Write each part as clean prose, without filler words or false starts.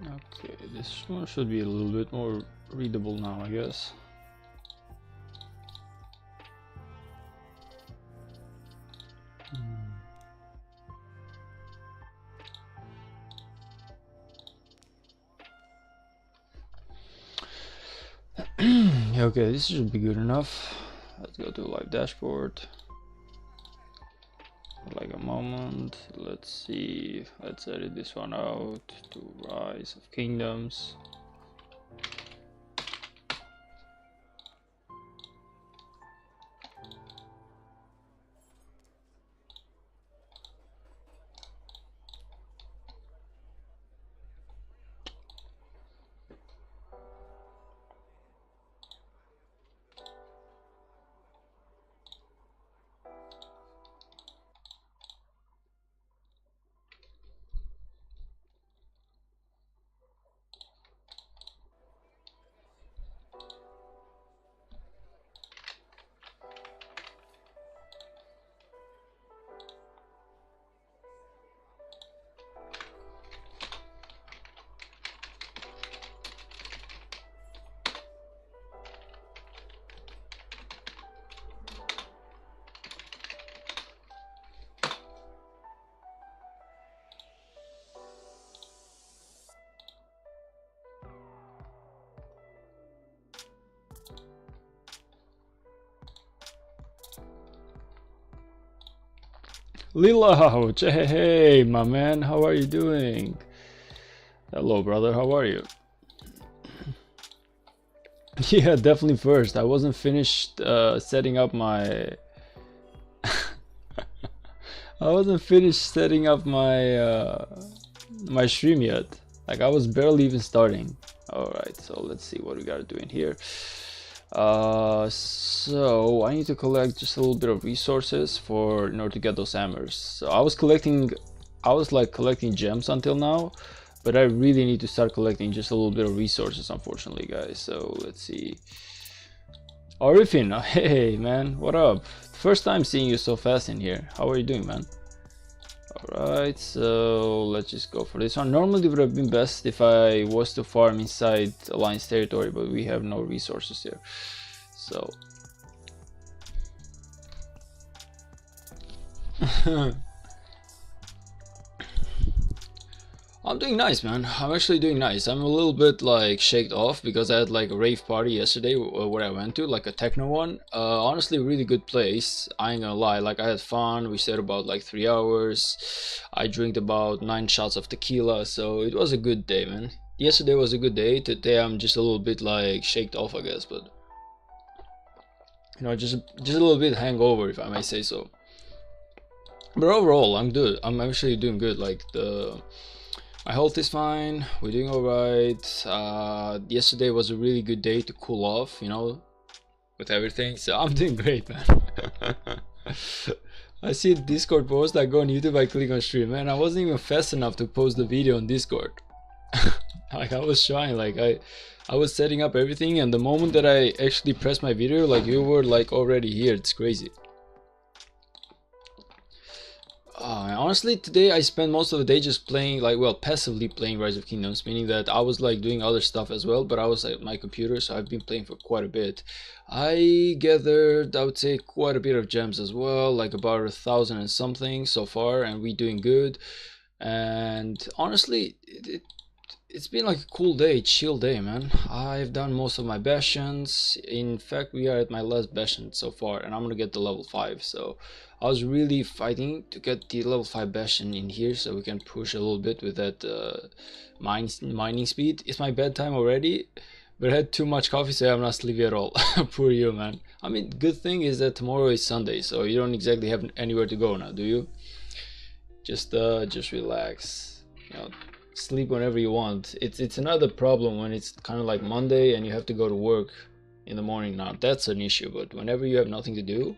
Okay, this one should be a little bit more readable now, I guess. Okay, this should be good enough. Let's go to live dashboard. Like a moment. Let's see. Let's edit this one out to Rise of Kingdoms. Lila, hey, my man, how are you doing? Hello, brother, how are you? Yeah, definitely first. I wasn't finished setting up my. I wasn't finished setting up my my stream yet. Like I was barely even starting. All right, so let's see what we gotta do in here. So I need to collect just a little bit of resources in order to get those hammers. So I was collecting gems until now, but I really need to start collecting just a little bit of resources, unfortunately, guys. So let's see. Arifin, hey man, what up? First time seeing you so fast in here. How are you doing, man? Alright, so let's just go for this one. Normally it would have been best if I was to farm inside Alliance territory, but we have no resources here. So I'm doing nice, man. I'm actually doing nice. I'm a little bit like shaked off because I had like a rave party yesterday where I went to, like a techno one. Honestly, really good place. I ain't gonna lie. Like I had fun. We stayed about like 3 hours. I drank about 9 shots of tequila, so it was a good day, man. Yesterday was a good day. Today I'm just a little bit like shaked off, I guess, but you know, just a little bit hangover, if I may say so. But overall, I'm good. I'm actually doing good. Like my health is fine, we're doing alright. Yesterday was a really good day to cool off, you know, with everything, so I'm doing great, man. I see a Discord post, I go on YouTube, I click on stream, man. I wasn't even fast enough to post the video on Discord. Like I was trying, like I was setting up everything, and the moment that I actually pressed my video, like you were like already here. It's crazy. Honestly, today I spent most of the day just playing, like, well, passively playing Rise of Kingdoms, meaning that I was like doing other stuff as well, but I was at my computer, so I've been playing for quite a bit. I gathered, I would say, quite a bit of gems as well, like about 1,000 and something so far, and we're doing good. And honestly, it's been like a cool day, chill day, man. I've done most of my bastions. In fact, we are at my last bastion so far, and I'm gonna get the level 5. So I was really fighting to get the level 5 bastion in here so we can push a little bit with that mining speed. It's my bedtime already, but I had too much coffee, so I'm not sleepy at all. Poor you, man. I mean, good thing is that tomorrow is Sunday, so you don't exactly have anywhere to go now, do you? Just relax, you know. Sleep whenever you want. It's another problem when it's kind of like Monday and you have to go to work in the morning. Now that's an issue, but whenever you have nothing to do,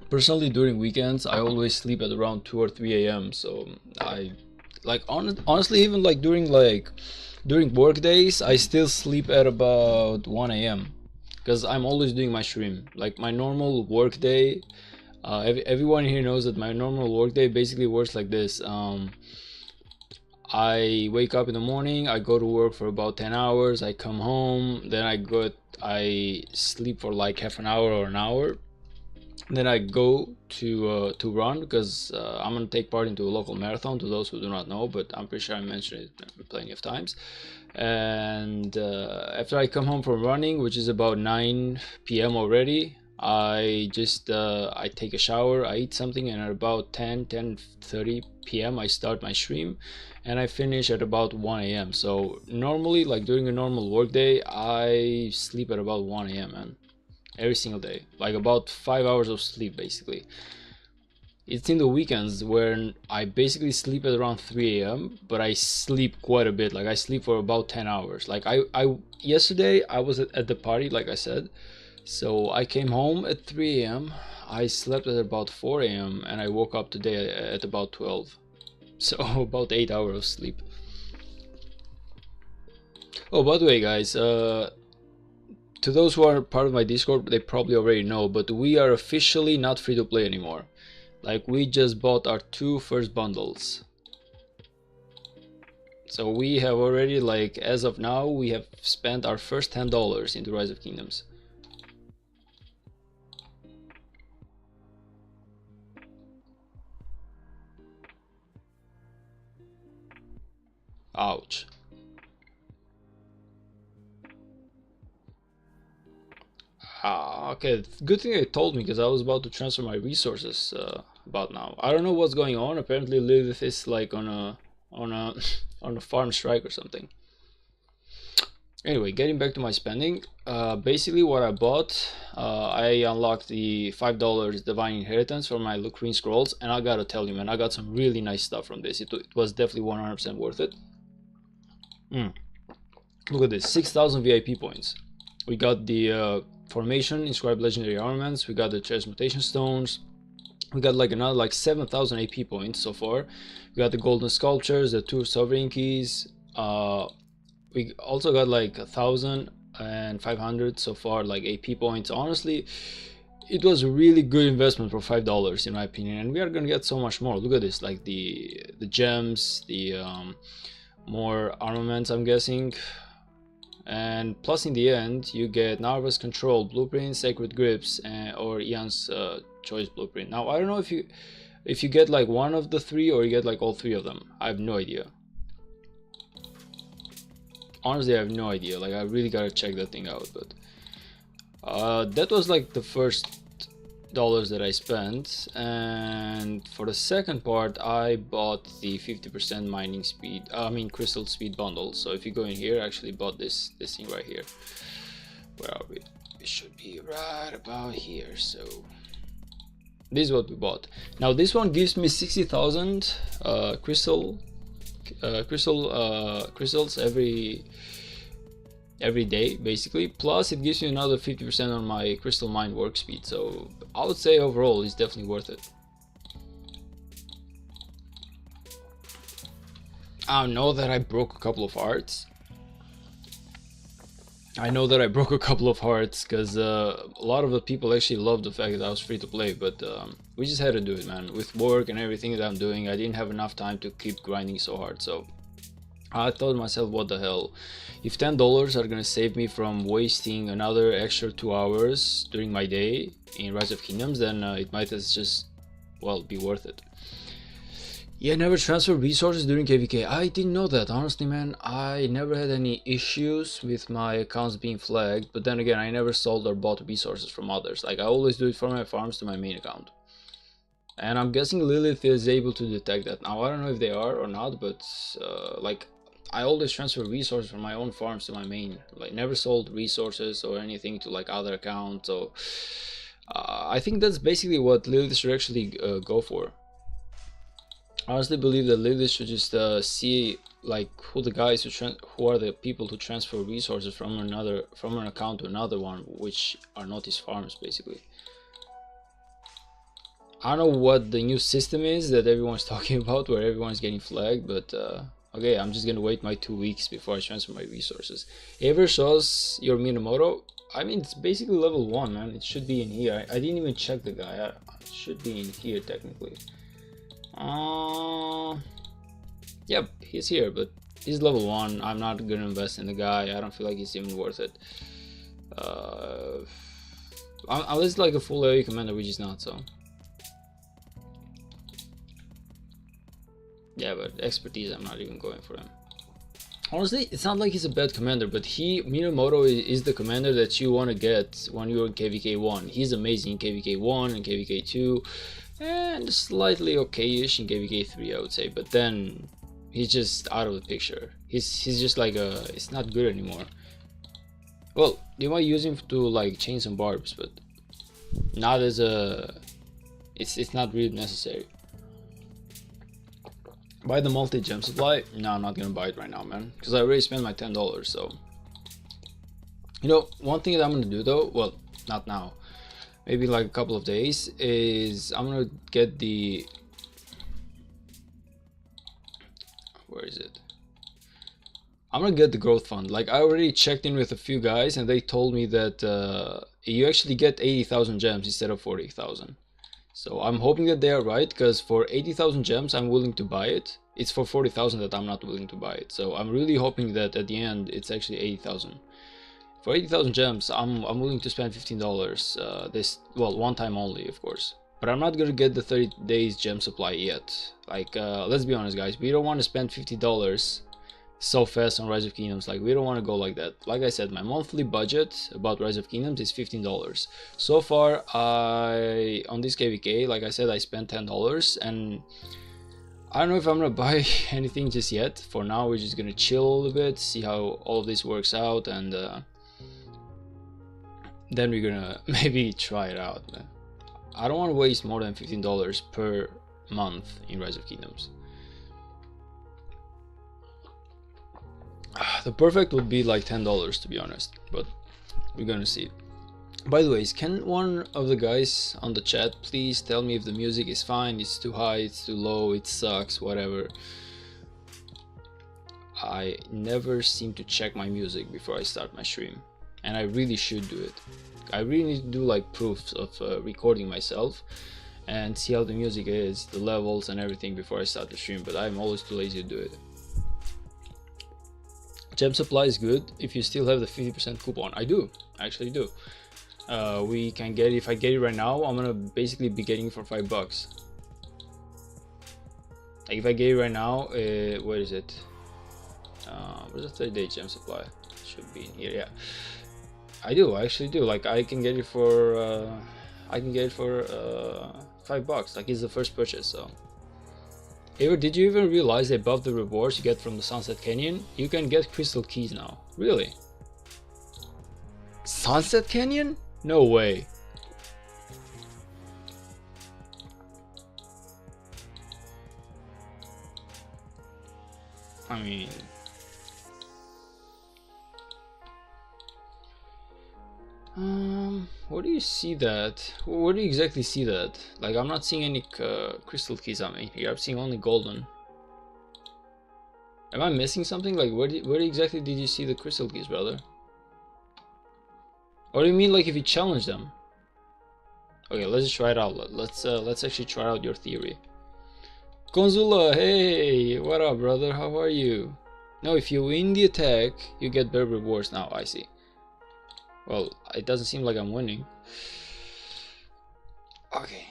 personally during weekends I always sleep at around 2 or 3 a.m. so I like honestly, even like during work days, I still sleep at about 1 a.m. because I'm always doing my stream. Like my normal work day, everyone here knows that my normal workday basically works like this. I wake up in the morning, I go to work for about 10 hours, I come home, then I sleep for like half an hour or an hour. Then I go to run because I'm gonna take part into a local marathon. To those who do not know, but I'm pretty sure I mentioned it plenty of times. And after I come home from running, which is about 9 p.m. already, I take a shower, I eat something, and at about 10:30 p.m. I start my stream, and I finish at about 1 a.m. So normally, like during a normal work day, I sleep at about 1 a.m. man. Every single day, like about 5 hours of sleep basically. It's in the weekends where I basically sleep at around 3 a.m. but I sleep quite a bit. Like I sleep for about 10 hours. Like I yesterday I was at the party, like I said, so I came home at 3 a.m. I slept at about 4 a.m. and I woke up today at about 12, so about 8 hours of sleep. Oh, by the way guys, to those who are part of my Discord, they probably already know, but we are officially not free to play anymore. Like, we just bought our 2 first bundles. So we have already, like, as of now, we have spent our first $10 into Rise of Kingdoms. Ouch. Okay, good thing they told me because I was about to transfer my resources about now. I don't know what's going on. Apparently Lilith is like on a on a farm strike or something. Anyway, getting back to my spending, basically what I bought, I unlocked the $5 Divine Inheritance for my Lucrine Scrolls, and I gotta tell you man, I got some really nice stuff from this. It was definitely 100% worth it. Look at this, 6,000 VIP points. We got the Formation, Inscribed Legendary Armaments, we got the Transmutation Stones, we got like another like 7,000 AP points so far. We got the Golden Sculptures, the 2 Sovereign Keys, we also got like 1,500 so far, like AP points. Honestly, it was a really good investment for $5 in my opinion, and we are gonna get so much more. Look at this, like the gems, the more armaments I'm guessing, and plus in the end you get Narva's Control Blueprint, Sacred Grips, or Ian's Choice Blueprint. Now I don't know if you get like one of the 3 or you get like all 3 of them. I have no idea. Honestly, I have no idea. Like, I really gotta check that thing out. But that was like the first dollars that I spent, and for the second part I bought the 50% mining speed, crystal speed bundle. So if you go in here, I actually bought this thing right here. Where are we? It should be right about here. So this is what we bought. Now this one gives me 60,000 crystals every day basically, plus it gives you another 50% on my crystal mine work speed. So I would say overall it's definitely worth it. I know that I broke a couple of hearts. Because a lot of the people actually loved the fact that I was free to play, but we just had to do it, man. With work and everything that I'm doing, I didn't have enough time to keep grinding so hard. So I thought to myself, what the hell, if $10 are gonna save me from wasting another extra 2 hours during my day in Rise of Kingdoms, then it might as just, well, be worth it. Yeah, never transfer resources during KVK. I didn't know that, honestly, man. I never had any issues with my accounts being flagged, but then again, I never sold or bought resources from others. Like, I always do it from my farms to my main account. And I'm guessing Lilith is able to detect that. Now, I don't know if they are or not, but like, I always transfer resources from my own farms to my main. Like, never sold resources or anything to like other accounts. So I think that's basically what Lilith should actually go for. I honestly believe that Lilith should just see like who are the people who transfer resources from an account to another one, which are not his farms basically. I don't know what the new system is that everyone's talking about, where everyone's getting flagged, but okay, I'm just gonna wait my 2 weeks before I transfer my resources. Ever shows your Minamoto? I mean, it's basically level 1, man. It should be in here. I didn't even check the guy. It should be in here technically. Yep, he's here, but he's level 1. I'm not gonna invest in the guy. I don't feel like he's even worth it. Unless like a full AoE commander, which is not so. Yeah, but expertise, I'm not even going for him. Honestly, it's not like he's a bad commander, but Minamoto is the commander that you want to get when you're in KVK 1. He's amazing in KVK 1 and KVK 2, and slightly okay-ish in KVK 3, I would say, but then he's just out of the picture. He's just like it's not good anymore. Well, you might use him to like chain some barbs, but not as a... It's not really necessary. Buy the multi-gem supply? No, I'm not gonna buy it right now, man, because I already spent my $10, so... You know, one thing that I'm gonna do though, well, not now, maybe like a couple of days, is I'm gonna get the... Where is it? I'm gonna get the growth fund. Like, I already checked in with a few guys and they told me that you actually get 80,000 gems instead of 40,000. So I'm hoping that they are right, because for 80,000 gems I'm willing to buy it. It's for 40,000 that I'm not willing to buy it. So I'm really hoping that at the end it's actually 80,000. For 80,000 gems I'm willing to spend $15 this, well, one time only, of course. But I'm not gonna get the 30 days gem supply yet. Like, let's be honest guys, we don't want to spend $50 so fast on Rise of Kingdoms. Like, we don't want to go like that. Like I said, my monthly budget about Rise of Kingdoms is $15. So far, on this KVK, like I said, I spent $10, and I don't know if I'm gonna buy anything just yet. For now, we're just gonna chill a little bit, see how all of this works out, and then we're gonna maybe try it out, man. I don't want to waste more than $15 per month in Rise of Kingdoms. The perfect would be like $10, to be honest, but we're gonna see. By the way, can one of the guys on the chat please tell me if the music is fine, it's too high, it's too low, it sucks, whatever. I never seem to check my music before I start my stream, and I really should do it. I really need to do like proofs of recording myself and see how the music is, the levels and everything before I start the stream, but I'm always too lazy to do it. Gem supply is good if you still have the 50% coupon. I do, I actually do. We can get it. If I get it right now, I'm gonna basically be getting it for $5. Like, if I get it right now, where is it? Where's the 30-day gem supply? Should be in here. Yeah, I do. I actually do. Like, I can get it for $5. Like, it's the first purchase. So, did you even realize that above the rewards you get from the Sunset Canyon, you can get crystal keys now? Really? Sunset Canyon? No way. I mean, where do you see that? Where do you exactly see that? Like, I'm not seeing any crystal keys on me here. I'm seeing only golden. Am I missing something? Like, where exactly did you see the crystal keys, brother? Or do you mean like if you challenge them? Okay, let's just try it out. Let's actually try out your theory. Konzula, hey, what up, brother? How are you? No, if you win the attack, you get better rewards. Now I see. Well, it doesn't seem like I'm winning. Okay.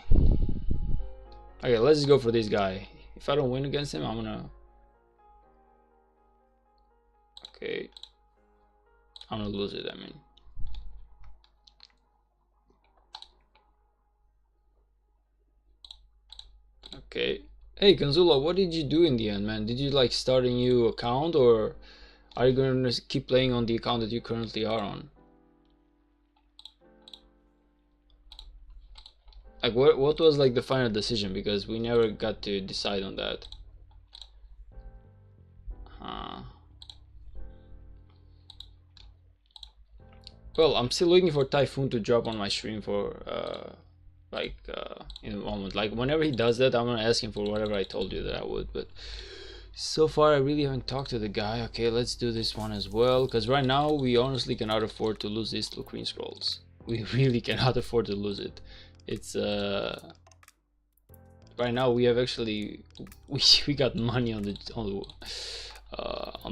Okay, let's just go for this guy. If I don't win against him, I'm gonna... Okay. I'm gonna lose it, I mean. Okay. Hey, Kanzula, what did you do in the end, man? Did you like start a new account, or are you gonna keep playing on the account that you currently are on? Like, what was like the final decision? Because we never got to decide on that. Well, I'm still waiting for Typhoon to drop on my stream for in a moment. Like, whenever he does that, I'm gonna ask him for whatever I told you that I would. But so far, I really haven't talked to the guy. Okay, let's do this one as well, because right now we honestly cannot afford to lose these two green scrolls. We really cannot afford to lose it. It's right now we have actually we got money on the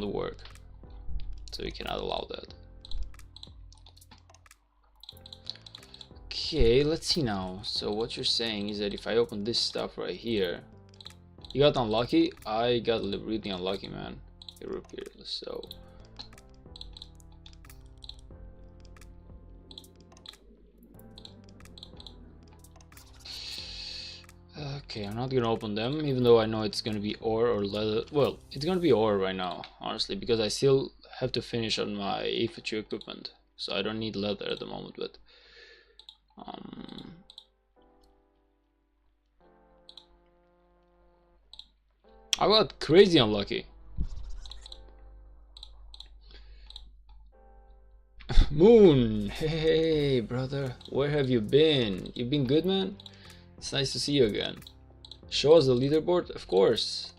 work, so we cannot allow that. Okay, let's see now. So what you're saying is that if I open this stuff right here, you got unlucky. I got really unlucky, man. So okay, I'm not gonna open them, even though I know it's gonna be ore or leather. Well, it's gonna be ore right now, honestly, because I still have to finish on my infantry equipment, so I don't need leather at the moment. But I got crazy unlucky. Moon, hey brother, where have you been? You've been good, man. It's nice to see you again. Show us the leaderboard, of course,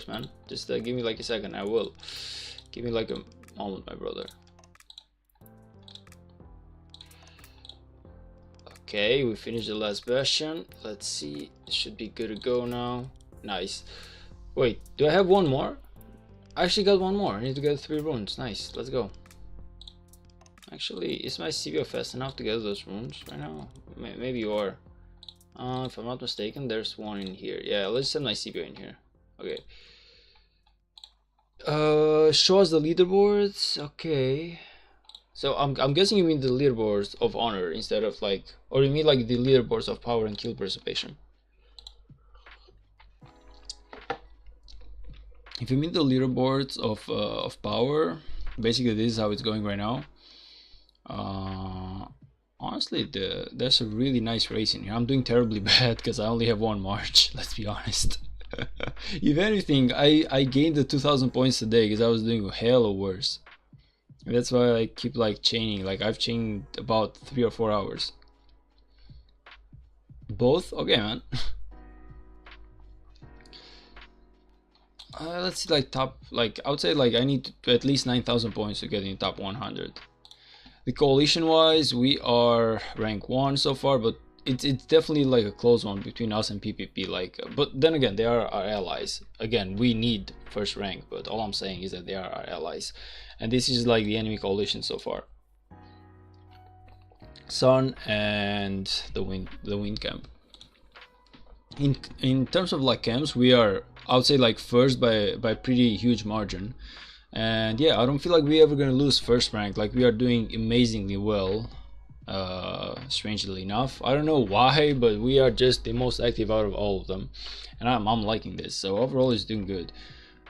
man. Just give me like a second. I will. Give me like a moment, my brother. Okay, we finished the last bastion. Let's see, it should be good to go now. Nice. Wait, do I have one more? I actually got one more. I need to get 3 runes. Nice, let's go. Actually, is my CBO fast enough to get those runes right now? Maybe you are. If I'm not mistaken, there's one in here. Yeah, let's send my CBO in here. Okay. Show us the leaderboards. Okay. So I'm guessing you mean the leaderboards of honor instead of like, or you mean like the leaderboards of power and kill participation? If you mean the leaderboards of power, basically this is how it's going right now. Honestly, there's a really nice race in here. I'm doing terribly bad because I only have 1 march. Let's be honest. If anything, I gained the 2,000 points today because I was doing hella worse. And that's why I keep like chaining. Like I've chained about 3 or 4 hours. Both? Okay, man. Let's see, like top, like I would say like I need at least 9,000 points to get in top 100. The coalition wise, we are rank 1 so far, but it's definitely like a close one between us and PPP. Like, but then again, they are our allies. Again, we need first rank, but all I'm saying is that they are our allies, and this is like the enemy coalition so far. Sun and the wind camp. In terms of like camps, we are, I would say, like first by pretty huge margin. And yeah, I don't feel like we're ever gonna lose first rank. Like we are doing amazingly well, strangely enough. I don't know why, but we are just the most active out of all of them, and I'm liking this. So overall, it's doing good.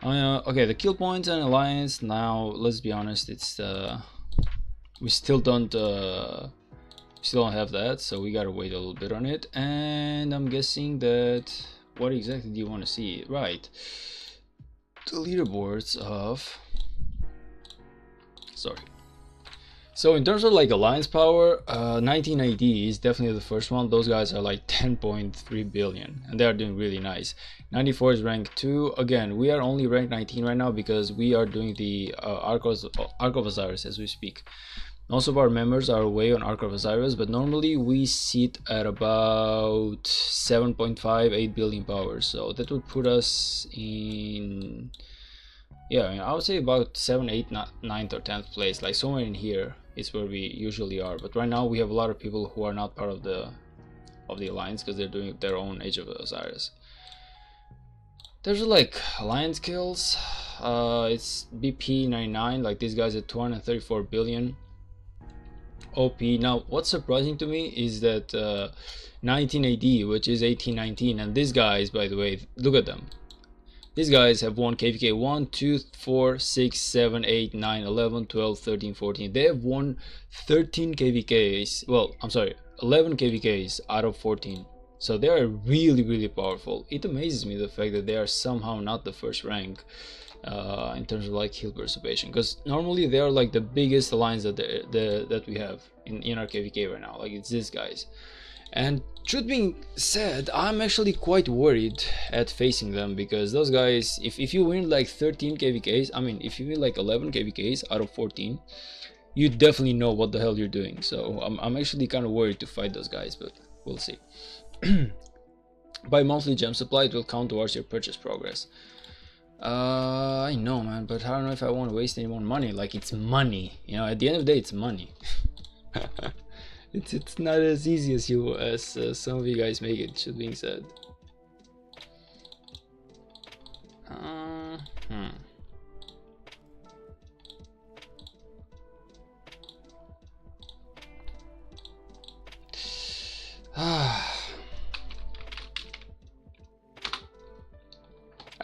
Okay, the kill points and alliance. Now let's be honest, it's we still don't have that, so we gotta wait a little bit on it. And I'm guessing that, what exactly do you want to see? Right, the leaderboards of, sorry. So in terms of like alliance power, 1980 is definitely the first one. Those guys are like 10.3 billion and they are doing really nice. 94 is rank 2. Again, we are only rank 19 right now because we are doing the Ark of Osiris as we speak. Most of our members are away on Ark of Osiris, but normally we sit at about 7.58 billion power. So that would put us in, yeah, I mean, I would say about 7th, 8th, 9th or 10th place, like somewhere in here is where we usually are. But right now we have a lot of people who are not part of the alliance because they're doing their own Age of Osiris. There's like alliance kills. It's BP 99, like these guys at 234 billion. OP. Now what's surprising to me is that 19 AD, which is 1819, and these guys, by the way, look at them. These guys have won KVK 1, 2, 4, 6, 7, 8, 9, 11, 12, 13, 14. They have won 13 KVKs. Well, I'm sorry, 11 KVKs out of 14. So they are really powerful. It amazes me the fact that they are somehow not the first rank in terms of like kill participation, because normally they are like the biggest alliance that we have in our KVK right now. Like it's these guys. And truth being said, I'm actually quite worried at facing them, because those guys, if you win like 13 KVKs, I mean if you win like 11 KVKs out of 14, you definitely know what the hell you're doing. So I'm actually kind of worried to fight those guys, but we'll see. Buy monthly gem supply, it will count towards your purchase progress. I know, man, but I don't know if I want to waste any more money. Like, it's money, you know, at the end of the day it's money. It's not as easy as some of you guys make it, should being said.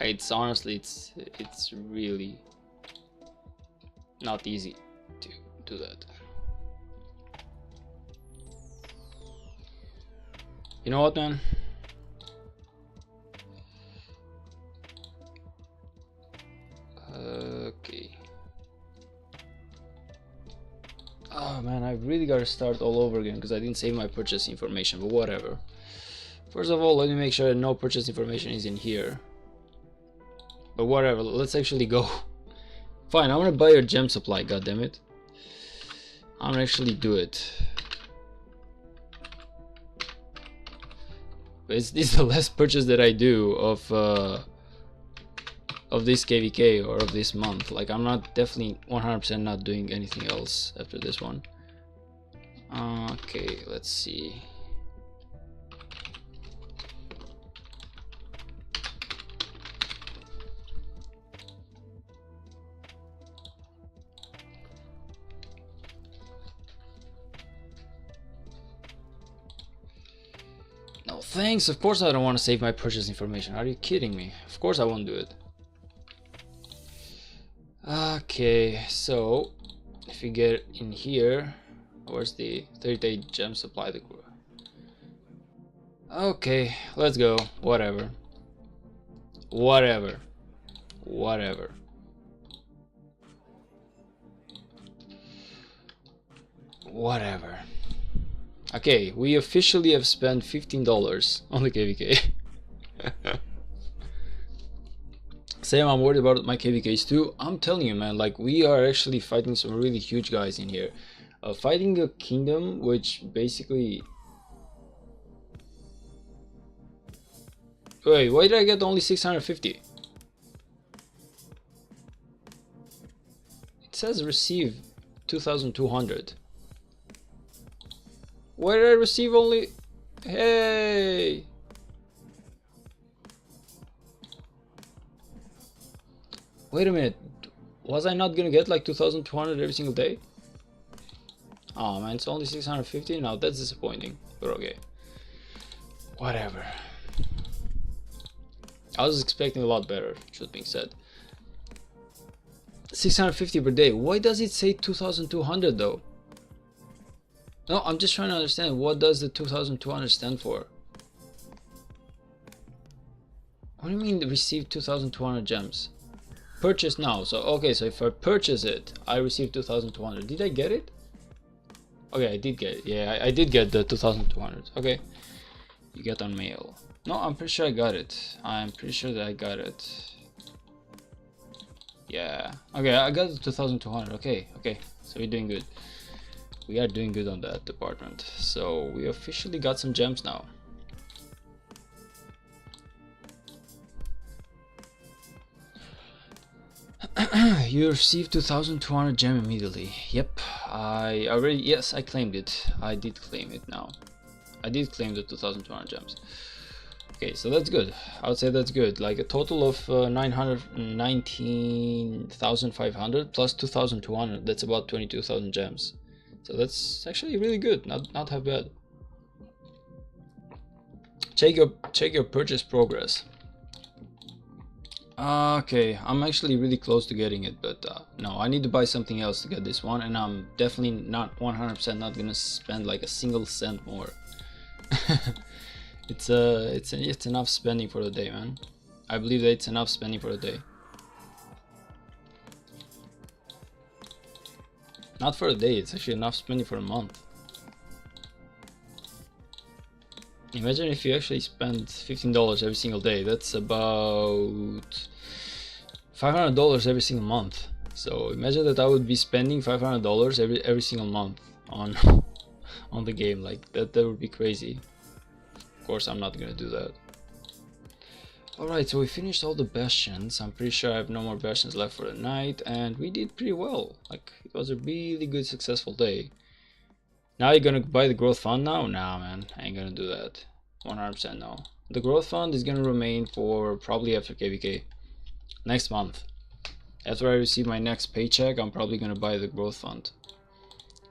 It's honestly, it's really not easy to do that. You know what, man? Okay. Oh man, I really gotta start all over again because I didn't save my purchase information, but whatever. First of all, let me make sure that no purchase information is in here. But whatever, let's actually go. Fine, I'm gonna buy your gem supply, goddammit. I'm gonna actually do it. This is the last purchase that I do of this KVK or of this month. Like, I'm not definitely 100% not doing anything else after this one. Okay, let's see. No thanks, of course I don't want to save my purchase information. Are you kidding me? Of course I won't do it. Okay, so if you get in here, where's the 30-day gem supply? Okay, let's go. Whatever. Whatever. Whatever. Whatever. Okay, we officially have spent $15 on the KVK. Sam, I'm worried about my KVKs too. I'm telling you, man, like, we are actually fighting some really huge guys in here. Fighting a kingdom which basically... Wait, why did I get only 650? It says receive 2,200. Why did I receive only... Hey! Wait a minute, was I not gonna get like 2,200 every single day? Oh man, it's only 650? Now that's disappointing, but okay. Whatever. I was expecting a lot better, truth being said. 650 per day, why does it say 2,200 though? No, I'm just trying to understand, what does the 2,200 stand for? What do you mean receive 2,200 gems? Purchase now. So okay, so if I purchase it, I receive 2,200. Did I get it? Okay, I did get it. Yeah, I did get the 2,200. Okay, you get on mail. No, I'm pretty sure I got it. I'm pretty sure that I got it. Yeah. Okay, I got the 2,200. Okay, okay. So we're doing good. We are doing good on that department. So we officially got some gems now. You received 2,200 gem immediately. Yep, I already, yes, I claimed it. I did claim it now. I did claim the 2,200 gems. Okay, so that's good. I would say that's good. Like a total of 919,500 plus 2,200. That's about 22,000 gems. So that's actually really good. Not half bad. Check your purchase progress. Okay, I'm actually really close to getting it, but no, I need to buy something else to get this one, and I'm definitely not 100% not gonna spend like a single cent more. It's enough spending for the day, man. I believe that it's enough spending for the day. Not for a day, it's actually enough spending for a month. Imagine if you actually spend $15 every single day. That's about $500 every single month. So imagine that I would be spending $500 every single month on on the game. Like that would be crazy. Of course, I'm not gonna do that. Alright, so we finished all the bastions. I'm pretty sure I have no more bastions left for the night, and we did pretty well. Like, it was a really good, successful day. Now you're gonna buy the growth fund now? Nah, man, I ain't gonna do that. 100% no. The growth fund is gonna remain for probably after KVK. Next month. After I receive my next paycheck, I'm probably gonna buy the growth fund.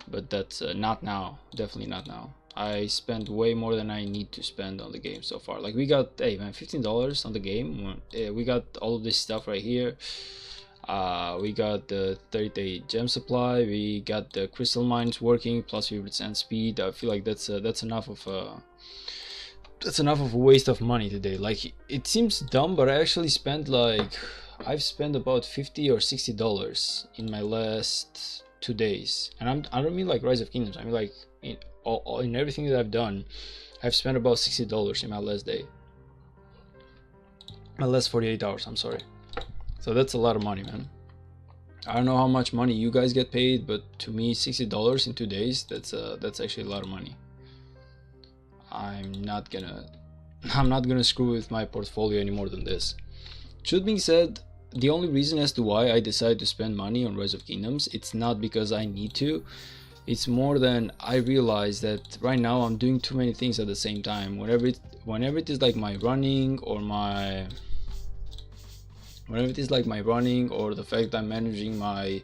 But that's not now. Definitely not now. I spent way more than I need to spend on the game so far. Like, we got, hey man, $15 on the game. We got all of this stuff right here. We got the 30-day gem supply. We got the crystal mines working plus 50% speed. I feel like that's enough of a waste of money today. Like, it seems dumb, but I actually spent like, I've spent about $50 or $60 in my last 2 days, and I don't mean like Rise of Kingdoms. I mean like in everything that I've done, I've spent about $60 in my last day, my last 48 hours. I'm sorry. So that's a lot of money, man. I don't know how much money you guys get paid, but to me, $60 in 2 days, that's actually a lot of money. I'm not gonna screw with my portfolio any more than this. Truth being said, the only reason as to why I decided to spend money on Rise of Kingdoms, it's not because I need to. It's more than I realize that right now I'm doing too many things at the same time. Whenever it is like my running or the fact that I'm managing my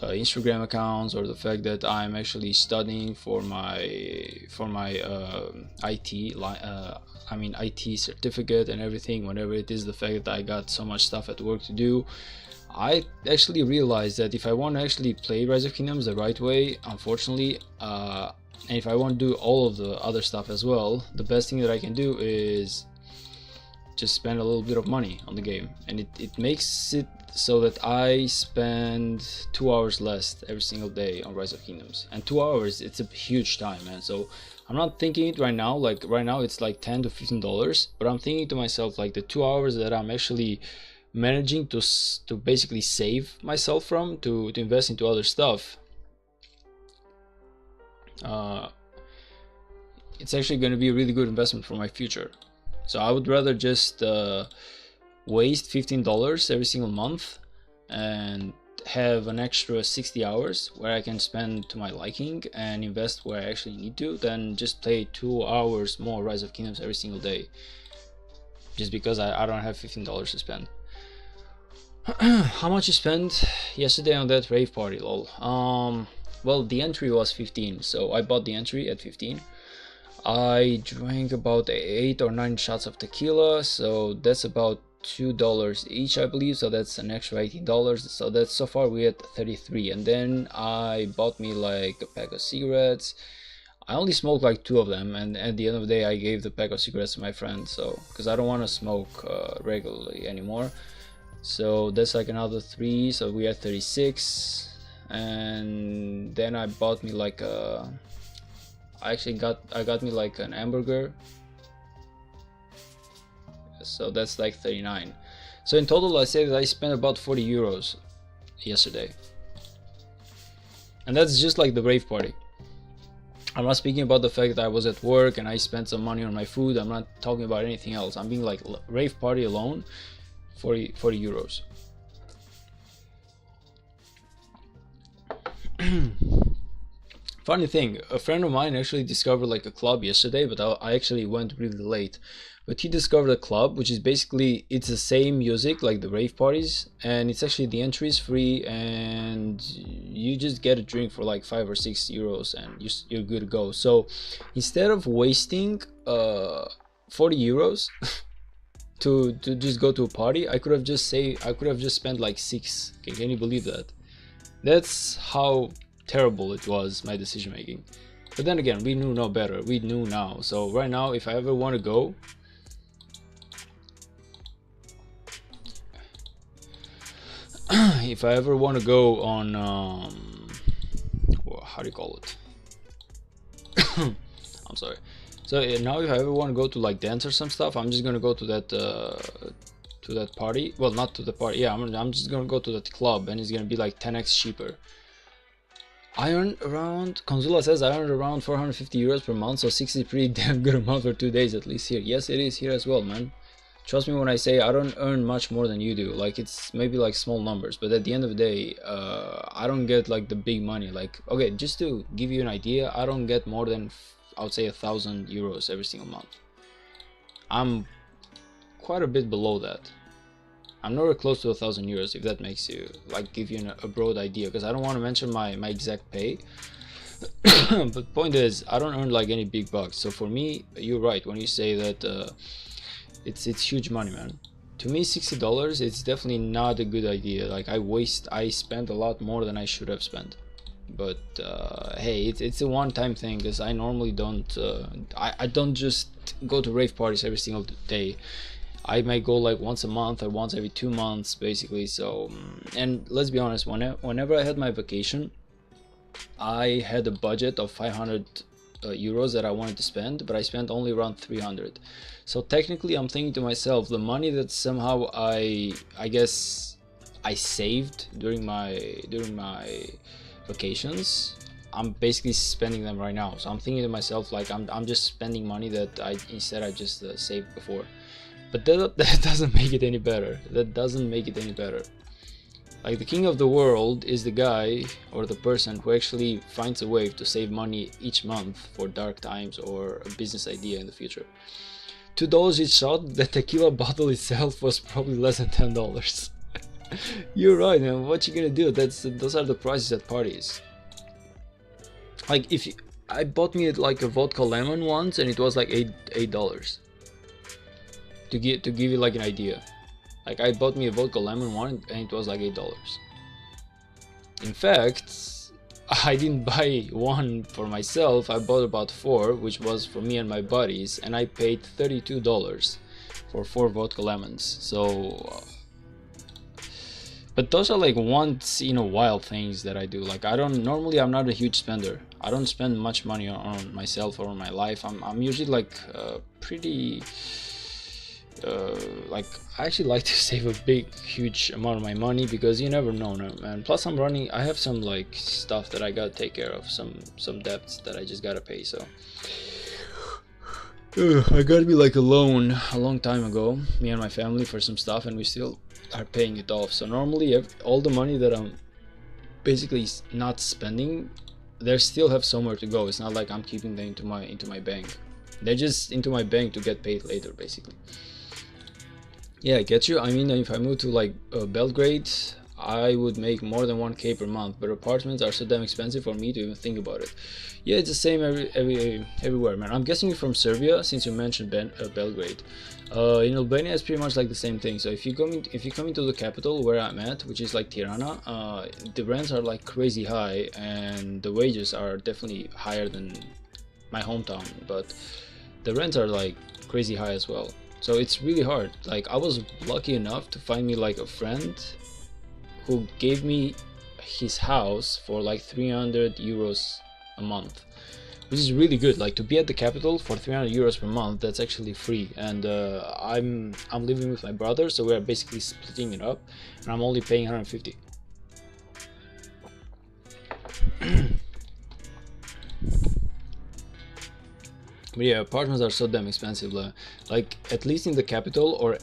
Instagram accounts, or the fact that I'm actually studying for my IT certificate and everything. Whenever it is the fact that I got so much stuff at work to do, I actually realized that if I want to actually play Rise of Kingdoms the right way, unfortunately, and if I want to do all of the other stuff as well, the best thing that I can do is just spend a little bit of money on the game, and it makes it so that I spend 2 hours less every single day on Rise of Kingdoms. And 2 hours, it's a huge time, man. So I'm not thinking it right now, like right now it's like $10 to $15, but I'm thinking to myself, like, the 2 hours that I'm actually managing to basically save myself from to invest into other stuff, it's actually going to be a really good investment for my future. So I would rather just waste $15 every single month and have an extra 60 hours where I can spend to my liking and invest where I actually need to, than just play 2 hours more Rise of Kingdoms every single day just because I don't have $15 to spend. How much you spent yesterday on that rave party, lol? Well, the entry was 15, so I bought the entry at 15. I drank about 8 or 9 shots of tequila, so that's about $2 each, I believe, so that's an extra $18. So that's, so far we had 33. And then I bought me like a pack of cigarettes. I only smoked like 2 of them, and at the end of the day I gave the pack of cigarettes to my friend, so because I don't want to smoke regularly anymore. So that's like another 3, so we had 36. And then I bought me like I got me like an hamburger, so that's like 39. So in total I say that I spent about 40 euros yesterday, and that's just like the rave party. I'm not speaking about the fact that I was at work and I spent some money on my food. I'm not talking about anything else. I'm being like, rave party alone, 40 euros. Funny thing, a friend of mine actually discovered like a club yesterday, but I actually went really late. But he discovered a club which is basically, it's the same music like the rave parties, and it's actually, the entry is free and you just get a drink for like 5 or 6 euros and you're good to go. So instead of wasting 40 euros to just go to a party, I could have just spent like 6. Okay, can you believe that? That's how terrible it was, my decision making. But then again, we knew no better. We knew now. So right now, if I ever want to go, on how do you call it? I'm sorry. So now if I ever want to go to like dance or some stuff, I'm just gonna go to that party. Well, not to the party. Yeah, I'm just gonna go to that club, and it's gonna be like 10x cheaper. I earned around, Conzula says I earned around 450 euros per month, so 60 is pretty damn good amount for 2 days at least here. Yes, it is here as well, man. Trust me when I say I don't earn much more than you do. Like, it's maybe like small numbers, but at the end of the day, I don't get like the big money. Like, okay, just to give you an idea, I don't get more than I would say 1,000 euros every single month. I'm quite a bit below that. I'm nowhere close to 1,000 euros, if that makes you like give you a broad idea, because I don't want to mention my exact pay. But point is, I don't earn like any big bucks. So for me, you're right when you say that it's huge money, man. To me, $60, it's definitely not a good idea. Like, I spent a lot more than I should have spent. But hey, it's a one-time thing, because I normally don't I don't just go to rave parties every single day. I might go like once a month or once every 2 months, basically. So and let's be honest, whenever I had my vacation, I had a budget of 500 euros that I wanted to spend, but I spent only around 300. So technically, I'm thinking to myself, the money that somehow I guess I saved during my vacations, I'm basically spending them right now. So I'm thinking to myself, like, I'm just spending money that I just saved before. But that doesn't make it any better. That doesn't make it any better. Like, the king of the world is the guy or the person who actually finds a way to save money each month for dark times or a business idea in the future. $2 each shot, the tequila bottle itself was probably less than $10. You're right, man. What you gonna do? Those are the prices at parties. Like, I bought me like a vodka lemon once, and it was like $8. To give you like an idea. Like, I bought me a vodka lemon one, and it was like $8. In fact, I didn't buy one for myself. I bought about 4, which was for me and my buddies, and I paid $32 for 4 vodka lemons. So but those are like once in a while things that I do. Like, I'm not a huge spender. I don't spend much money on myself or on my life. I'm usually like pretty like, I actually like to save a huge amount of my money, because you never know, man. Plus, I have some like stuff that I gotta take care of, some debts that I just gotta pay. So I got me like a loan a long time ago, me and my family, for some stuff, and we still are paying it off. So normally all the money that I'm basically not spending, they still have somewhere to go. It's not like I'm keeping them into my bank. They're just into my bank to get paid later, basically. Yeah, I get you. I mean, if I move to like Belgrade, I would make more than 1k per month, but apartments are so damn expensive for me to even think about it. Yeah, it's the same everywhere, man. I'm guessing you're from Serbia, since you mentioned Belgrade. In Albania, it's pretty much like the same thing. So if you come into the capital where I'm at, which is like Tirana, the rents are like crazy high, and the wages are definitely higher than my hometown, but the rents are like crazy high as well. So it's really hard. Like, I was lucky enough to find me like a friend who gave me his house for like 300 euros a month, which is really good. Like, to be at the capital for 300 euros per month, that's actually free. And I'm living with my brother, so we're basically splitting it up, and I'm only paying 150. But yeah, apartments are so damn expensive. Like, at least in the capital, or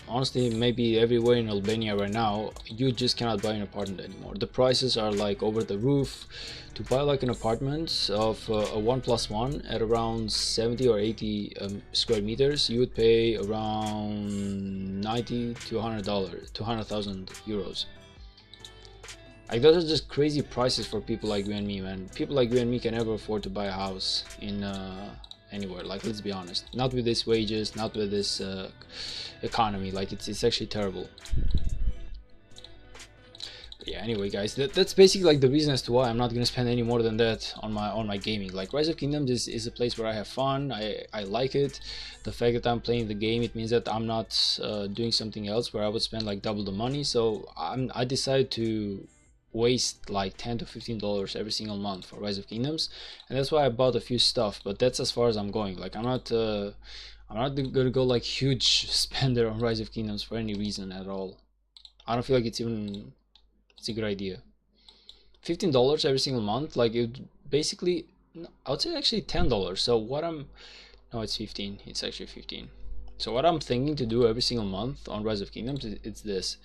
honestly maybe everywhere in Albania right now, you just cannot buy an apartment anymore. The prices are like over the roof. To buy like an apartment of a 1+1 at around 70 or 80 square meters, you would pay around 90 to $100 to 100,000 euros. Like, those are just crazy prices for people like you and me, man. People like you and me can never afford to buy a house in anywhere. Like, let's be honest, not with these wages, not with this economy. Like, it's actually terrible. But yeah, anyway guys, that's basically like the reason as to why I'm not gonna spend any more than that on my gaming. Like, Rise of Kingdoms is a place where I have fun. I like it. The fact that I'm playing the game, it means that I'm not doing something else where I would spend like double the money. So I decided to waste like $10 to $15 every single month for Rise of Kingdoms, and that's why I bought a few stuff. But that's as far as I'm going. Like, I'm not gonna go like huge spender on Rise of Kingdoms for any reason at all. I don't feel like it's a good idea. $15 every single month, like, it basically, I would say actually $10. So no, it's 15. It's actually 15. So what I'm thinking to do every single month on Rise of Kingdoms, it's this.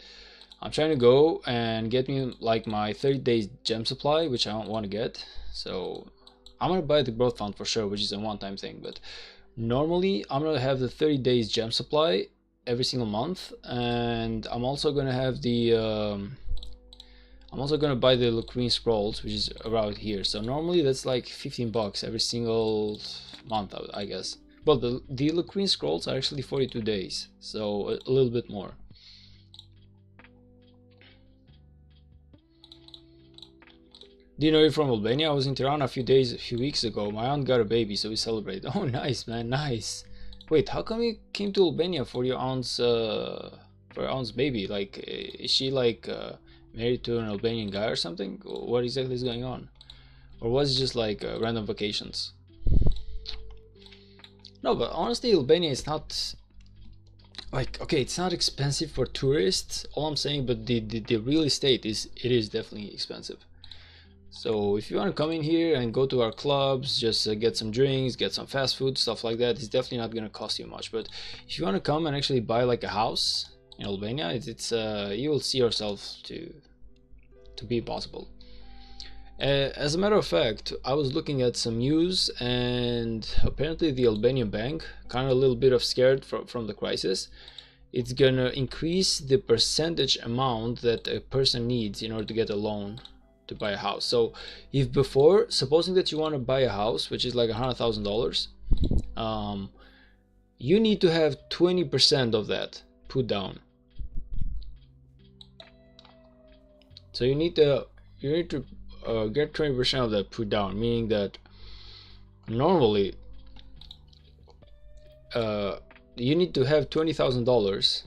I'm trying to go and get me like my 30 days gem supply, which I don't want to get. So I'm gonna buy the growth fund for sure, which is a one-time thing. But normally I'm gonna have the 30 days gem supply every single month, and I'm also gonna have the I'm also gonna buy the Lucrine scrolls, which is around here. So normally that's like 15 bucks every single month, I guess. Well, the Lucrine scrolls are actually 42 days, so a little bit more. Do you know you're from Albania? I was in Tirana a few weeks ago. My aunt got a baby, so we celebrated. Oh, nice, man, nice. Wait, how come you came to Albania for your aunt's baby? Like, is she like married to an Albanian guy or something? What exactly is going on? Or was it just like random vacations? No, but honestly, Albania is not like, okay, it's not expensive for tourists. All I'm saying, but the real estate is definitely expensive. So if you want to come in here and go to our clubs, just get some drinks, get some fast food, stuff like that, it's definitely not going to cost you much. But if you want to come and actually buy like a house in Albania, it's you will see yourself to be possible. As a matter of fact, I was looking at some news, and apparently the Albanian bank, kind of a little bit of scared from the crisis, it's gonna increase the percentage amount that a person needs in order to get a loan to buy a house. So if before, supposing that you want to buy a house which is like $100,000, you need to have 20% of that put down. So you need to get 20% of that put down, meaning that normally you need to have $20,000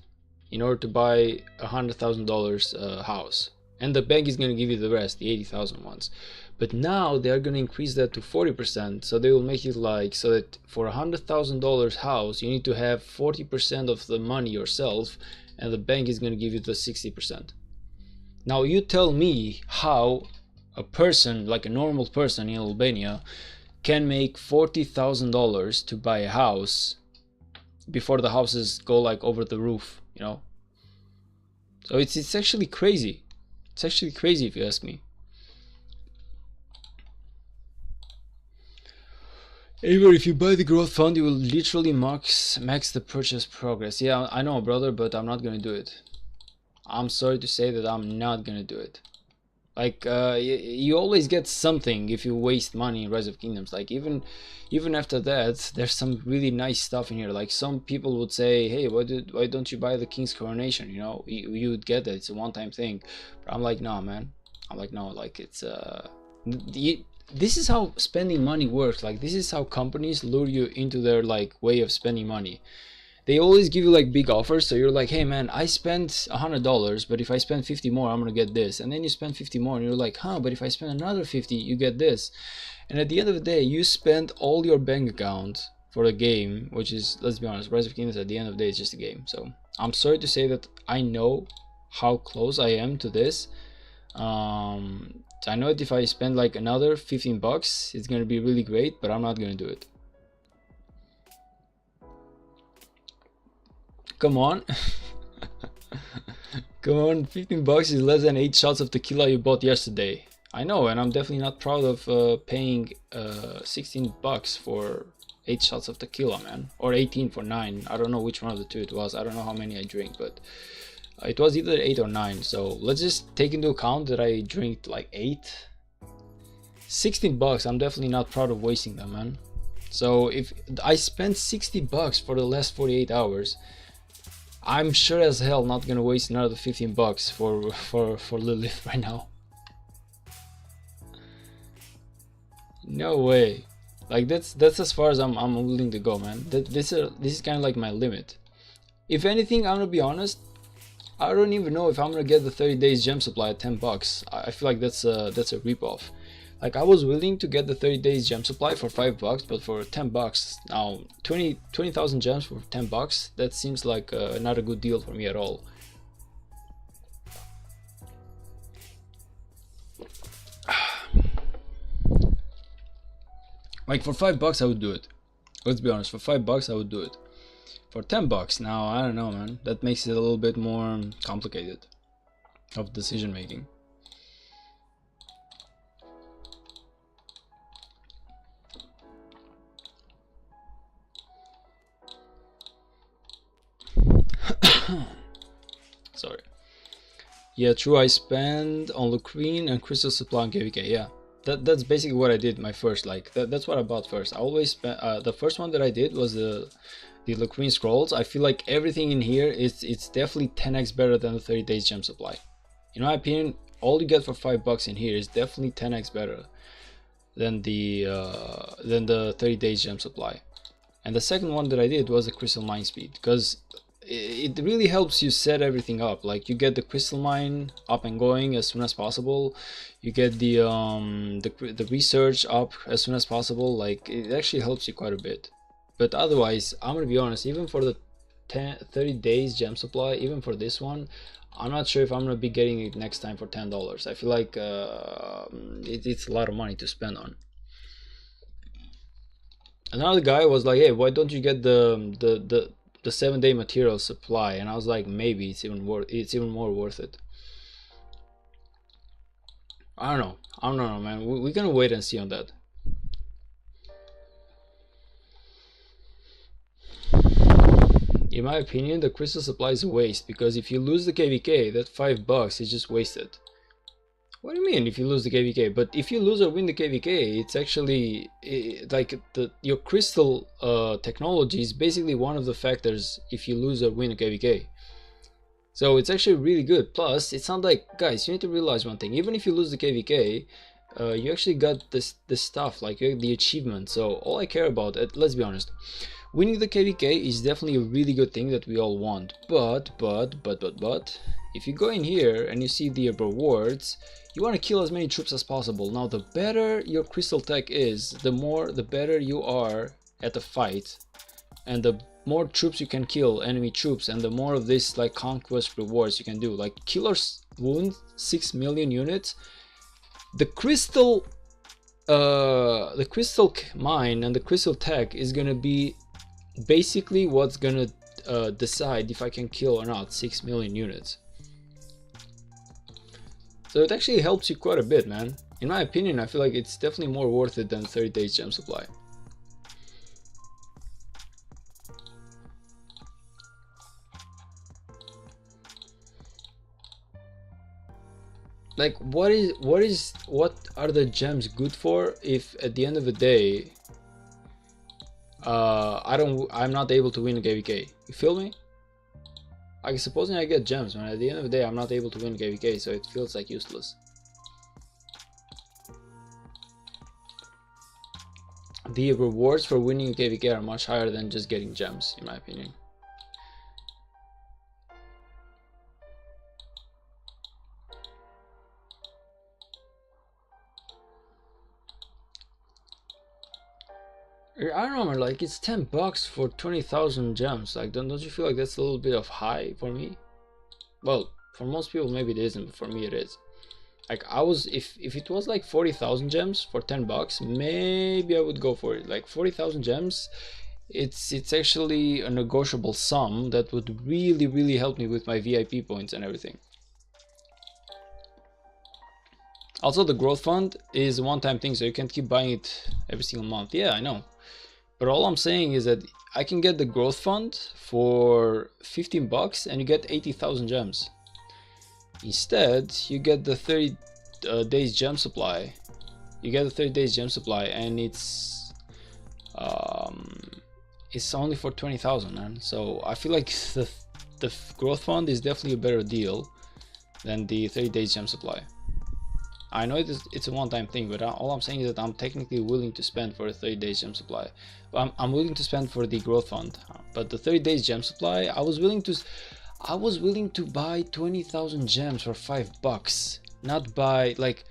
in order to buy $100,000 house, and the bank is going to give you the rest, the 80,000 ones. But now they are going to increase that to 40%, so they will make it like so that for $100,000 house you need to have 40% of the money yourself, and the bank is going to give you the 60%. Now you tell me how a person, like a normal person in Albania, can make $40,000 to buy a house before the houses go like over the roof, you know? So it's actually crazy. It's actually crazy if you ask me. Even if you buy the growth fund, you will literally max the purchase progress. Yeah, I know, brother, but I'm not gonna do it. I'm sorry to say that I'm not gonna do it. Like you always get something if you waste money in Rise of Kingdoms. Like even after that, there's some really nice stuff in here. Like some people would say, hey, why don't you buy the King's Coronation? You know, you would get that. It's a one-time thing. But I'm like, no, man. I'm like, no. Like it's this is how spending money works. Like this is how companies lure you into their like way of spending money. They always give you like big offers, so you're like, hey man, I spent $100, but if I spend 50 more, I'm gonna get this. And then you spend 50 more and you're like, huh, but if I spend another 50, you get this. And at the end of the day, you spend all your bank account for the game, which is, let's be honest, Rise of Kingdoms at the end of the day is just a game. So I'm sorry to say that I know how close I am to this. I know that if I spend like another 15 bucks, it's gonna be really great, but I'm not gonna do it. Come on. Come on, 15 bucks is less than 8 shots of tequila you bought yesterday. I know, and I'm definitely not proud of paying 16 bucks for 8 shots of tequila, man. Or 18 for 9. I don't know which one of the two it was. I don't know how many I drink, but it was either 8 or 9. So let's just take into account that I drank like 8. 16 bucks, I'm definitely not proud of wasting them, man. So if I spent 60 bucks for the last 48 hours, I'm sure as hell not gonna waste another 15 bucks for Lilith right now. No way. Like that's as far as I'm willing to go, man. This is kind of like my limit. If anything, I'm gonna be honest, I don't even know if I'm gonna get the 30 days gem supply at 10 bucks. I feel like that's a rip-off. Like I was willing to get the 30 days gem supply for 5 bucks, but for 10 bucks now, 20,000 gems for 10 bucks, that seems like not a good deal for me at all. Like for 5 bucks I would do it. Let's be honest, for 5 bucks I would do it. for 10 bucks. Now I don't know, man, that makes it a little bit more complicated of decision making. Sorry. Yeah, true. I spend on Lucrine and Crystal Supply on KVK. Yeah, that's basically what I did. My first, like that's what I bought first. I always spent the first one that I did was the Lucrine Scrolls. I feel like everything in here it's definitely 10x better than the 30 days gem supply. In my opinion, all you get for $5 in here is definitely 10x better than the 30 days gem supply. And the second one that I did was the Crystal Mine Speed, because it really helps you set everything up. Like you get the crystal mine up and going as soon as possible, you get the research up as soon as possible. Like it actually helps you quite a bit. But otherwise, I'm gonna be honest, even for the 30 days gem supply, even for this one, I'm not sure if I'm gonna be getting it next time for $10. I feel like it's a lot of money to spend on. Another guy was like, hey, why don't you get the 7-day material supply? And I was like, maybe it's even more worth it. I don't know, man. We're gonna wait and see on that. In my opinion, the crystal supply is a waste, because if you lose the KVK, that $5 is just wasted. What do you mean if you lose the KVK? But if you lose or win the KVK, it's actually like your crystal technology is basically one of the factors if you lose or win a KVK. So it's actually really good. Plus, it's not like, guys, you need to realize one thing. Even if you lose the KVK, you actually got this stuff, like the achievement. So all I care about, let's be honest, winning the KVK is definitely a really good thing that we all want. But if you go in here and you see the rewards, you want to kill as many troops as possible. Now, the better your crystal tech is, the better you are at the fight, and the more troops you can kill, enemy troops, and the more of this like conquest rewards you can do. Like killers wound 6 million units. The crystal mine and the crystal tech is gonna be basically what's gonna decide if I can kill or not 6 million units. So it actually helps you quite a bit, man. In my opinion, I feel like it's definitely more worth it than 30 days gem supply. Like what are the gems good for if at the end of the day I'm not able to win a KVK? You feel me? Like supposing I get gems, man, at the end of the day I'm not able to win KVK, so it feels like useless. The rewards for winning a KVK are much higher than just getting gems, in my opinion. I don't know, man, like it's $10 for 20,000 gems. Like don't you feel like that's a little bit of high for me? Well, for most people maybe it isn't, but for me it is. Like if it was like 40,000 gems for $10, maybe I would go for it. Like 40,000 gems, it's actually a negotiable sum that would really help me with my VIP points and everything. Also, the growth fund is a one-time thing, so you can't keep buying it every single month. Yeah, I know. But all I'm saying is that I can get the growth fund for $15 and you get 80,000 gems. Instead, you get the 30 days gem supply. You get the 30 days gem supply, and it's only for 20,000, man. So I feel like the growth fund is definitely a better deal than the 30 days gem supply. I know it's a one-time thing, but all I'm saying is that I'm technically willing to spend for a 30 days gem supply. I'm willing to spend for the growth fund, but the 30 days gem supply, I was willing to buy 20,000 gems for $5, not buy, like,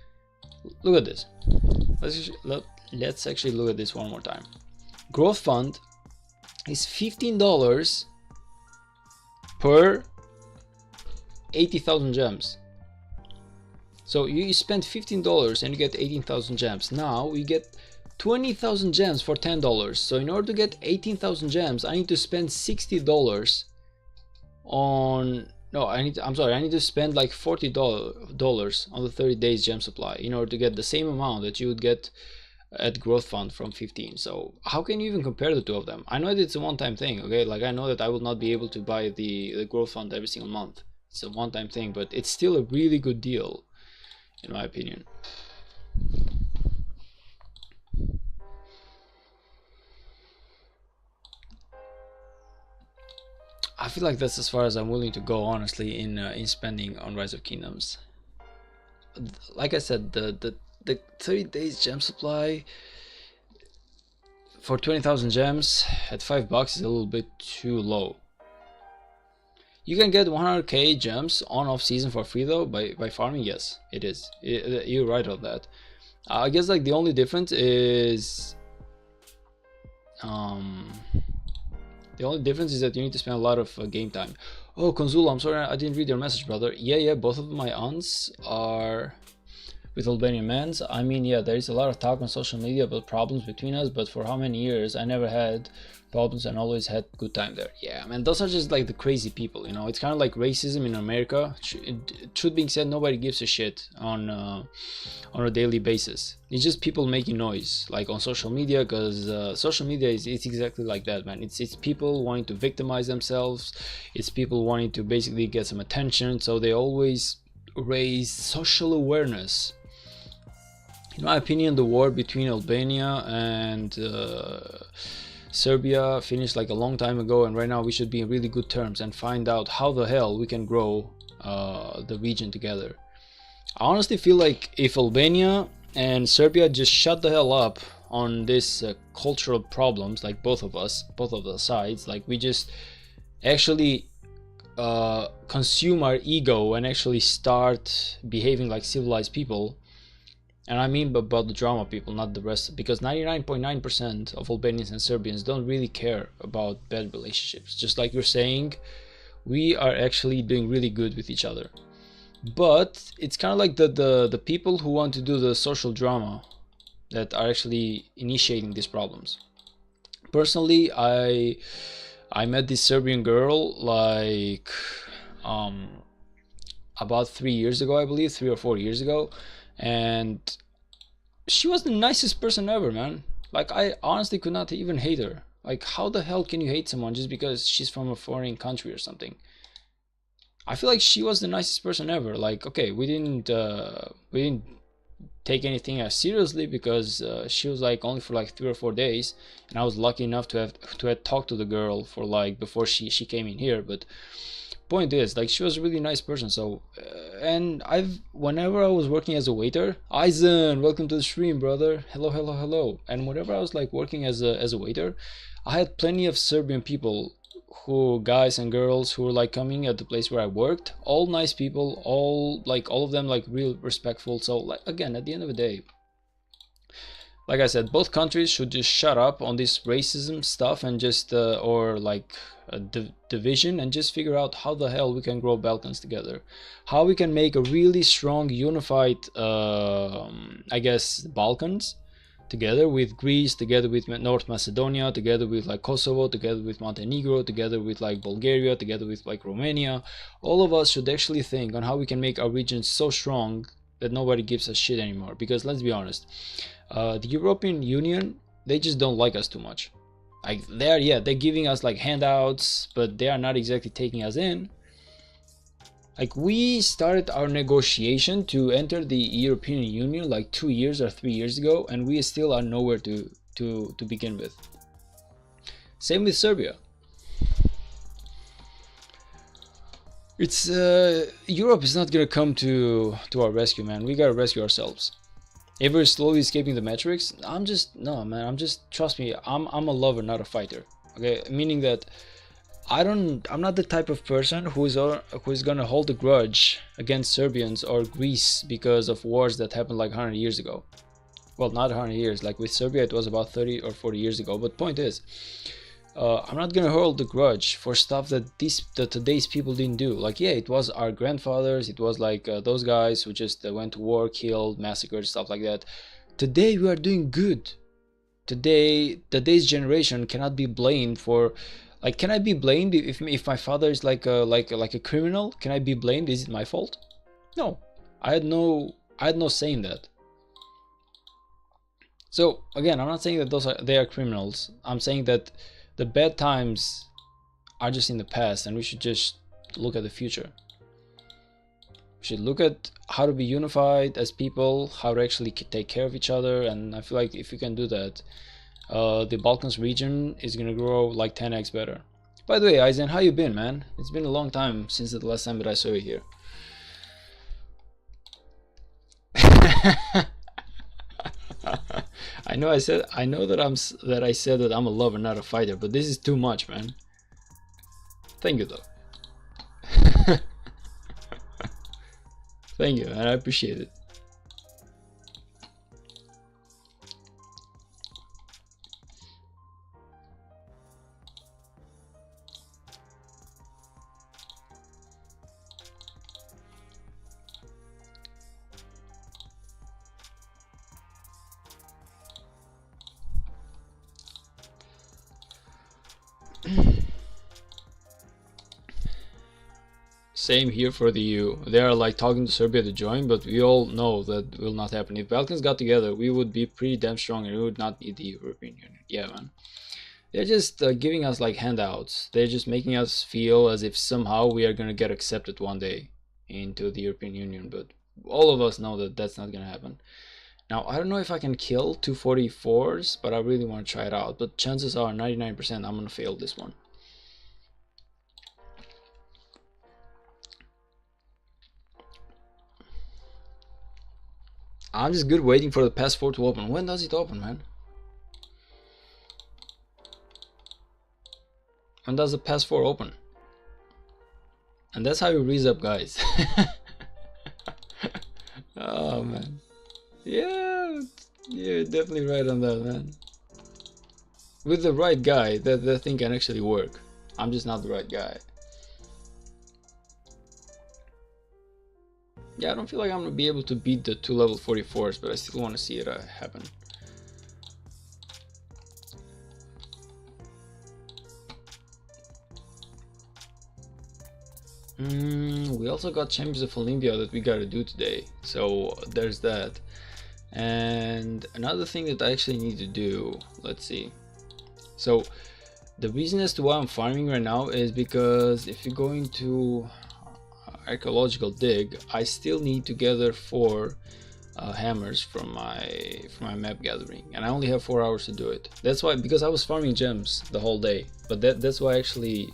look at this. Let's actually look at this one more time. Growth fund is $15 per 80,000 gems. So you spend $15 and you get 18,000 gems. Now you get 20,000 gems for $10. So in order to get 18,000 gems, I need to spend $60 on, no, I need to spend like $40 on the 30 days gem supply in order to get the same amount that you would get at growth fund from 15. So how can you even compare the two of them? I know that it's a one-time thing, okay? Like, I know that I will not be able to buy the growth fund every single month. It's a one-time thing, but it's still a really good deal in my opinion. I feel like that's as far as I'm willing to go, honestly, in spending on Rise of Kingdoms. Like I said, the 30 days gem supply for 20,000 gems at $5 is a little bit too low. You can get 100k gems on off season for free though by farming. Yes, it is. You're right on that. I guess like the only difference is that you need to spend a lot of game time. Oh, Konzula, I'm sorry I didn't read your message, brother. Yeah, both of my aunts are with Albanian mans. I mean, yeah, there is a lot of talk on social media about problems between us, but for how many years I never had problems and always had good time there. Yeah, man, those are just like the crazy people, you know. It's kind of like racism in America. Truth being said, nobody gives a shit on a daily basis. It's just people making noise, like on social media, because social media it's exactly like that, man. It's people wanting to victimize themselves. It's people wanting to basically get some attention, so they always raise social awareness. In my opinion, the war between Albania and Serbia finished like a long time ago, and right now we should be in really good terms and find out how the hell we can grow the region together. I honestly feel like if Albania and Serbia just shut the hell up on this cultural problems, like both of the sides, like we just actually consume our ego and actually start behaving like civilized people. And I mean about the drama people, not the rest, because 99.9% of Albanians and Serbians don't really care about bad relationships. Just like you're saying, we are actually doing really good with each other. But it's kind of like the people who want to do the social drama that are actually initiating these problems. Personally, I met this Serbian girl like about 3 years ago, I believe, 3 or 4 years ago, and she was the nicest person ever, man. Like, I honestly could not even hate her. Like, how the hell can you hate someone just because she's from a foreign country or something? I feel like she was the nicest person ever. Like, okay, we didn't take anything as seriously because she was like only for like 3 or 4 days, and I was lucky enough to have talked to the girl for like before she came in here. But point is, like, she was a really nice person. So and whenever I was working as a waiter, Aizen, welcome to the stream, brother. Hello. And whenever I was like working as a waiter, I had plenty of Serbian people, guys and girls who were like coming at the place where I worked, all nice people, all of them like real respectful. So like, again, at the end of the day, like I said, both countries should just shut up on this racism stuff and just or like division, and just figure out how the hell we can grow Balkans together, how we can make a really strong unified I guess Balkans, together with Greece, together with North Macedonia, together with like Kosovo, together with Montenegro, together with like Bulgaria, together with like Romania. All of us should actually think on how we can make our region so strong that nobody gives a shit anymore. Because let's be honest, the European Union, they just don't like us too much. Like, they're giving us like handouts, but they are not exactly taking us in. Like, we started our negotiation to enter the European Union like 2 years or 3 years ago, and we still are nowhere to begin with. Same with Serbia. It's Europe is not gonna come to our rescue, man. We gotta rescue ourselves. If we're slowly escaping the metrics, trust me, I'm a lover, not a fighter. Okay, meaning that I'm not the type of person who's gonna hold a grudge against Serbians or Greece because of wars that happened like 100 years ago. Well, not 100 years. Like with Serbia, it was about 30 or 40 years ago. But point is, I'm not gonna hold a grudge for stuff that today's people didn't do. Like, yeah, it was our grandfathers. It was like those guys who just went to war, killed, massacred, stuff like that. Today we are doing good. today's generation cannot be blamed for, like, can I be blamed if my father is like a criminal? Can I be blamed? Is it my fault? No, I had no say in that. So again, I'm not saying that they are criminals. I'm saying that the bad times are just in the past, and we should just look at the future. We should look at how to be unified as people, how to actually take care of each other, and I feel like if we can do that, the Balkans region is gonna grow like 10x better. By the way, Aizen, how you been, man? It's been a long time since the last time that I saw you here. I know that I said that I'm a lover, not a fighter, but this is too much, man. Thank you though. Thank you, and I appreciate it. Same here for the EU. They are like talking to Serbia to join, but we all know that will not happen. If Balkans got together, we would be pretty damn strong and we would not need the European Union. Yeah, man. They're just giving us like handouts. They're just making us feel as if somehow we are gonna get accepted one day into the European Union, but all of us know that that's not gonna happen. Now, I don't know if I can kill 244s, but I really want to try it out. But chances are 99% I'm gonna fail this one. I'm just good waiting for the passport to open. When does it open, man? When does the passport open? And that's how you raise up, guys. Oh man. Yeah, you're definitely right on that, man. With the right guy, that thing can actually work. I'm just not the right guy. Yeah, I don't feel like I'm gonna be able to beat the 2 level 44s, but I still want to see it happen. We also got Champions of Olympia that we gotta do today, so there's that. And another thing that I actually need to do, let's see. So the reason as to why I'm farming right now is because if you go into archaeological dig, I still need to gather 4 hammers from my map gathering, and I only have 4 hours to do it. That's why, because I was farming gems the whole day, but that's why I actually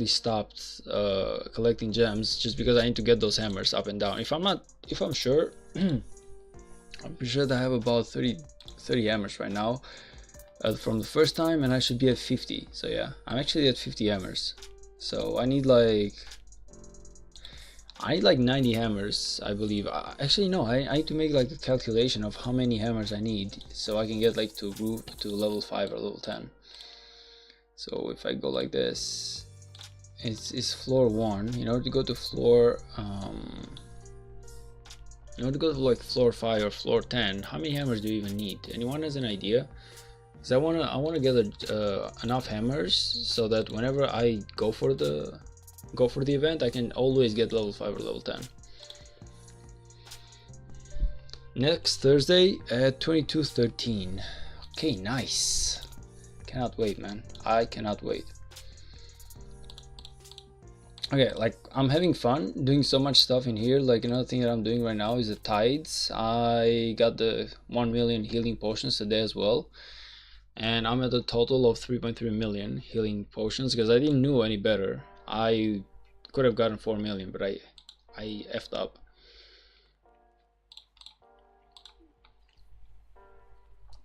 stopped collecting gems, just because I need to get those hammers up and down. If I'm sure I'm pretty sure that I have about 30 hammers right now from the first time, and I should be at 50. So yeah, I'm actually at 50 hammers. So I need like 90 hammers, I believe. Actually no, I need to make like a calculation of how many hammers I need so I can get like to level 5 or level 10. So if I go like this, it's floor 1. In order to go to floor in order to go to like floor 5 or floor 10, how many hammers do you even need? Anyone has an idea? Because I wanna gather enough hammers so that whenever I go for the event, I can always get level 5 or level 10. Next Thursday at 22:13. Okay, nice. Cannot wait, man. I cannot wait. Okay, like, I'm having fun doing so much stuff in here. Like, another thing that I'm doing right now is the tides. I got the 1 million healing potions today as well, and I'm at a total of 3.3 million healing potions because I didn't know any better. I could have gotten 4 million, but I effed up.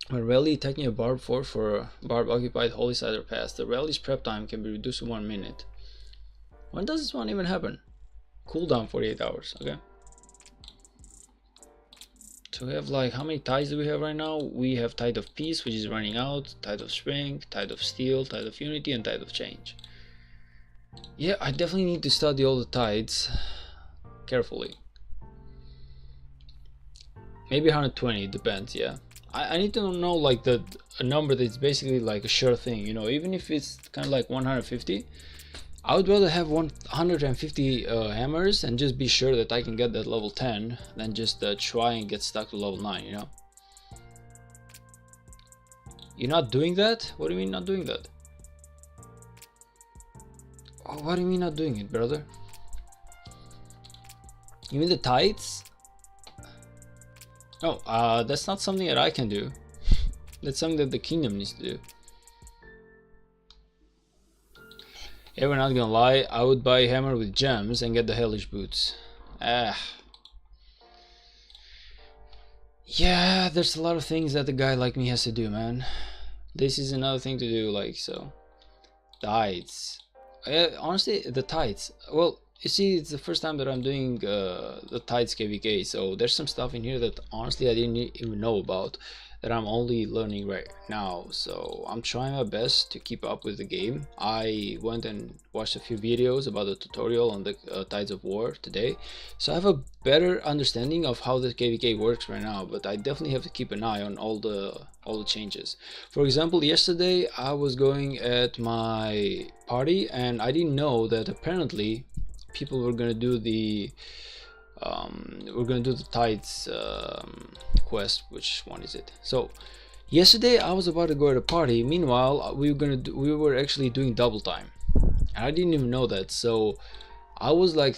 A rally taking a barb fort for barb occupied Holy Cider Pass. The rally's prep time can be reduced to 1 minute. When does this one even happen? Cooldown 48 hours. Okay. So we have like, how many tides do we have right now? We have Tide of Peace, which is running out, Tide of Strength, Tide of Steel, Tide of Unity, and Tide of Change. Yeah, I definitely need to study all the tides carefully. Maybe 120, it depends, yeah. I need to know like a number that's basically like a sure thing, you know, even if it's kind of like 150. I would rather have 150 hammers and just be sure that I can get that level 10 than just try and get stuck to level 9, you know. You're not doing that? What do you mean not doing that? Oh, what do you mean not doing it, brother? You mean the tides? No, that's not something that I can do. That's something that the kingdom needs to do. Yeah, we're not gonna lie, I would buy a hammer with gems and get the hellish boots. Ah. Yeah, there's a lot of things that a guy like me has to do, man. This is another thing to do, like, so. Tides. Honestly, the tides. Well, you see, it's the first time that I'm doing the tides KVK, so there's some stuff in here that honestly I didn't even know about, that I'm only learning right now. So I'm trying my best to keep up with the game. I went and watched a few videos about the tutorial on the Tides of War today, so I have a better understanding of how the KVK works right now, but I definitely have to keep an eye on all the changes. For example, yesterday I was going at my party and I didn't know that apparently people were gonna do the tides quest. Which one is it? So yesterday I was about to go to a party. Meanwhile, we were actually doing double time, and I didn't even know that. So I was like,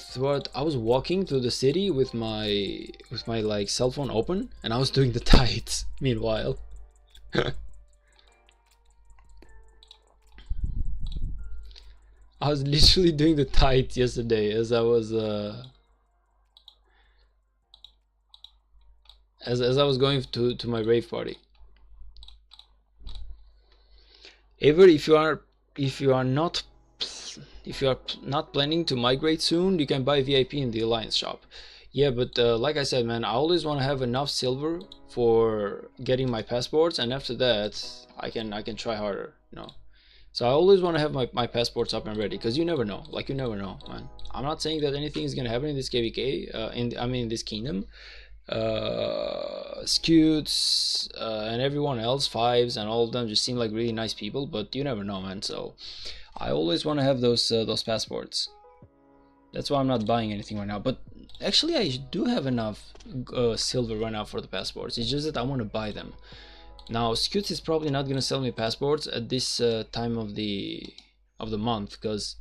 I was walking through the city with my like cell phone open, and I was doing the tides meanwhile. I was literally doing the tides yesterday as I was as I was going to my rave party. Ever, if you are not planning to migrate soon, you can buy VIP in the Alliance shop. Yeah, but like I said, man, I always want to have enough silver for getting my passports, and after that I can try harder, you know. So I always want to have my passports up and ready, because you never know. Like, you never know, man. I'm not saying that anything is gonna happen in this KVK, in this kingdom. Scutes and everyone else, Fives and all of them just seem like really nice people, but you never know, man. So I always want to have those passports. That's why I'm not buying anything right now. But actually, I do have enough silver right now for the passports. It's just that I want to buy them. Now, Scutes is probably not gonna sell me passports at this time of the month, because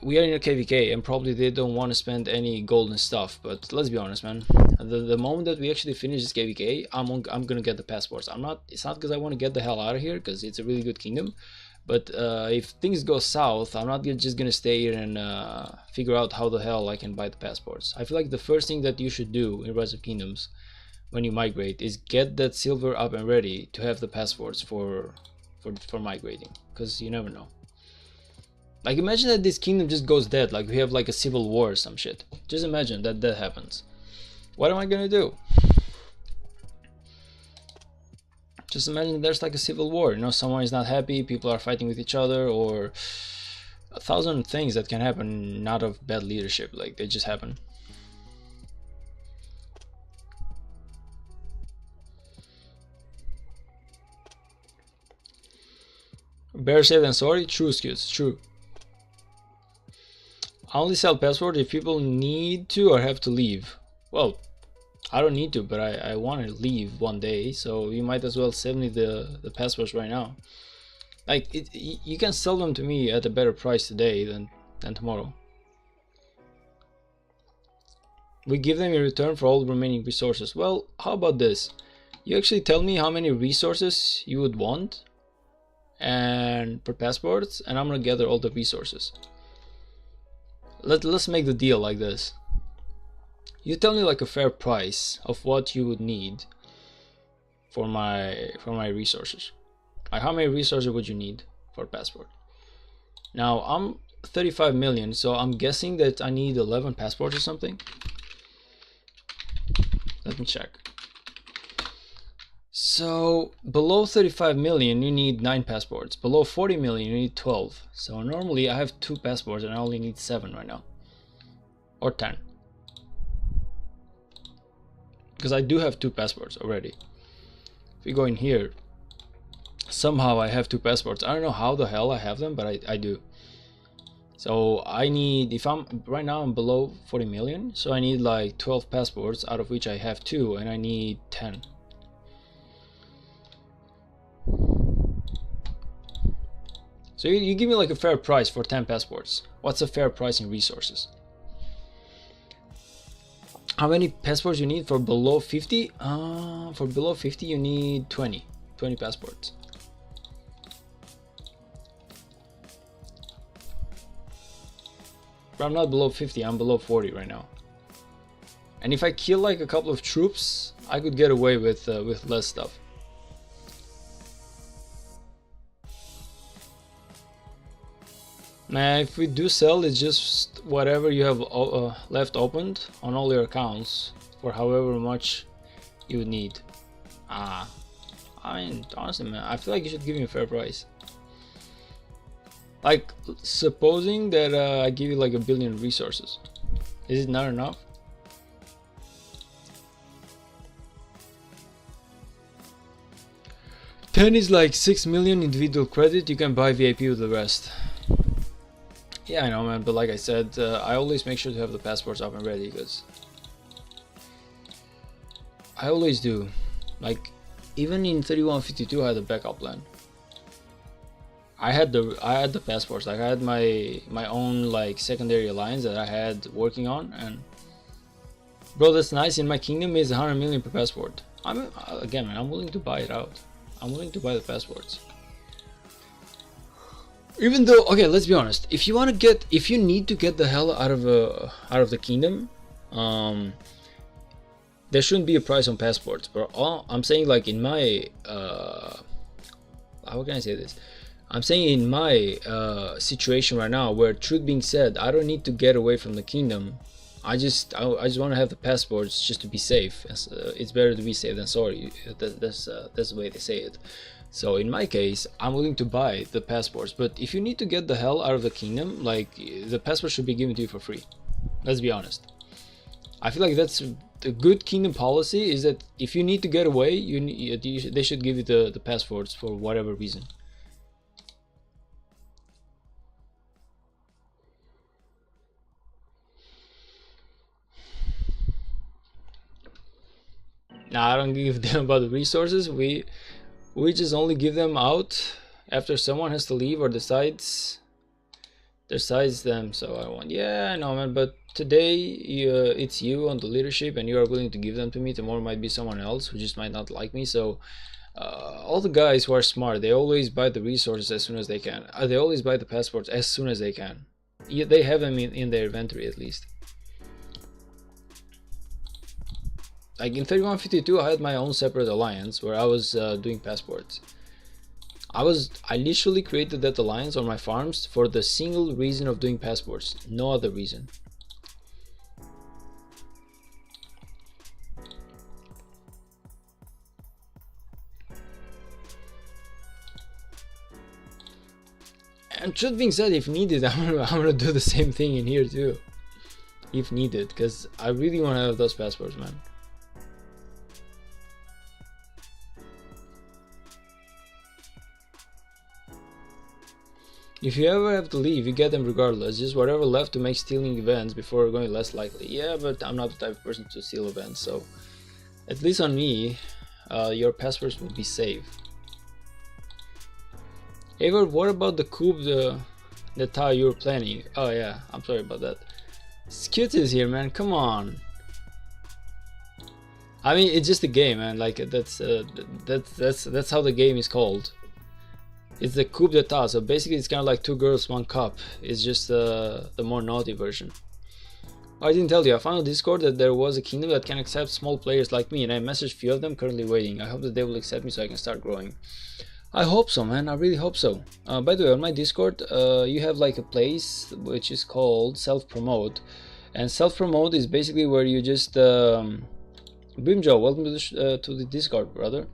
we are in a KVK and probably they don't want to spend any golden stuff. But let's be honest, man. The moment that we actually finish this KVK, I'm gonna get the passports. It's not because I want to get the hell out of here, because it's a really good kingdom. But if things go south, I'm not just gonna stay here and figure out how the hell I can buy the passports. I feel like the first thing that you should do in Rise of Kingdoms when you migrate is get that silver up and ready to have the passports for migrating, because you never know. Like, imagine that this kingdom just goes dead, like we have like a civil war or some shit. Just imagine that happens. What am I gonna do? Just imagine there's like a civil war, you know, someone is not happy, people are fighting with each other, or 1,000 things that can happen, not of bad leadership, like they just happen. Better safe than sorry. True, Scutes, true. I only sell passwords if people need to or have to leave. Well, I don't need to, but I want to leave one day, so you might as well sell me the passwords right now. Like, you can sell them to me at a better price today than tomorrow. We give them in return for all remaining resources. Well, how about this? You actually tell me how many resources you would want and per passports, and I'm gonna gather all the resources. Let's make the deal like this. You tell me like a fair price of what you would need for my resources. Like, how many resources would you need for a passport? Now, I'm 35 million, so I'm guessing that I need 11 passports or something. Let me check. So below 35 million you need 9 passports, below 40 million you need 12. So normally I have 2 passports and I only need 7 right now, or 10, because I do have 2 passports already. If we go in here, somehow I have 2 passports. I don't know how the hell I have them, but I do. So I need, if I'm right now I'm below 40 million, so I need like 12 passports, out of which I have 2, and I need 10. So you give me like a fair price for 10 passports. What's a fair price in resources? How many passports you need for below 50? For below 50 you need 20 passports. But I'm not below 50, I'm below 40 right now. And if I kill like a couple of troops, I could get away with less stuff. Now, if we do sell, it's just whatever you have left opened on all your accounts for however much you need. I mean, honestly, man, I feel like you should give me a fair price. Like, supposing that I give you like 1 billion resources, is it not enough? Ten is like 6 million individual credit. You can buy VIP with the rest. Yeah, I know, man, but like I said, I always make sure to have the passports up and ready, because I always do. Like, even in 3152 I had a backup plan. I had the passports. Like, I had my own like secondary alliance that I had working on, and bro, that's nice. In my kingdom is 100 million per passport. Again, man, I'm willing to buy it out. I'm willing to buy the passports. Even though, okay, let's be honest. If you need to get the hell out of the kingdom, there shouldn't be a price on passports. But I'm saying, like, in my how can I say this? I'm saying in my situation right now, where, truth being said, I don't need to get away from the kingdom. I just want to have the passports just to be safe. It's better to be safe than sorry. That's the way they say it. So in my case, I'm willing to buy the passports. But if you need to get the hell out of the kingdom, like, the passport should be given to you for free. Let's be honest. I feel like that's the good kingdom policy, is that if you need to get away, they should give you the passports for whatever reason. Now, I don't give them about the resources. We just only give them out after someone has to leave or decides them. So I want, yeah, I know, man, but today it's you on the leadership and you are willing to give them to me. Tomorrow might be someone else who just might not like me. So all the guys who are smart, they always buy the resources as soon as they can. They always buy the passports as soon as they can. They have them in their inventory at least. Like in 3152 I had my own separate alliance where I was doing passports. I literally created that alliance on my farms for the single reason of doing passports, no other reason. And truth being said, if needed, I'm gonna do the same thing in here too, if needed, because I really want to have those passports, man. If you ever have to leave, you get them regardless. Just whatever left to make stealing events before going less likely. Yeah, but I'm not the type of person to steal events, so at least on me, your passports will be safe. Ever, what about the coup d'etat you were planning? Oh yeah, I'm sorry about that. Skit is here, man. Come on. I mean, it's just a game, man. Like, that's how the game is called. It's the coup d'etat, so basically it's kind of like 2 girls 1 cup. It's just the more naughty version. I didn't tell you, I found on Discord that there was a kingdom that can accept small players like me, and I messaged a few of them, currently waiting. I hope that they will accept me so I can start growing. I hope so, man. I really hope so. By the way, on my Discord, you have like a place which is called self-promote, and self-promote is basically where you just Brimjo, welcome to the Discord, brother.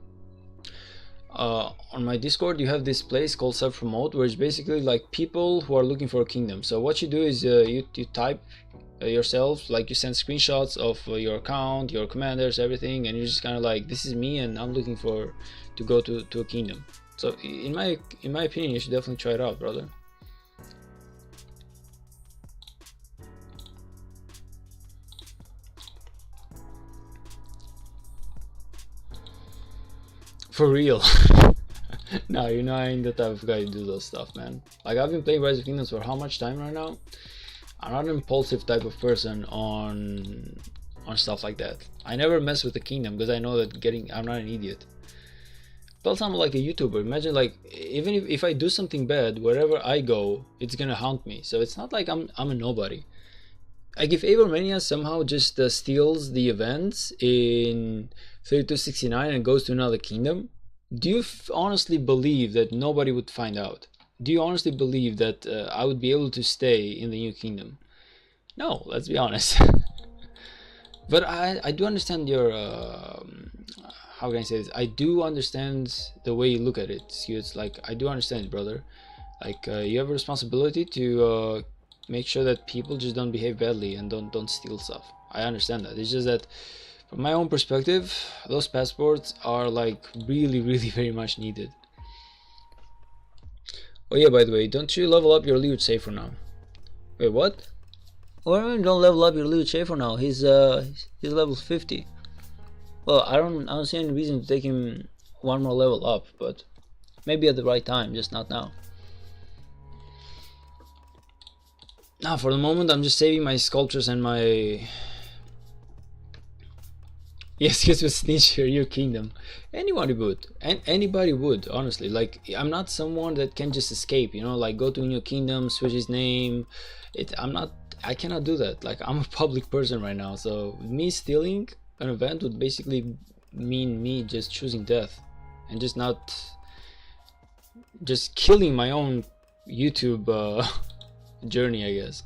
On my Discord you have this place called self-promote, where it's basically like people who are looking for a kingdom. So what you do is you type yourself, like you send screenshots of your account, your commanders, everything, and you're just kind of like, this is me and I'm looking for to go to a kingdom. So in my opinion, you should definitely try it out, brother. For real. No, you know I ain't the type of guy to do those stuff, man. Like, I've been playing Rise of Kingdoms for how much time right now? I'm not an impulsive type of person on stuff like that. I never mess with the kingdom because I know that I'm not an idiot. Plus, I'm like a YouTuber. Imagine, like, even if I do something bad, wherever I go, it's gonna haunt me. So it's not like I'm a nobody. Like, if Avermania somehow just steals the events in 3269 and goes to another kingdom, do you honestly believe that nobody would find out? Do you honestly believe that I would be able to stay in the new kingdom? No, let's be honest. But I do understand your how can I say this? I do understand the way you look at it. It's like, I do understand it, brother. Like, you have a responsibility to make sure that people just don't behave badly and don't steal stuff. I understand that. It's just that from my own perspective, those passports are like really very much needed. Oh yeah, by the way, don't you level up your loot safe for now? Wait, what? What do you mean don't level up your loot safe for now? He's level 50. Well, I don't see any reason to take him one more level up, but maybe at the right time, just not now. Now, for the moment, I'm just saving my sculptures and my... Yes, yes, with Snitch your new kingdom. Anybody would. And anybody would, honestly. Like, I'm not someone that can just escape, you know, like go to a new kingdom, switch his name. I cannot do that. Like, I'm a public person right now, so me stealing an event would basically mean me just choosing death and just killing my own YouTube journey, I guess.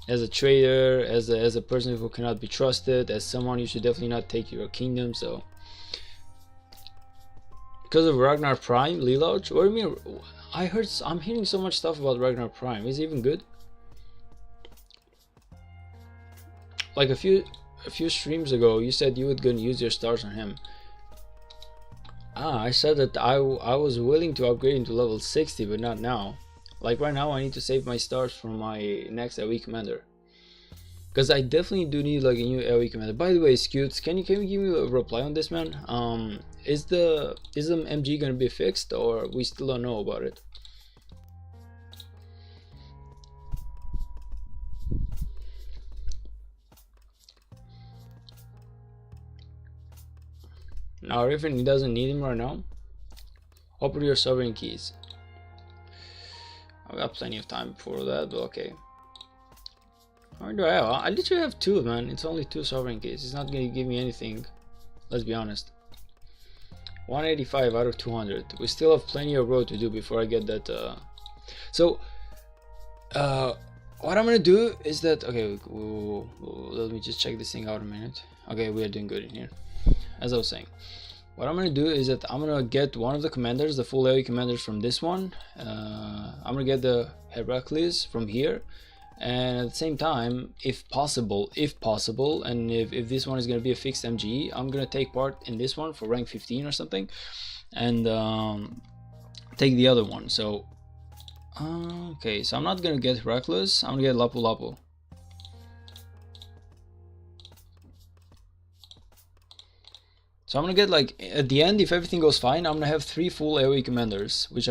As a trader, as a person who cannot be trusted, as someone you should definitely not take your kingdom. So because of Ragnar Prime, Lelouch? What do you mean? I'm hearing so much stuff about Ragnar Prime. Is he even good? Like a few streams ago, you said you were gonna use your stars on him. I said that I was willing to upgrade him to level 60, but not now. Like right now, I need to save my stars for my next AoE commander, because I definitely do need like a new AoE commander. By the way, Scutes, can you give me a reply on this, man? Is the MG gonna be fixed, or we still don't know about it? Now, if he doesn't need him right now, open your sovereign keys. I've got plenty of time for that, but okay. How many do I have? I literally have 2, man. It's only 2 sovereign keys. It's not gonna give me anything. Let's be honest. 185 out of 200. We still have plenty of road to do before I get that. What I'm gonna do is that, okay, let me just check this thing out a minute. Okay, we are doing good in here. As I was saying, what I'm gonna do is that I'm gonna get one of the commanders, the full AoE commanders from this one. I'm gonna get the Heracles from here, and at the same time, if possible, and if this one is gonna be a fixed MGE, I'm gonna take part in this one for rank 15 or something, and take the other one. So okay, so I'm not gonna get Heracles, I'm gonna get Lapu Lapu. So I'm gonna get, like, at the end, if everything goes fine, I'm gonna have 3 full AoE commanders, which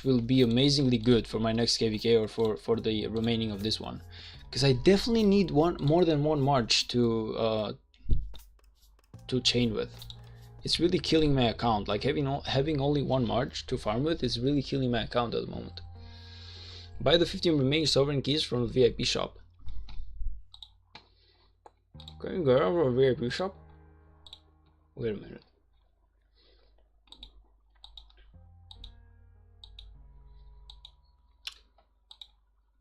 will be amazingly good for my next KVK or for the remaining of this one, because I definitely need more than one march to chain with. It's really killing my account. Like having only one march to farm with is really killing my account at the moment. Buy the 15 remaining sovereign keys from the VIP shop. Can you go over a VIP shop? Wait a minute.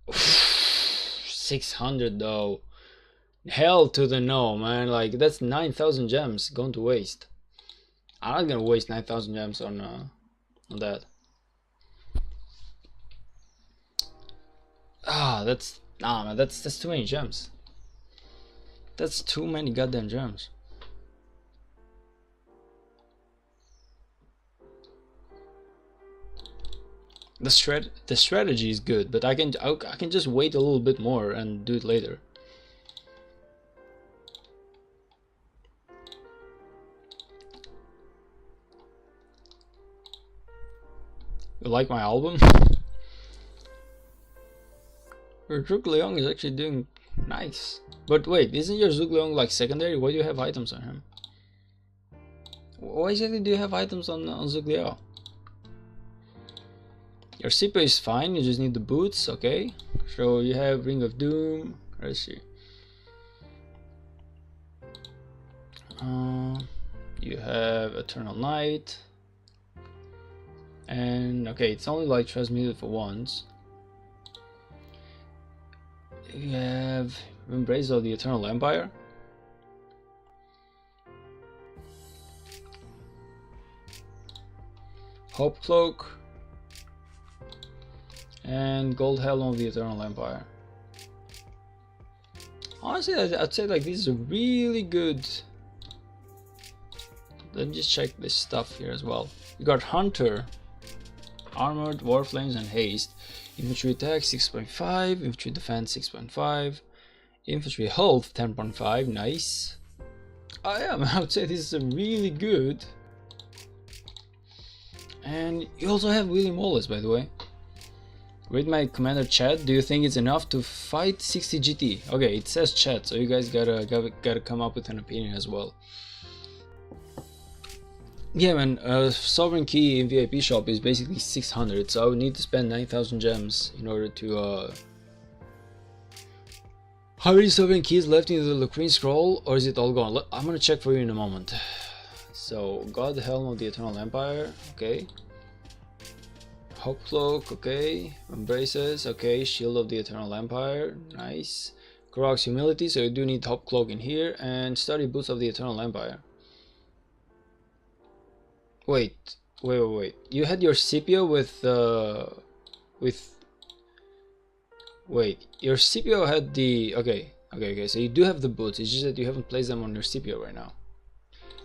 Oof, 600 though. Hell to the no, man. Like, that's 9,000 gems going to waste. I'm not gonna waste 9,000 gems on that. That's Nah, man, that's too many gems. That's too many goddamn gems. The strategy is good, but I can just wait a little bit more and do it later. You like my album? Your Zhuge Liang is actually doing nice. But wait, isn't your Zhuge Liang like secondary? Why do you have items on him? Why exactly do you have items on Zhuge Liang? Your CPU is fine, you just need the boots, okay? So you have Ring of Doom, let's see. You have Eternal Night. And okay, it's only like transmuted for once. You have Embrace of the Eternal Empire. Hope Cloak. And Gold Helm of the Eternal Empire. Honestly, I'd say like this is a really good. Let me just check this stuff here as well. You got Hunter, Armored, Warflames, and Haste. Infantry attack 6.5, infantry defense 6.5, infantry health 10.5. Nice. I would say this is a really good. And you also have William Wallace, by the way. Read my commander chat. Do you think it's enough to fight 60 GT? Okay, it says chat, so you guys gotta come up with an opinion as well. Yeah, man. Sovereign key in VIP shop is basically 600, so I would need to spend 9,000 gems in order to. How many sovereign keys left in the Lucrene scroll, or is it all gone? I'm gonna check for you in a moment. So, God Helm of the Eternal Empire. Okay. Hope Cloak, okay. Embraces, okay. Shield of the Eternal Empire, nice. Korok's Humility, so you do need Hope Cloak in here. And Study Boots of the Eternal Empire. Wait. You had your Scipio with... Wait, your Scipio had the... Okay, so you do have the boots, it's just that you haven't placed them on your Scipio right now.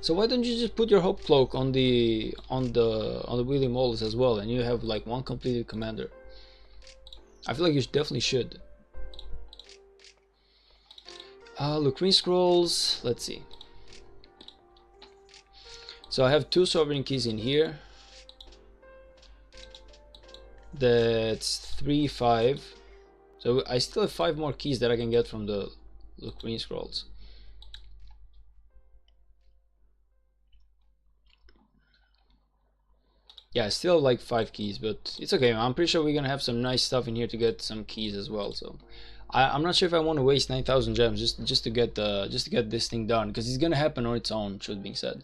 So why don't you just put your Hope Cloak on the William Wallace as well, and you have like one completed commander. I feel like you definitely should. Lucrene Scrolls, let's see. So I have 2 Sovereign Keys in here. That's 3, 5. So I still have 5 more keys that I can get from the Lucrene Scrolls. Yeah, still like 5 keys, but it's okay. I'm pretty sure we're gonna have some nice stuff in here to get some keys as well. So I'm not sure if I want to waste 9,000 gems just to get this thing done, because it's gonna happen on its own. Truth being said,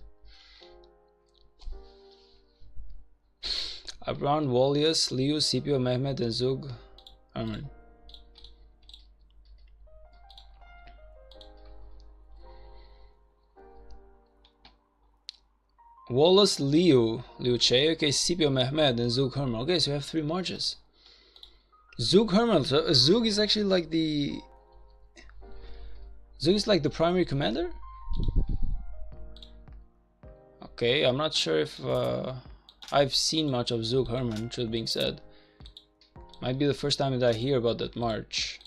around Wallius, Liu, Scipio, Mehmet, and Zug. Wallace, Liu Che, okay, Scipio, Mehmed, and Zug Herman. Okay, so we have 3 marches. Zug Herman, so Zug is actually like the... Zug is like the primary commander? Okay, I'm not sure if I've seen much of Zug Herman, truth being said. Might be the first time that I hear about that march.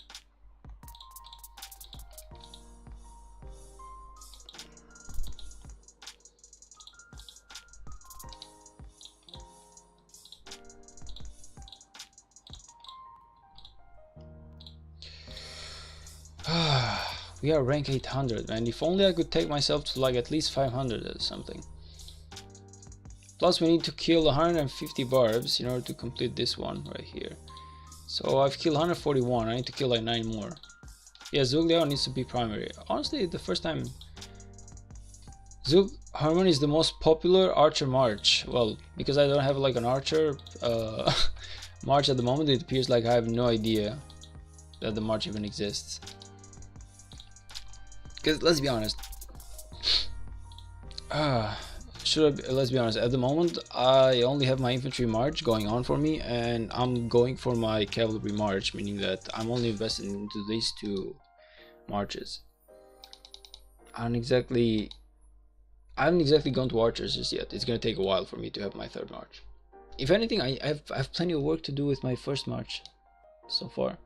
We are rank 800, man. If only I could take myself to like at least 500 or something. Plus we need to kill 150 barbs in order to complete this one right here. So I've killed 141, I need to kill like 9 more. Yeah, Zug Liao needs to be primary. Honestly, the first time... Zug Herman is the most popular archer march. Well, because I don't have like an archer march at the moment, it appears like I have no idea that the march even exists. Because let's be honest, let's be honest, at the moment I only have my infantry march going on for me, and I'm going for my cavalry march, meaning that I'm only invested into these two marches. I haven't exactly gone to archers just yet. It's gonna take a while for me to have my third march. If anything, I have plenty of work to do with my first march so far.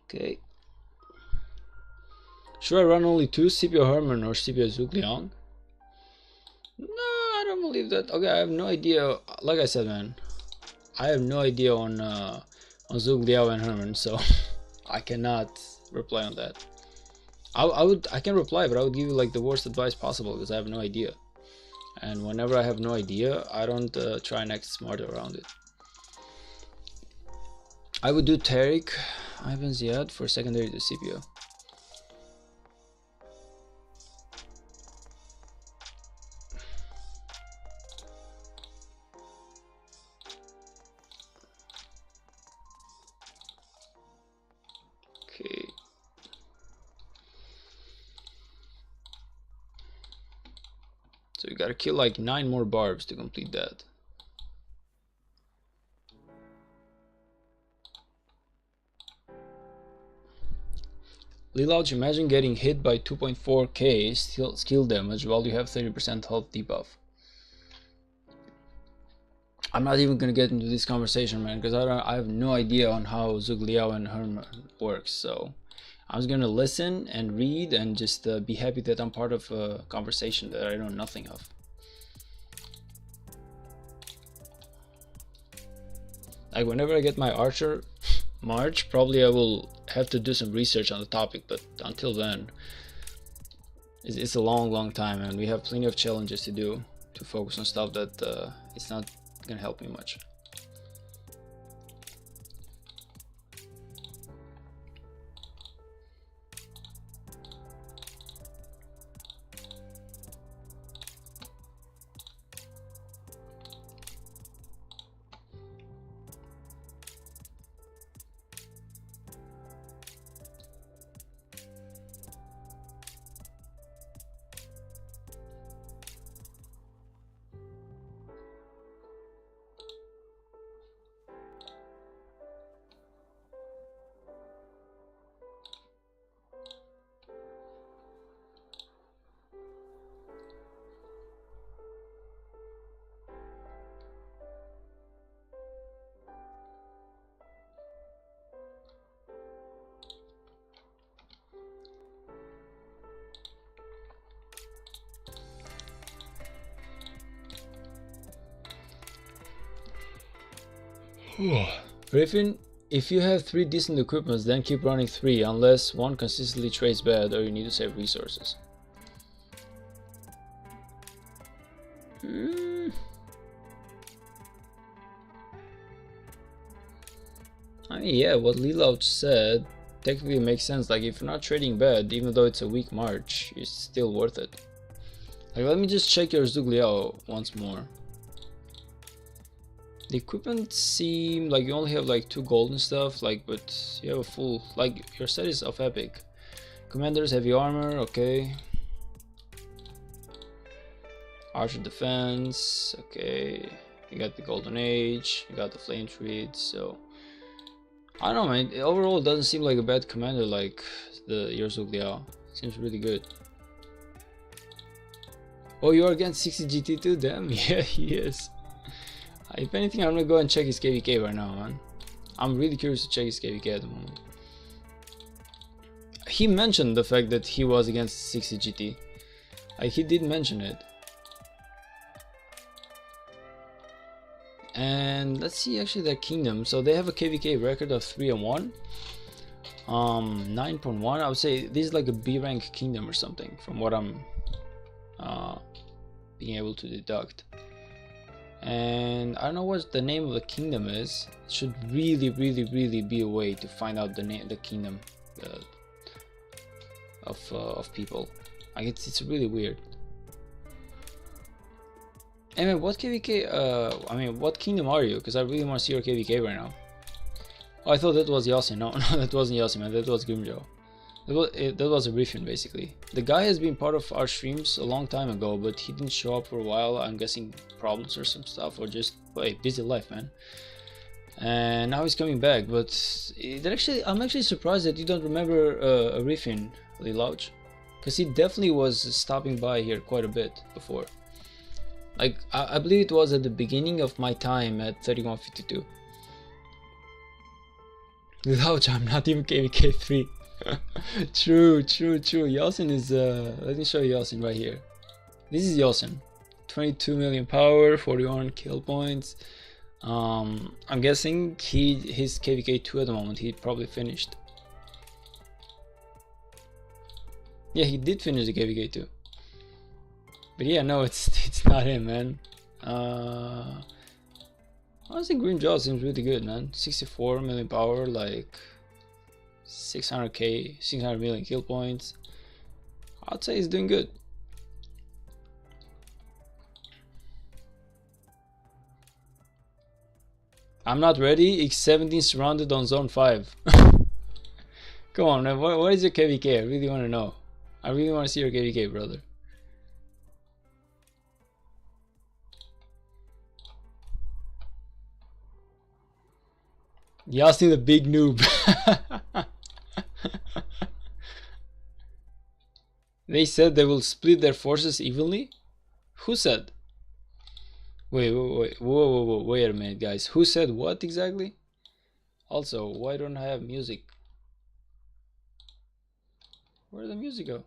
Okay. Should I run only 2, Scipio Hermann or Scipio Zugliang? No, I don't believe that. Okay, I have no idea. Like I said, man, I have no idea on Zugliao and Hermann, so I cannot reply on that. I can reply, but I would give you like the worst advice possible because I have no idea. And whenever I have no idea, I don't try and act smart around it. I would do Tariq Ivan Ziad for secondary to Scipio. Okay. So you gotta kill like 9 more barbs to complete that. Lilouch, imagine getting hit by 2.4k skill damage while you have 30% health debuff. I'm not even gonna get into this conversation, man, because I have no idea on how Zugliao and Hermann works. So I'm just gonna listen and read and just be happy that I'm part of a conversation that I know nothing of. Like whenever I get my archer march, probably I will have to do some research on the topic, but until then it's a long time, and we have plenty of challenges to do to focus on stuff that it's not gonna help me much. Griffin, if you have 3 decent equipments, then keep running 3 unless one consistently trades bad or you need to save resources. I mean, yeah, what Lilouch said technically makes sense. Like, if you're not trading bad, even though it's a weak march, it's still worth it. Like, let me just check your Zugliao once more. The equipment seem like you only have like 2 gold and stuff, like, but you have a full, like, your set is of epic. Commanders, heavy armor, okay. Archer defense, okay. You got the golden age, you got the flame treat, so I don't know, man. Overall, it doesn't seem like a bad commander like your Zugliao. Seems really good. Oh, you are against 60 GT too? Damn, yeah, he is. If anything, I'm gonna go and check his KVK right now, man. I'm really curious to check his KVK at the moment. He mentioned the fact that he was against 60 GT. Like, he did mention it. And let's see actually their kingdom. So they have a KVK record of 3-1. 9.1. I would say this is like a B rank kingdom or something, from what I'm being able to deduct. And I don't know what the name of the kingdom is. It should really be a way to find out the name, the kingdom of people. Like, it's really weird. Anyway, what KVK? I mean, what kingdom are you? Because I really want to see your KVK right now. Oh, I thought that was Yasin. No, that wasn't Yasin, man. That was Grimjo. That was a briefing basically. The guy has been part of our streams a long time ago, but he didn't show up for a while. I'm guessing problems or some stuff, or just busy life, man. And now he's coming back, but I'm actually surprised that you don't remember a riffing, Lilouch, because he definitely was stopping by here quite a bit before. Like I believe it was at the beginning of my time at 3152. Lilouch, I'm not even KVK 3. True. Yasin is let me show you Yasin right here. This is Yasin. 22 million power, 41 kill points. I'm guessing he's KVK 2 at the moment. He probably finished. Yeah, he did finish the KVK 2. But yeah, no, it's not him, man. Honestly, Green Jaw seems really good, man. 64 million power, like 600 million kill points. I'd say he's doing good. I'm not ready. X17 surrounded on zone 5. Come on, man. What is your KVK? I really want to know. I really want to see your KVK, brother. Yasin the big noob. They said they will split their forces evenly? Who said? Wait, whoa, wait a minute, guys. Who said what exactly? Also, why don't I have music? Where did the music go?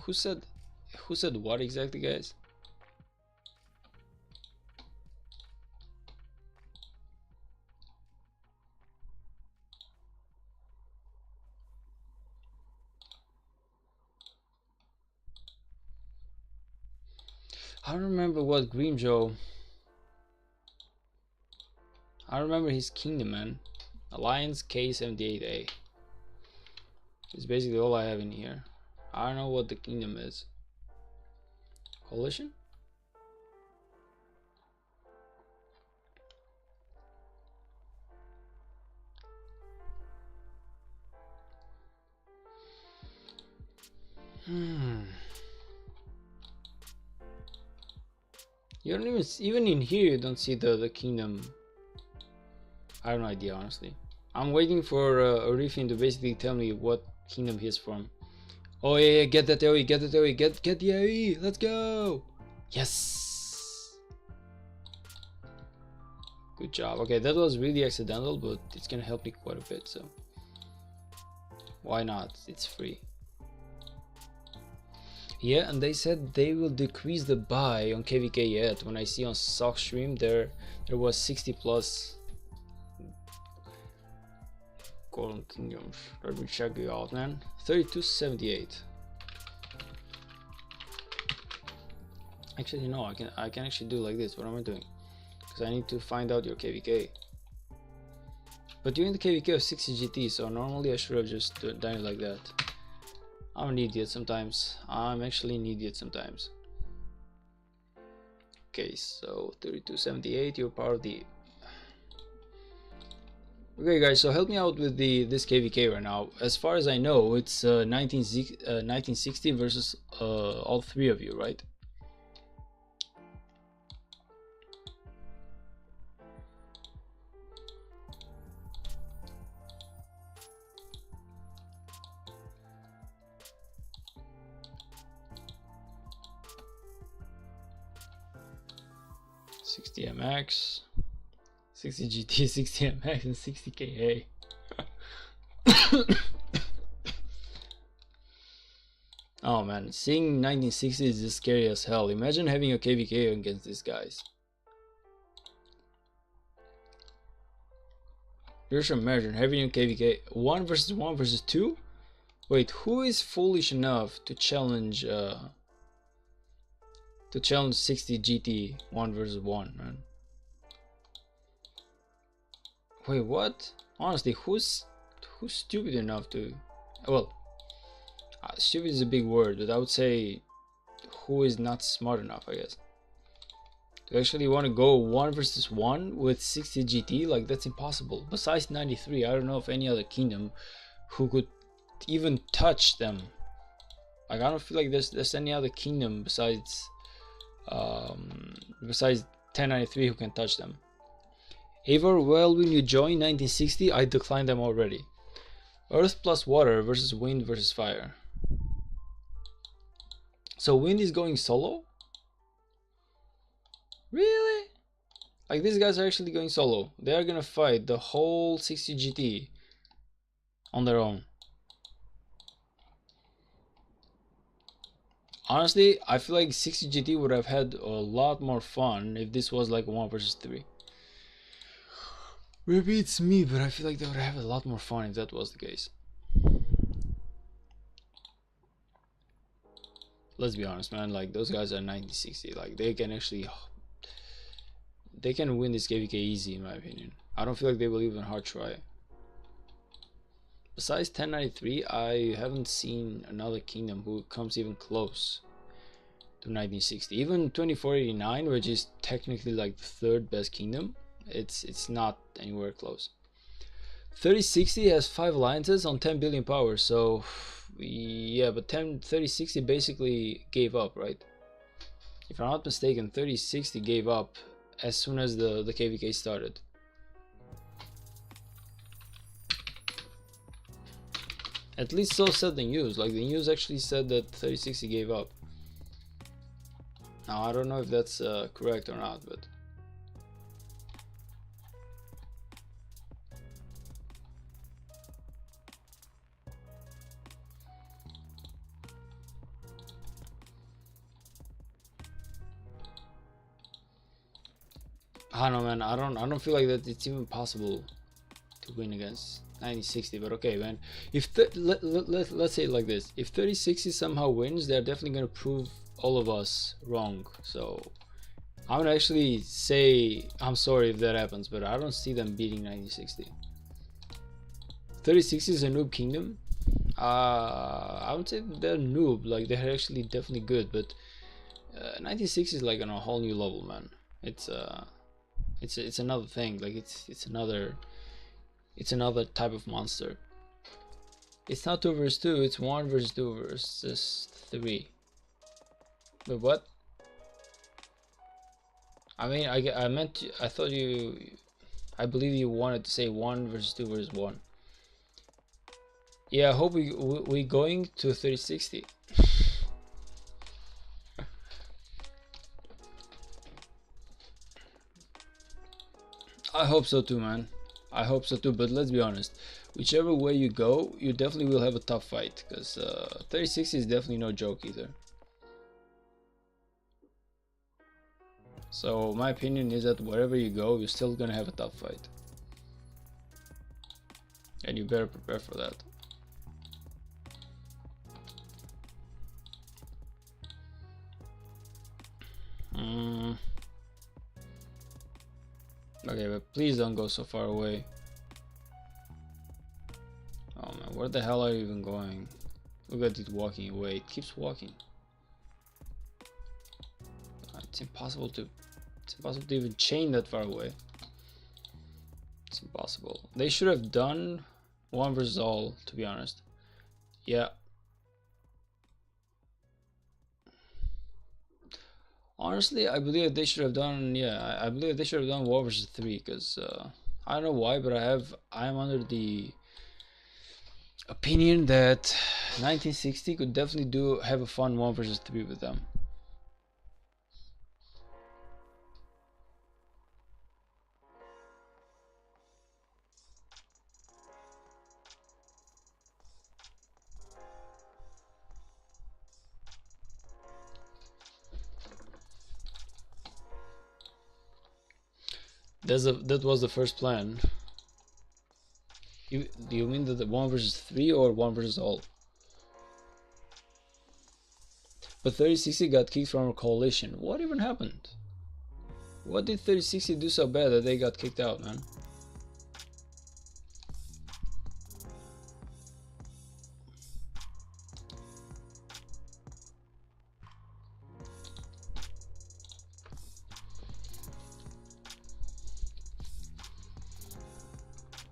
Who said what exactly, guys? I don't remember what Green Joe. I remember his kingdom, man. Alliance K78A. It's basically all I have in here. I don't know what the kingdom is. Coalition? You don't even in here you don't see the kingdom. I have no idea, honestly. I'm waiting for Orifin to basically tell me what kingdom he's from. Oh yeah, get that AoE, get the AoE, let's go! Yes! Good job. Okay, that was really accidental, but it's gonna help me quite a bit, so why not? It's free. Yeah, and they said they will decrease the buy on KVK yet. When I see on Sock stream there was 60 plus Golden Kingdoms. Let me check it out, man. 3278. Actually, you know, I can actually do like this. What am I doing? Because I need to find out your KVK. But you're in the KVK of 60 GT, so normally I should have just done it like that. I'm an idiot sometimes. I'm actually an idiot sometimes. Okay, so 3278, you're part of the... Okay guys, so help me out with this KVK right now. As far as I know, it's 1960 versus all three of you, right? MX, 60 GT, 60 MX, and 60 KA. Oh man, seeing 1960 is just scary as hell. Imagine having a KVK against these guys. Just imagine having a KVK 1 versus 2. Wait, who is foolish enough to challenge 60 GT 1 versus 1, man? Wait, what? Honestly, who's stupid enough to... Well, stupid is a big word, but I would say who is not smart enough, I guess. Do you actually want to go 1 versus 1 with 60 GT? Like, that's impossible. Besides 93, I don't know of any other kingdom who could even touch them. Like, I don't feel like there's any other kingdom besides 1093 who can touch them. Eivor, well, when you joined 1960, I declined them already. Earth plus water versus wind versus fire. So wind is going solo? Really? Like, these guys are actually going solo. They are gonna fight the whole 60 GT on their own. Honestly, I feel like 60 GT would have had a lot more fun if this was like 1 versus 3. Maybe it's me, but I feel like they would have a lot more fun if that was the case. Let's be honest, man. Like, those guys are 1960. Like, they can actually, they can win this KVK easy, in my opinion. I don't feel like they will even hard try. Besides 1093, I haven't seen another kingdom who comes even close to 1960. Even 2489, which is technically like the third best kingdom, it's not anywhere close. 3060 has 5 alliances on 10 billion power, so yeah, but 3060 basically gave up, right? If I'm not mistaken, 3060 gave up as soon as the KVK started. At least so said the news. Like, the news actually said that 3060 gave up. Now, I don't know if that's correct or not, but I don't know, man. I don't feel like that it's even possible to win against 1960. But okay, man. If let's say it like this: if 3060 somehow wins, they're definitely gonna prove all of us wrong. So I'm gonna actually say I'm sorry if that happens, but I don't see them beating 1960. 3060 is a noob kingdom. I would say they're noob. Like, they're actually definitely good, but 1960 is like on a whole new level, man. It's another thing. Like, it's another type of monster. It's not 2 versus 2. It's 1 versus 2 versus 3. But what? I mean, I meant I thought I believe you wanted to say 1 versus 2 versus 1. Yeah, I hope we going to 3060. I hope so too, man. I hope so too, but let's be honest. Whichever way you go, you definitely will have a tough fight, because 3060 is definitely no joke either. So my opinion is that wherever you go, you're still gonna have a tough fight. And you better prepare for that. Okay, but please don't go so far away. Oh man, where the hell are you even going? Look at it walking away. It keeps walking. It's impossible to even chain that far away. It's impossible. They should have done 1 versus all, to be honest. Yeah. Honestly, I believe they should have done. Yeah, I believe they should have done 1 versus 3, because I don't know why, but I am under the opinion that 1960 could definitely have a fun 1 versus 3 with them. That was the first plan. Do you mean that the 1 versus 3 or 1 versus all? But 3060 got kicked from our coalition. What even happened? What did 3060 do so bad that they got kicked out, man?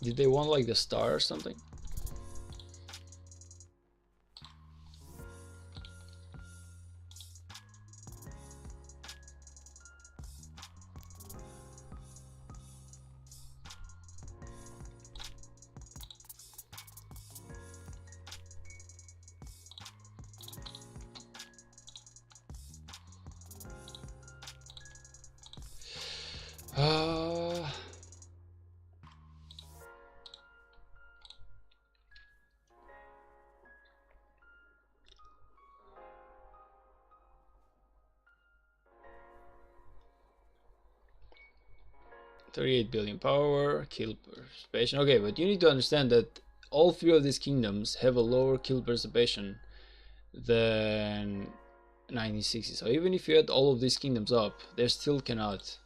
Did they want like the star or something? Uh, 38 billion power, kill participation. Okay, but you need to understand that all three of these kingdoms have a lower kill participation than 1960. So even if you add all of these kingdoms up, they still cannot.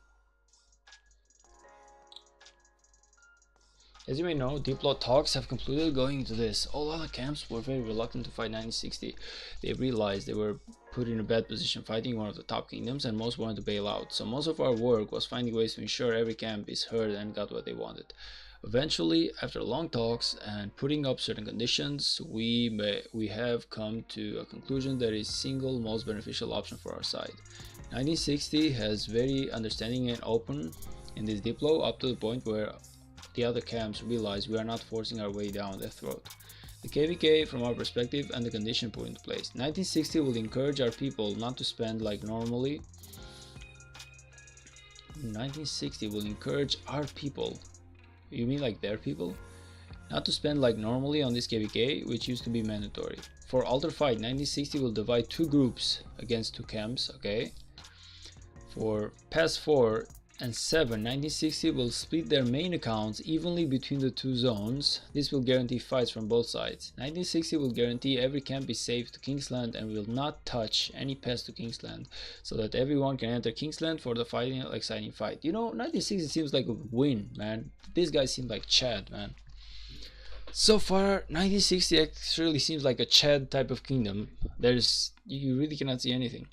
As you may know, deep law talks have concluded going into this. All other camps were very reluctant to fight 1960. They realized they were put in a bad position fighting one of the top kingdoms, and most wanted to bail out. So most of our work was finding ways to ensure every camp is heard and got what they wanted. Eventually, after long talks and putting up certain conditions, we have come to a conclusion that is single most beneficial option for our side. 1960 has very understanding and open in this deep law up to the point where the other camps realize we are not forcing our way down their throat. The KVK, from our perspective, and the condition put into place. 1960 will encourage our people not to spend like normally. 1960 will encourage our people. You mean like their people? Not to spend like normally on this KVK, which used to be mandatory. For Alter Fight, 1960 will divide two groups against two camps, okay? For Pass 4 and 7, 1960 will split their main accounts evenly between the two zones. This will guarantee fights from both sides. 1960 will guarantee every camp is safe to Kingsland and will not touch any pass to Kingsland, so that everyone can enter Kingsland for the fighting, exciting fight. You know, 1960 seems like a win, man. These guys seem like Chad, man. So far, 1960 actually seems like a Chad type of kingdom. You really cannot see anything.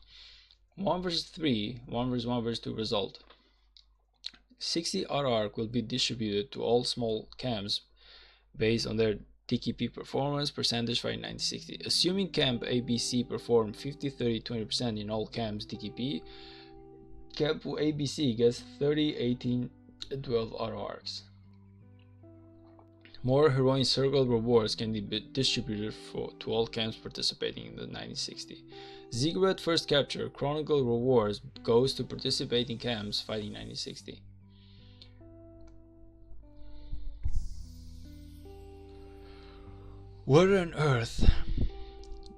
1 versus 3, 1 versus 1 versus 2 result. 60 RR will be distributed to all small camps based on their TKP performance percentage for 1960. Assuming camp ABC performed 50, 30, 20% in all camps TKP, camp ABC gets 30, 18, and 12 RRs. More Heroine Circle rewards can be distributed to all camps participating in the 1960. Ziggurat First Capture Chronicle rewards goes to participating camps fighting 1960. What on earth?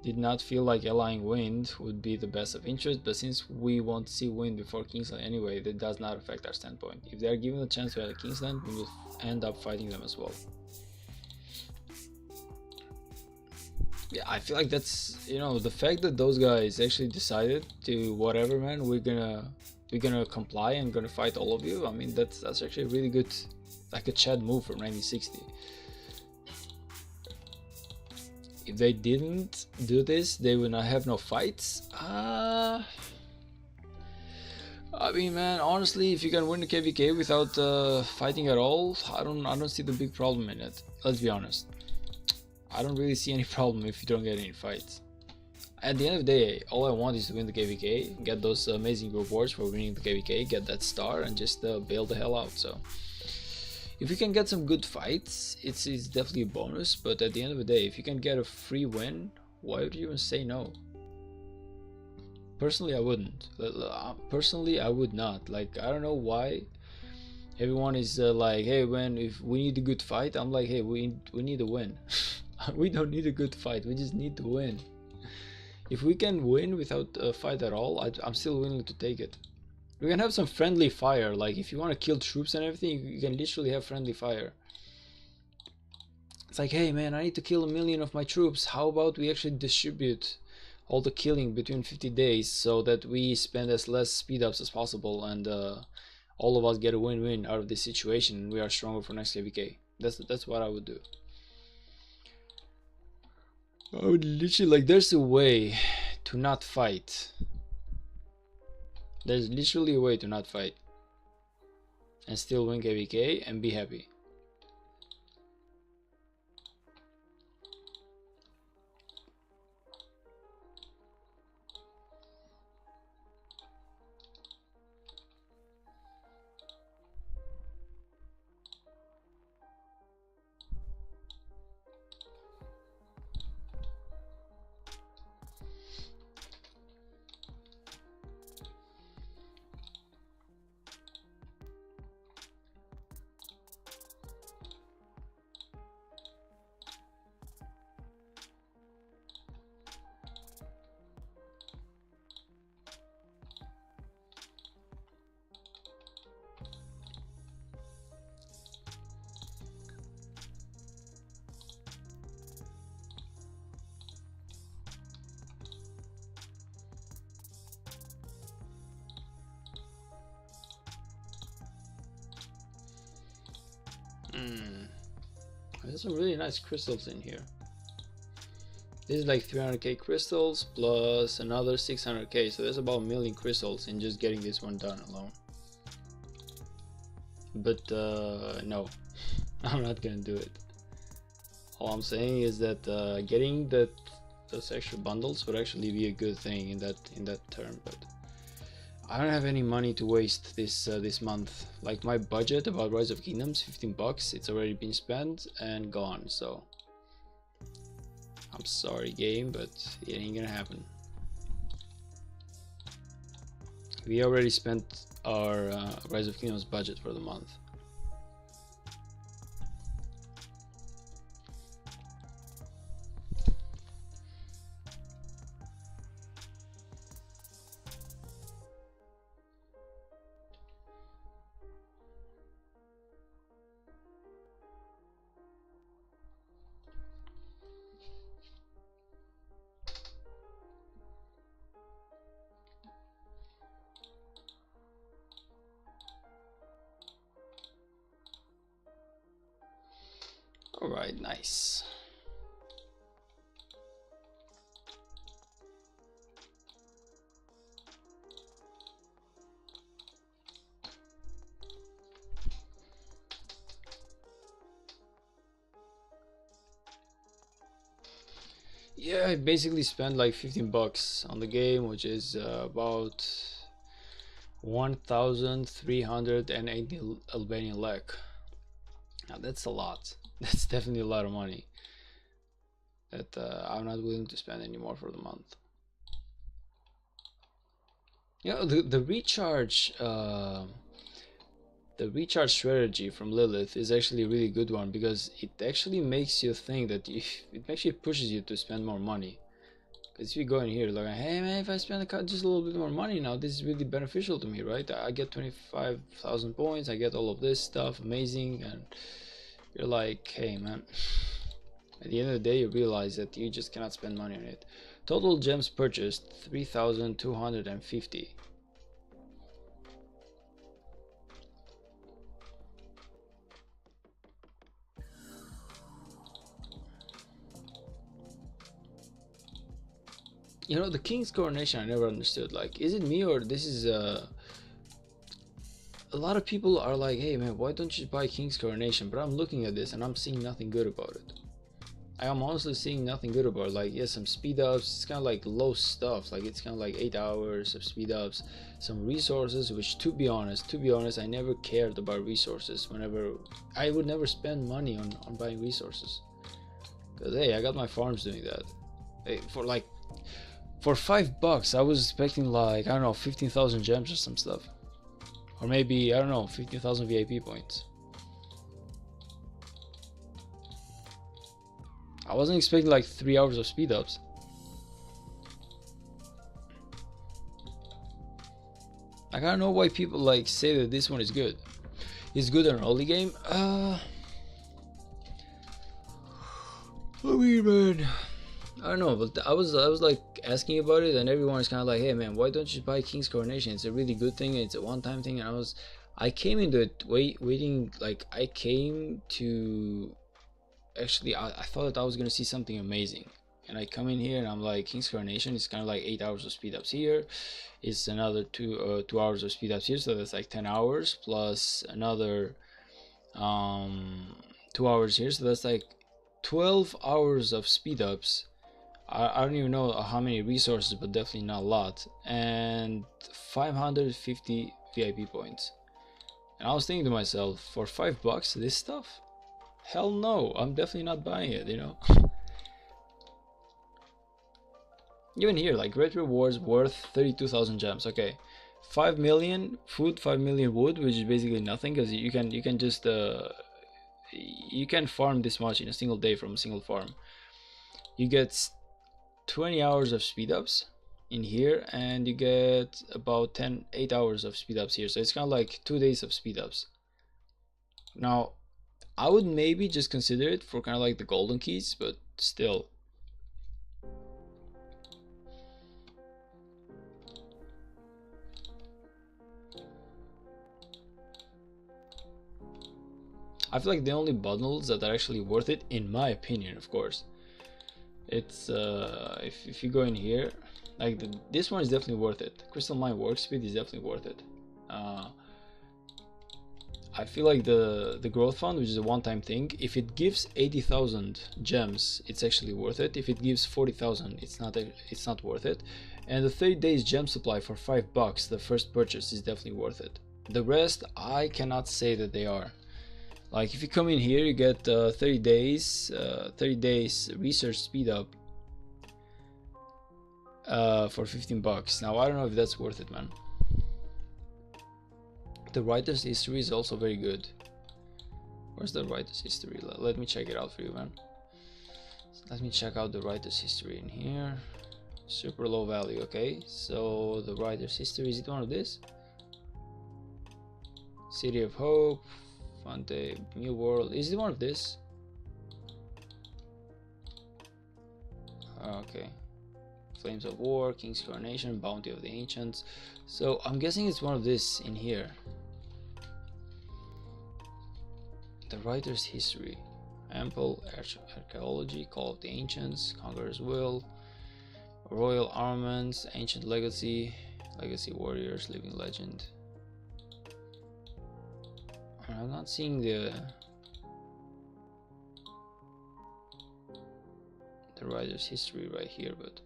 Did not feel like allying Wind would be the best of interest, but since we won't see Wind before Kingsland anyway, that does not affect our standpoint. If they are given a chance to add Kingsland, we will end up fighting them as well. Yeah, I feel like that's, you know, the fact that those guys actually decided to whatever, man, we're gonna comply and gonna fight all of you. I mean, that's actually a really good, like a Chad move from 1960. If they didn't do this, they would not have no fights. I mean, man, honestly, if you can win the KVK without fighting at all, I don't see the big problem in it. Let's be honest. I don't really see any problem if you don't get any fights. At the end of the day, all I want is to win the KVK, get those amazing rewards for winning the KVK, get that star, and just bail the hell out. So if you can get some good fights, it's definitely a bonus, but at the end of the day, if you can get a free win, why would you even say no? Personally, I wouldn't. Personally, I would not. Like, I don't know why everyone is like, hey, if we need a good fight, I'm like, hey, we need a win. We don't need a good fight, we just need to win. If we can win without a fight at all, I'm still willing to take it. We can have some friendly fire, like if you want to kill troops and everything, you can literally have friendly fire. It's like, hey man, I need to kill 1 million of my troops, how about we actually distribute all the killing between 50 days so that we spend as less speed ups as possible, and all of us get a win-win out of this situation, and we are stronger for next KVK. That's what I would do. I would literally, like, there's a way to not fight. There's literally a way to not fight and still win KVK and be happy. There's some really nice crystals in here. This is like 300k crystals plus another 600k, so there's about a million crystals in just getting this one done alone. But no, I'm not gonna do it. All I'm saying is that getting those extra bundles would actually be a good thing in that term, but I don't have any money to waste this month. Like my budget about Rise of Kingdoms, 15 bucks, it's already been spent and gone, so I'm sorry game, but it ain't gonna happen. We already spent our Rise of Kingdoms budget for the month. Alright, nice. Yeah, I basically spent like 15 bucks on the game, which is about 1,380 Albanian lek. Now that's a lot. That's definitely a lot of money that I'm not willing to spend anymore for the month. You know, the recharge strategy from Lilith is actually a really good one, because it actually makes you think that it actually pushes you to spend more money. Because if you go in here like, hey man, if I spend just a little bit more money now, this is really beneficial to me, right? I get 25,000 points, I get all of this stuff, amazing, and you're like, hey man, at the end of the day you realize that you just cannot spend money on it. Total gems purchased 3,250. You know, the king's coronation I never understood. Like, is it me or this is a lot of people are like, hey man, why don't you buy king's coronation? But I'm looking at this and I'm seeing nothing good about it. I am honestly seeing nothing good about it. Like, yes, some speed ups, it's kind of like low stuff, like it's kind of like 8 hours of speed ups, some resources, which to be honest I never cared about resources. Whenever I would never spend money on buying resources, because hey, I got my farms doing that. Hey, for 5 bucks I was expecting like, I don't know, 15,000 gems or some stuff, or maybe, I don't know, 15,000 VIP points. I wasn't expecting like 3 hours of speed ups. Like, I don't know why people like say that this one is good. It's good in an early game. I mean, man, I don't know, but I was like asking about it, and everyone is kind of like, hey man, why don't you buy King's Coronation? It's a really good thing. It's a one-time thing. And I came into it waiting, like I came to actually, I thought that I was gonna see something amazing, and I come in here and I'm like, King's Coronation is kind of like 8 hours of speed ups here. It's another 2 hours of speed ups here, so that's like 10 hours plus another 2 hours here, so that's like 12 hours of speed ups. I don't even know how many resources, but definitely not a lot, and 550 VIP points. And I was thinking to myself, for 5 bucks this stuff? Hell no, I'm definitely not buying it, you know. Even here, like, great rewards worth 32,000 gems. Okay, 5 million food, 5 million wood, which is basically nothing, because you can just you can farm this much in a single day from a single farm. You get 20 hours of speed ups in here, and you get about 8 hours of speed ups here, so it's kind of like 2 days of speed ups. Now I would maybe just consider it for kind of like the golden keys, but still. I feel like the only bundles that are actually worth it, in my opinion, of course, it's if you go in here, like this one is definitely worth it. Crystal Mine Work Speed is definitely worth it. I feel like the growth fund, which is a one-time thing, if it gives 80,000 gems, it's actually worth it. If it gives 40,000, it's not worth it. And the 30 days gem supply for $5, the first purchase, is definitely worth it. The rest, I cannot say that they are. Like if you come in here, you get 30 days research speed up for $15. Now I don't know if that's worth it, man. The writer's history is also very good. Where's the writer's history? Let me check it out for you, man. Let me check out the writer's history in here. Super low value. Okay, so the writer's history, is it one of this? City of Hope, Fante, New World. Is it one of this? Okay. Flames of War, King's Coronation, Bounty of the Ancients. So I'm guessing it's one of this in here. The writer's history. Ample Archaeology, Call of the Ancients, Conqueror's Will, Royal Armaments, Ancient Legacy, Legacy Warriors, Living Legend. I'm not seeing the writer's history right here, but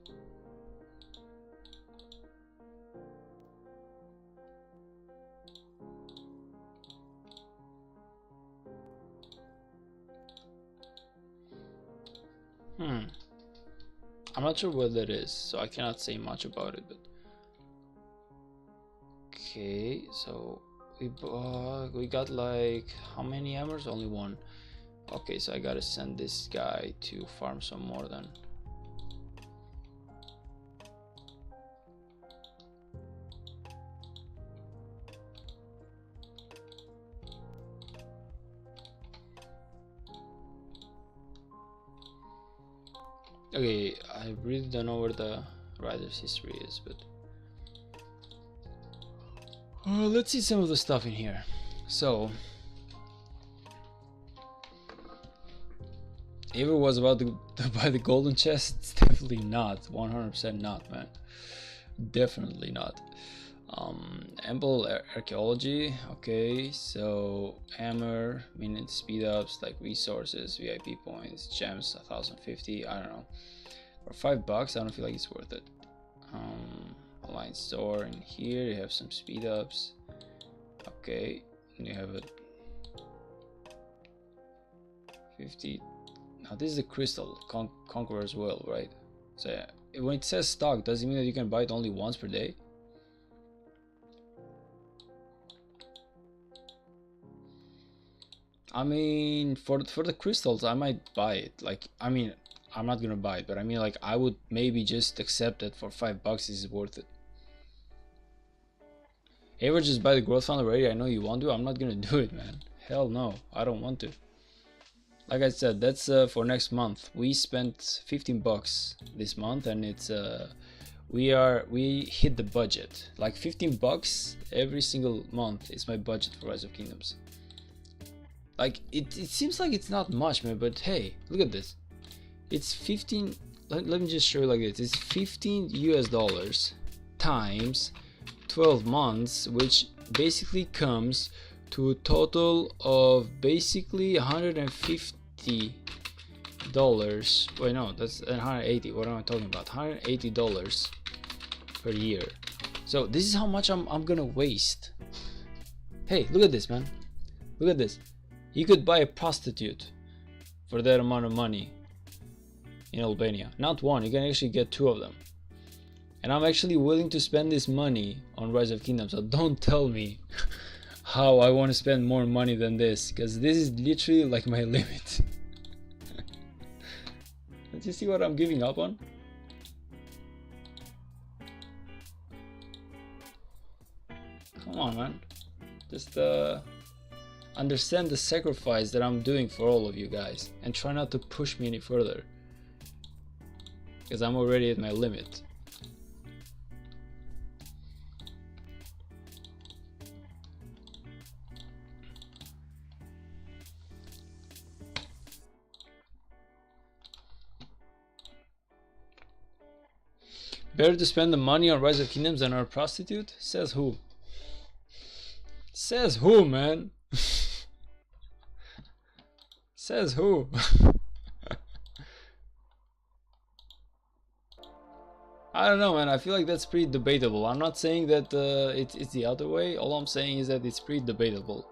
I'm not sure what that is, so I cannot say much about it. But okay, so we got like how many hammers? Only one. Okay, so I gotta send this guy to farm some more then. Okay, I really don't know where the writer's history is, but let's see some of the stuff in here. So if it was about to buy the golden chest, it's definitely not. 100% not, man. Definitely not. Ample Archaeology. Okay, so hammer, minute speed ups, like resources, VIP points, gems, 1050. I don't know. For $5, I don't feel like it's worth it. Online store. In here you have some speed ups. Okay, and you have a 50. Now this is the crystal Conqueror's Will, right? So yeah, when it says stock, does it mean that you can buy it only once per day? I mean, for the crystals, I might buy it. Like, I mean, I'm not gonna buy it, but I mean, like, I would maybe just accept it for $5. Is worth it. Ever just buy the growth fund already? I know you want to. I'm not gonna do it, man. Hell no, I don't want to. Like I said, that's for next month. We spent $15 this month, and it's we hit the budget. Like $15 every single month is my budget for Rise of Kingdoms. Like it seems like it's not much, man, but hey, look at this. It's 15. Let me just show you like this. It's 15 US dollars times 12 months, which basically comes to a total of basically $150. Wait, no, that's 180. What am I talking about? $180 per year. So this is how much I'm gonna waste. Hey, look at this, man. Look at this. You could buy a prostitute for that amount of money in Albania. Not one, you can actually get two of them. And I'm actually willing to spend this money on Rise of Kingdoms, so don't tell me how I want to spend more money than this, because this is literally like my limit. Did you see what I'm giving up on? Come on, man. Just understand the sacrifice that I'm doing for all of you guys, and try not to push me any further, because I'm already at my limit. Better to spend the money on Rise of Kingdoms than on a prostitute? Says who? Says who, man? Says who? I don't know, man. I feel like that's pretty debatable. I'm not saying that it's the other way. All I'm saying is that it's pretty debatable.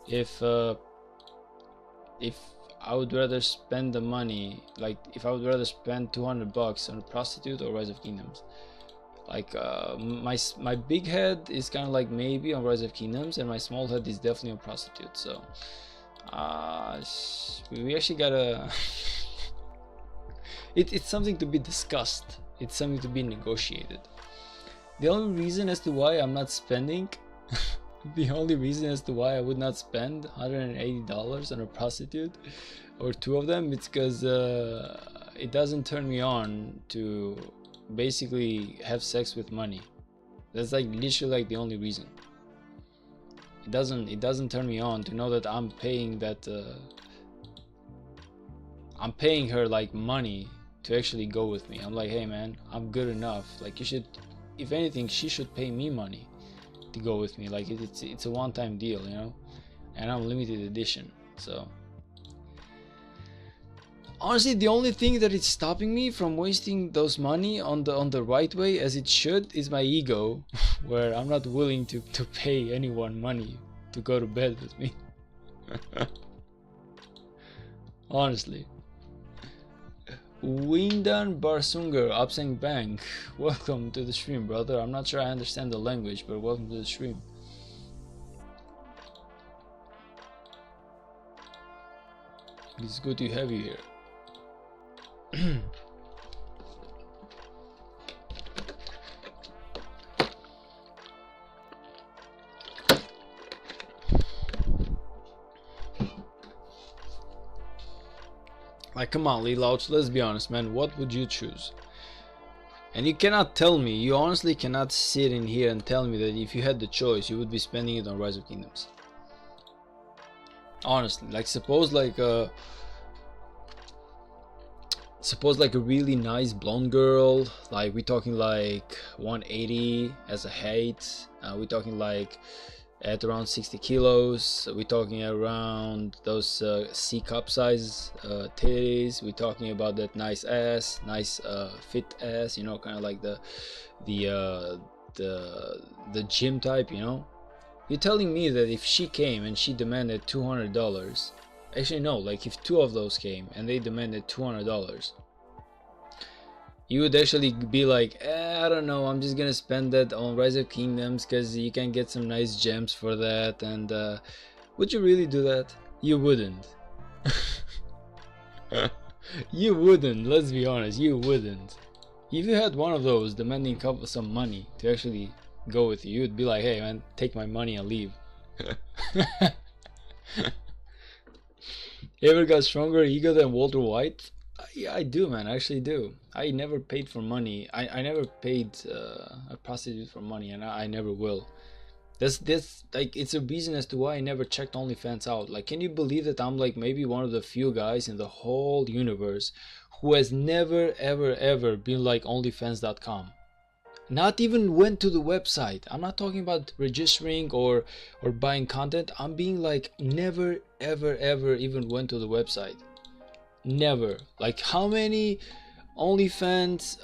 If I would rather spend the money, like if I would rather spend 200 bucks on a prostitute or Rise of Kingdoms. Like my big head is kind of like maybe on Rise of Kingdoms, and my small head is definitely on prostitute. So we actually gotta it's something to be discussed. It's something to be negotiated. The only reason as to why I'm not spending the only reason as to why I would not spend $180 on a prostitute or two of them, it's because it doesn't turn me on to basically have sex with money. That's like literally like the only reason. It doesn't turn me on to know that I'm paying I'm paying her like money to actually go with me. I'm like, hey man, I'm good enough. Like you should, if anything, she should pay me money to go with me. Like it's a one-time deal, you know, and I'm limited edition. So honestly, the only thing that is stopping me from wasting those money on the right way as it should is my ego, where I'm not willing to pay anyone money to go to bed with me. Honestly. Windan Barsunger, Upsang Bank, welcome to the stream, brother. I'm not sure I understand the language, but welcome to the stream. It's good to have you here. Like, come on, Lelouch, let's be honest, man. What would you choose? And you cannot tell me, you honestly cannot sit in here and tell me that if you had the choice, you would be spending it on Rise of Kingdoms. Honestly, like suppose like a really nice blonde girl, like we're talking like 180 as a height, we're talking like at around 60 kilos, we're talking around those C cup size titties, we're talking about that nice ass, nice fit ass, you know, kind of like the gym type, you know. You're telling me that if she came and she demanded $200, actually no, like if two of those came and they demanded $200, you would actually be like, I don't know, I'm just gonna spend that on Rise of Kingdoms because you can get some nice gems for that. And would you really do that? You wouldn't. You wouldn't, let's be honest, you wouldn't. If you had one of those demanding some money to actually go with you, you'd be like, hey man, take my money and leave. You ever got stronger ego than Walter White? Yeah, I do, man. I actually do. I never paid for money. I never paid a prostitute for money, and I never will. That's like, it's a reason as to why I never checked OnlyFans out. Like, can you believe that I'm like maybe one of the few guys in the whole universe who has never ever been like OnlyFans.com? Not even went to the website. I'm not talking about registering or buying content. I'm being like never ever even went to the website. Never. Like how many OnlyFans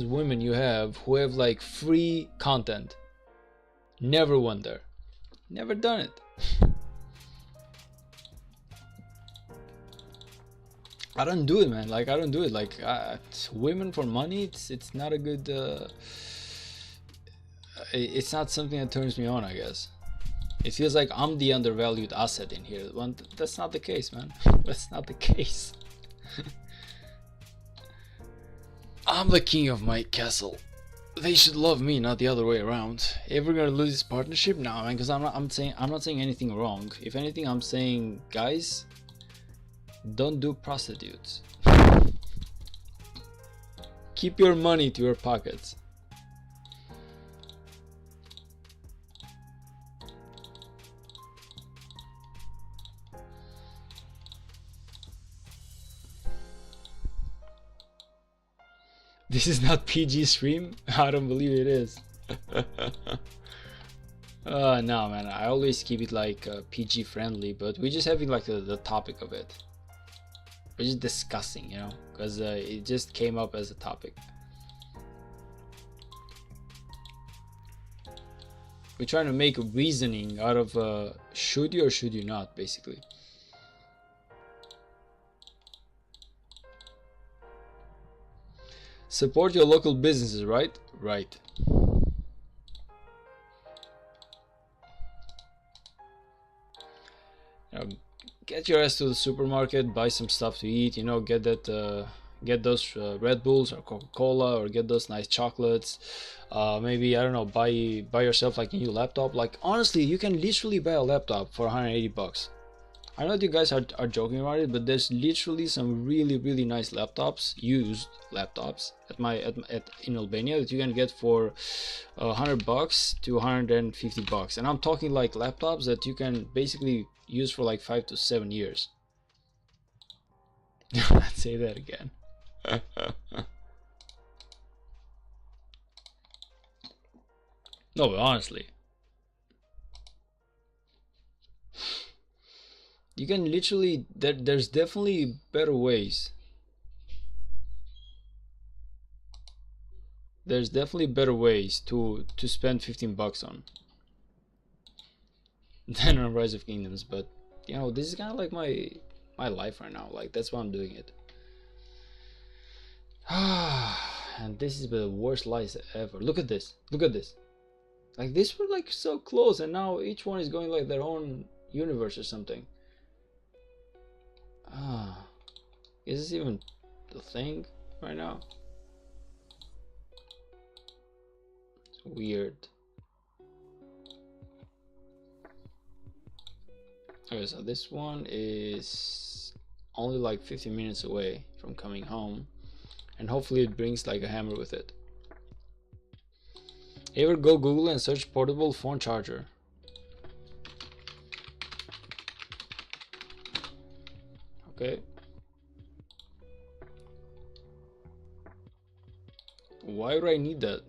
women you have who have like free content? Never went there. Never done it. I don't do it, man. Like I don't do it. Like women for money, it's not a good it's not something that turns me on, I guess. It feels like I'm the undervalued asset in here. Well, that's not the case, man. That's not the case. I'm the king of my castle. They should love me, not the other way around. Ever gonna lose this partnership? No, man, because I'm not saying anything wrong. If anything, I'm saying, guys, don't do prostitutes. Keep your money to your pockets. This is not PG stream? I don't believe it is. No man, I always keep it like PG friendly, but we're just having like the topic of it. We're just discussing, you know, because it just came up as a topic. We're trying to make reasoning out of should you or should you not, basically. Support your local businesses, right? Right. You know, get your ass to the supermarket, buy some stuff to eat. You know, get that, get those Red Bulls or Coca-Cola, or get those nice chocolates. Maybe I don't know, buy yourself like a new laptop. Like honestly, you can literally buy a laptop for 180 bucks. I know that you guys are joking about it, but there's literally some really nice laptops, used laptops at in Albania that you can get for 100 bucks to 150 bucks, and I'm talking like laptops that you can basically use for like 5 to 7 years. Let's say that again. No, but honestly, you can literally there's definitely better ways. There's definitely better ways to spend 15 bucks on than on Rise of Kingdoms, but you know, this is kind of like my life right now. Like that's why I'm doing it. And this is the worst lies ever. Look at this. Look at this. Like this were like so close, and now each one is going like their own universe or something. Ah, is this even the thing right now? It's weird. Okay, so this one is only like 15 minutes away from coming home, and hopefully it brings like a hammer with it. Ever go Google and search portable phone charger? Okay. Why would I need that?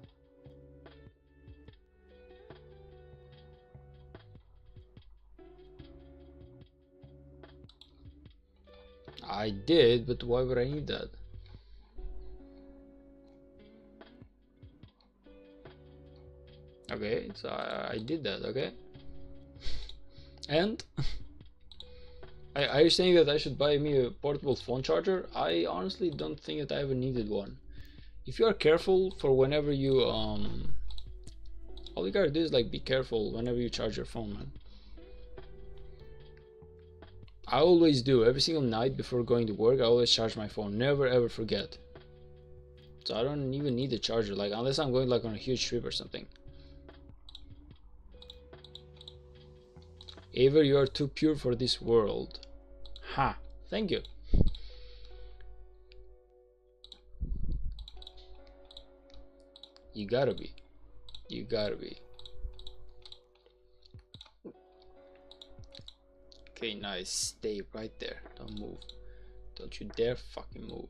I did, but why would I need that? Okay, so I did that, okay? And? Are you saying that I should buy me a portable phone charger? I honestly don't think that I ever needed one. If you are careful for whenever you, all you gotta do is like be careful whenever you charge your phone, man. I always do, every single night before going to work, I always charge my phone, never ever forget. So I don't even need a charger, like unless I'm going like on a huge trip or something. Aver, you are too pure for this world. Ha, thank you. You gotta be. You gotta be. Okay, nice. Stay right there. Don't move. Don't you dare fucking move.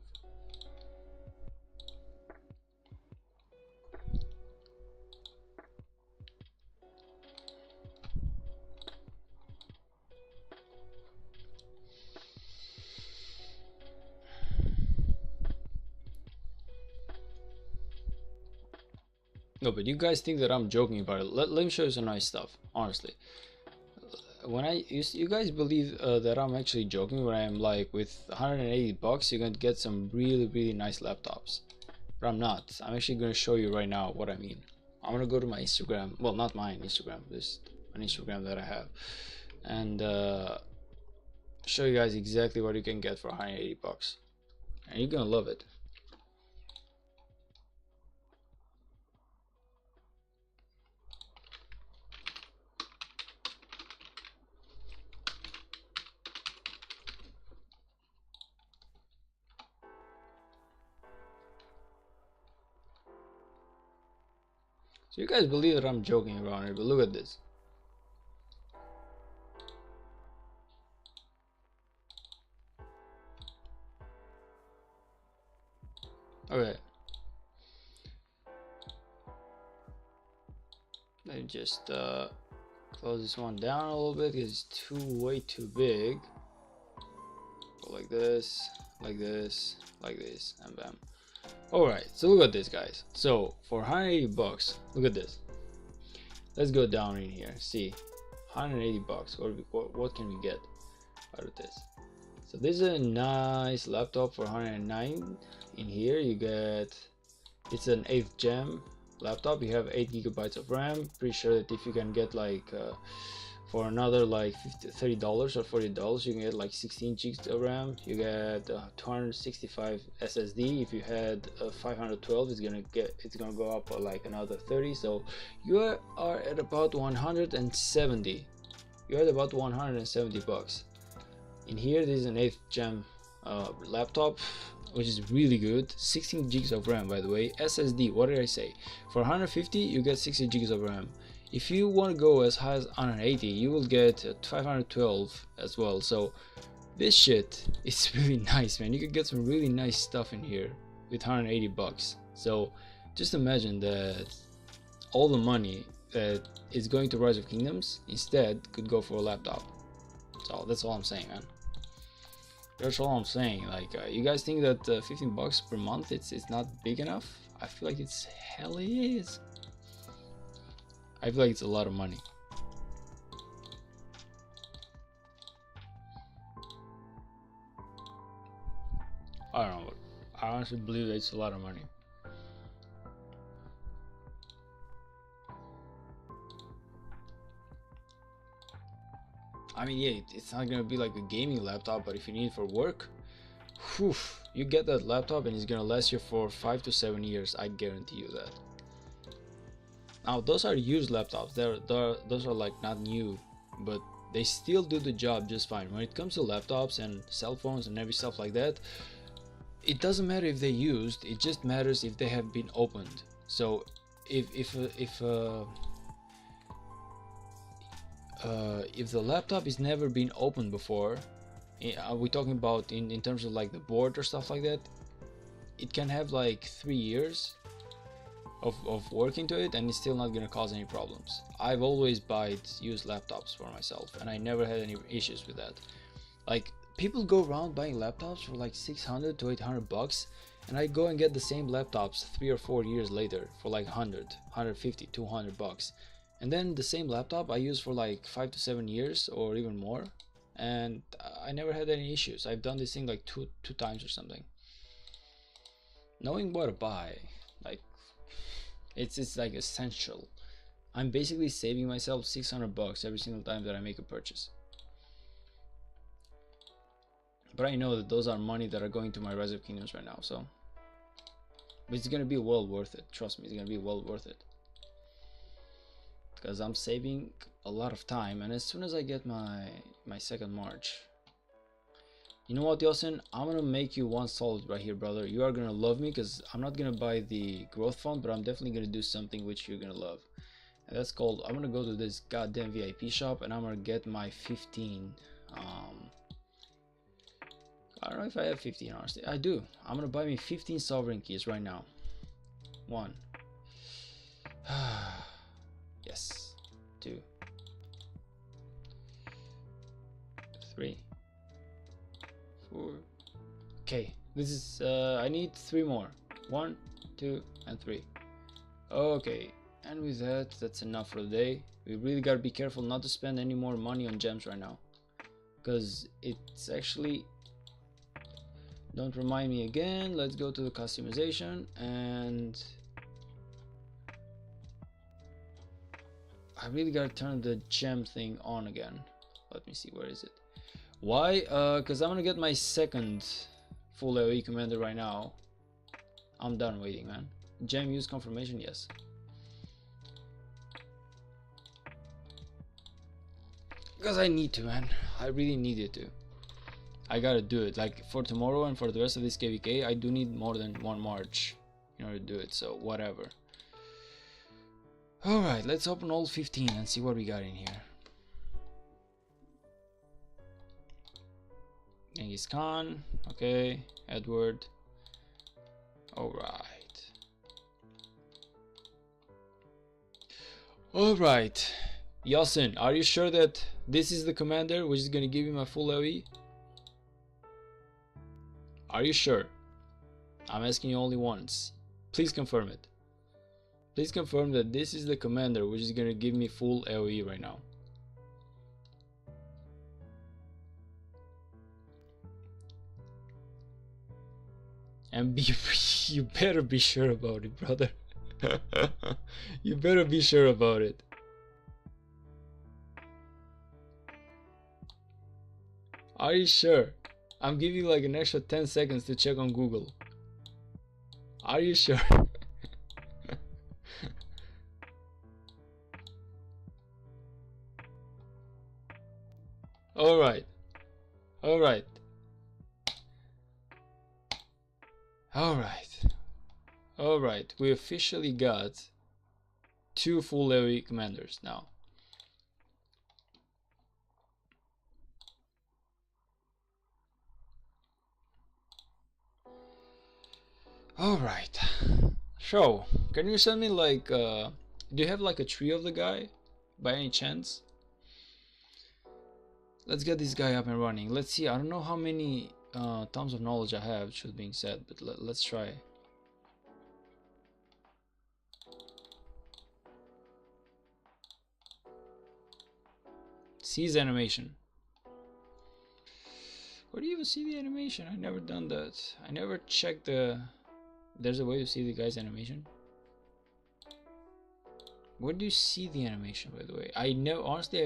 No, but you guys think that I'm joking about it. Let me show you some nice stuff, honestly. When you guys believe that I'm actually joking when I'm like, with 180 bucks you're gonna get some really nice laptops, but I'm not. I'm actually gonna show you right now what I mean. I'm gonna go to my Instagram, well, not mine Instagram, just an Instagram that I have, and show you guys exactly what you can get for 180 bucks, and you're gonna love it. So you guys believe that I'm joking around here, but look at this. Okay. Let me just close this one down a little bit because it's way too big. Go like this, like this, like this, and bam. Alright, so look at this, guys. So for 180 bucks, look at this. Let's go down in here. See, 180 bucks. What can we get out of this? So this is a nice laptop for 109. In here you get, it's an 8th gen laptop. You have 8 gigabytes of RAM. Pretty sure that if you can get like for another like $30 or $40, you can get like 16 gigs of RAM. You get 265 SSD. If you had 512, it's gonna go up like another 30. So you are at about 170. You're at about 170 bucks. In here, this is an 8th gen laptop, which is really good. 16 gigs of RAM, by the way. SSD, what did I say? For 150, you get 60 gigs of RAM. If you want to go as high as 180, you will get 512 as well. So this shit is really nice, man. You can get some really nice stuff in here with 180 bucks. So just imagine that all the money that is going to Rise of Kingdoms instead could go for a laptop. So that's all I'm saying, man. That's all I'm saying. Like, you guys think that 15 bucks per month it's not big enough? I feel like it's hell it is. I feel like it's a lot of money. I don't know, but I honestly believe that it's a lot of money. I mean, yeah, it's not gonna be like a gaming laptop, but if you need it for work, whew, you get that laptop and it's gonna last you for 5 to 7 years. I guarantee you that. Now, those are used laptops. Those are like not new, but they still do the job just fine. When it comes to laptops and cell phones and every stuff like that, it doesn't matter if they're used. It just matters if they have been opened. So if the laptop is never been opened before, are we talking about in terms of like the board or stuff like that, it can have like 3 years of work into it and it's still not gonna cause any problems. I've always bought used laptops for myself and I never had any issues with that. Like, people go around buying laptops for like 600 to 800 bucks, and I go and get the same laptops 3 or 4 years later for like 100, 150, 200 bucks. And then the same laptop I use for like 5 to 7 years or even more, and I never had any issues. I've done this thing like two times or something. Knowing what to buy, like, it's like essential. I'm basically saving myself 600 bucks every single time that I make a purchase. But I know that those are money that are going to my Rise of Kingdoms right now, so. But it's gonna be well worth it. Trust me, it's gonna be well worth it. Because I'm saving a lot of time, and as soon as I get my second march, you know what, Yosin, I'm gonna make you one solid right here, brother. You are gonna love me because I'm not gonna buy the growth fund, but I'm definitely gonna do something which you're gonna love, and that's called, I'm gonna go to this goddamn VIP shop and I'm gonna get my 15 I don't know if I have 15, honestly. I do. I'm gonna buy me 15 sovereign keys right now. 1 yes, 2 3 4. Okay, this is I need 3 more. 1, 2, and 3. Okay, and with that, that's enough for the day. We really gotta be careful not to spend any more money on gems right now, because it's actually, don't remind me again. Let's go to the customization, and I really gotta turn the gem thing on again. Let me see, where is it? Why? Because I'm gonna get my second full AoE commander right now. I'm done waiting, man. Gem use confirmation, yes. Because I need to, man. I really needed to. I gotta do it. Like, for tomorrow and for the rest of this KVK, I do need more than 1 march in order to do it, so whatever. Alright, let's open all 15 and see what we got in here. Genghis Khan, okay, Edward. Alright. Alright. Yasin, are you sure that this is the commander which is gonna give you my full AoE? Are you sure? I'm asking you only once. Please confirm it. Please confirm that this is the commander which is gonna give me full AoE right now. And you better be sure about it, brother. You better be sure about it. Are you sure? I'm giving you like an extra 10 seconds to check on Google. Are you sure? Alright. Alright. Alright. Alright. We officially got 2 full AoE commanders now. Alright. So, can you send me like, do you have like a tree of the guy by any chance? Let's get this guy up and running. Let's see, I don't know how many tons of knowledge I have, should being said, but let's try. Seize animation. Where do you even see the animation? I never done that. I never checked the... There's a way to see the guy's animation. Where do you see the animation, by the way? Honestly,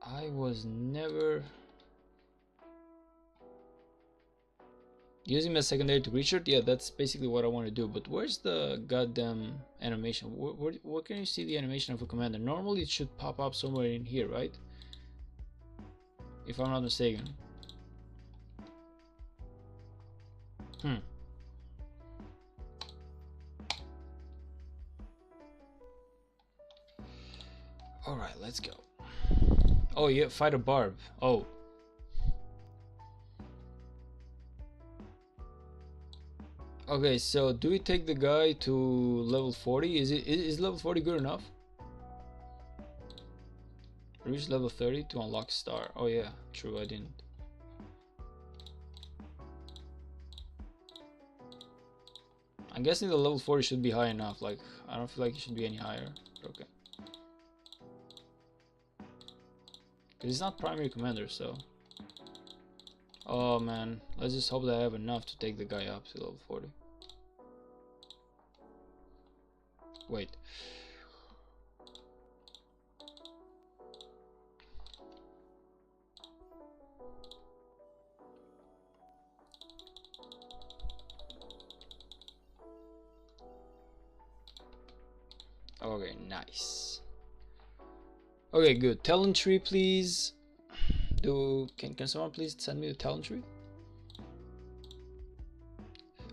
I was never using my secondary to Richard. Yeah, that's basically what I want to do. But where's the goddamn animation? Where can you see the animation of a commander? Normally it should pop up somewhere in here, right? If I'm not mistaken. Alright, let's go. Oh yeah, fight a barb. Oh. Okay, so do we take the guy to level 40? Is level 40 good enough? Reach level 30 to unlock star. Oh yeah, true, I didn't. I'm guessing the level 40 should be high enough. Like, I don't feel like it should be any higher. Okay. Because he's not primary commander, so... Oh man, let's just hope that I have enough to take the guy up to level 40. Wait. Okay, nice. Okay, good. Talent tree, please. Can someone please send me the talent tree?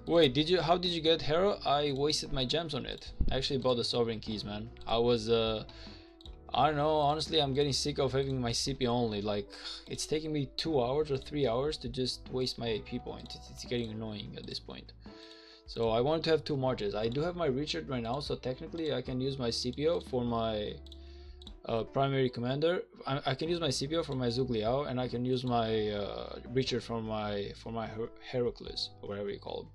Wait, how did you get Hero? I wasted my gems on it. I actually bought the sovereign keys, man. I don't know, honestly I'm getting sick of having my CP only. Like, it's taking me 2 hours or 3 hours to just waste my AP point. It's getting annoying at this point. So I want to have 2 marches. I do have my Richard right now, so technically I can use my CPO for my primary commander. I can use my CPO for my Zhuge Liao, and I can use my Richard for my Heracles, or whatever you call him.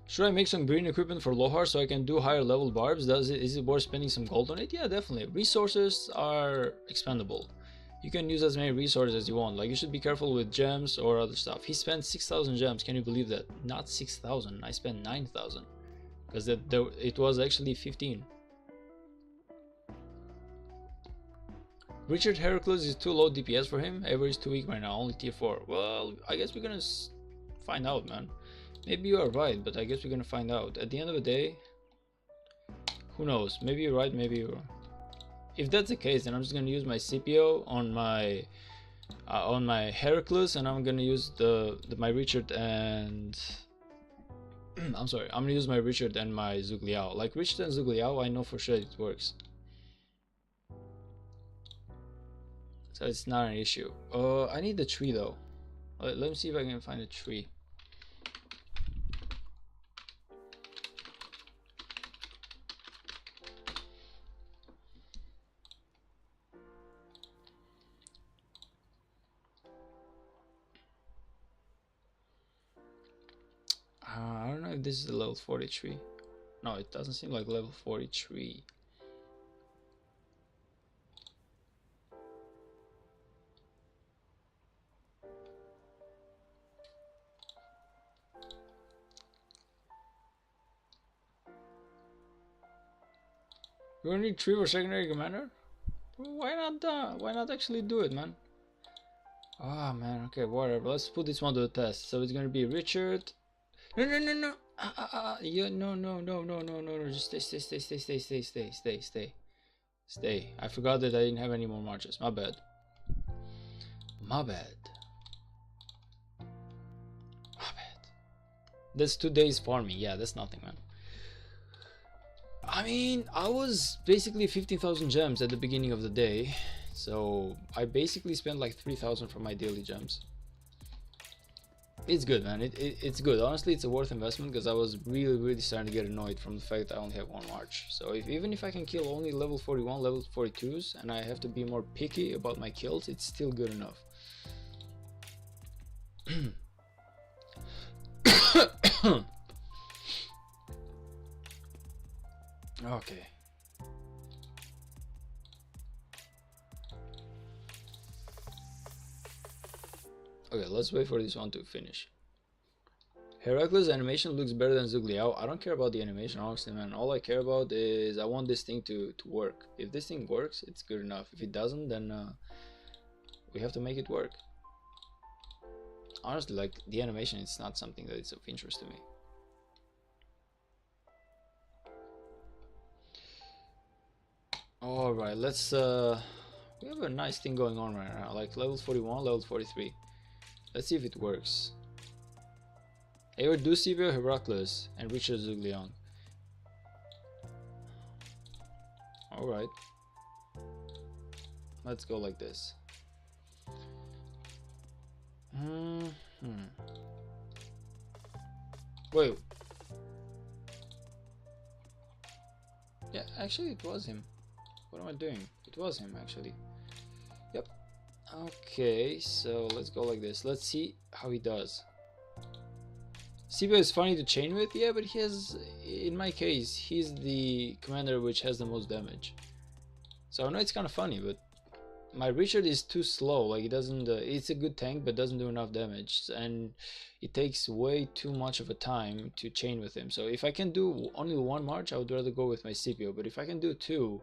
Should I make some green equipment for Lohar so I can do higher level barbs? Is it worth spending some gold on it? Yeah, definitely. Resources are expendable. You can use as many resources as you want. Like, you should be careful with gems or other stuff. He spent 6,000 gems. Can you believe that? Not 6,000. I spent 9,000. Because it was actually 15. Richard Heracles is too low DPS for him. Ever is too weak right now. Only tier 4. Well, I guess we're gonna find out, man. Maybe you are right, but I guess we're gonna find out. At the end of the day, who knows? Maybe you're right, maybe you're wrong. If that's the case, then I'm just gonna use my CPO on my Heracles, and I'm gonna use my Richard and I'm sorry, I'm gonna use my Richard and my Zhuge Liao. Like, Richard and Zhuge Liao, I know for sure it works. so it's not an issue. I need the tree though. Let me see if I can find a tree. I don't know if this is a level 43. No, it doesn't seem like level 43. You gonna need 3 for secondary commander? Why not actually do it, man? Ah, man, okay, whatever. Let's put this one to the test. So it's gonna be Richard. No, no, no, no. Yeah, no, no, no, no, no, no, no. Just stay. I forgot that I didn't have any more marches. My bad. My bad. That's 2 days farming. Yeah, that's nothing, man. I mean, I was basically 15,000 gems at the beginning of the day, so I basically spent like 3,000 for my daily gems. It's good, man. It's good. Honestly, it's a worth investment because I was really starting to get annoyed from the fact that I only have 1 march. So even if I can kill only level 41, level 42s, and I have to be more picky about my kills, it's still good enough. Okay. Okay, let's wait for this one to finish. Heracles' animation looks better than Zugliao. I don't care about the animation, honestly, man. All I care about is I want this thing to work. If this thing works, it's good enough. If it doesn't, then we have to make it work. Honestly, like, the animation is not something that is of interest to me. Alright, let's we have a nice thing going on right now, like level 41, level 43. Let's see if it works. Eivor Dusivio, Heracles, and Richard Zugliang. Alright. Let's go like this. Wait. Yeah, actually it was him. What am I doing? It was him, actually. Yep. Okay, so let's go like this. Let's see how he does. Siba is funny to chain with, yeah, but he has, in my case, he's the commander which has the most damage. So I know it's kind of funny, but my Richard is too slow. Like, he doesn't, it's a good tank, but doesn't do enough damage, and it takes way too much of a time to chain with him. So if I can do only 1 march, I would rather go with my Scipio, but if I can do 2,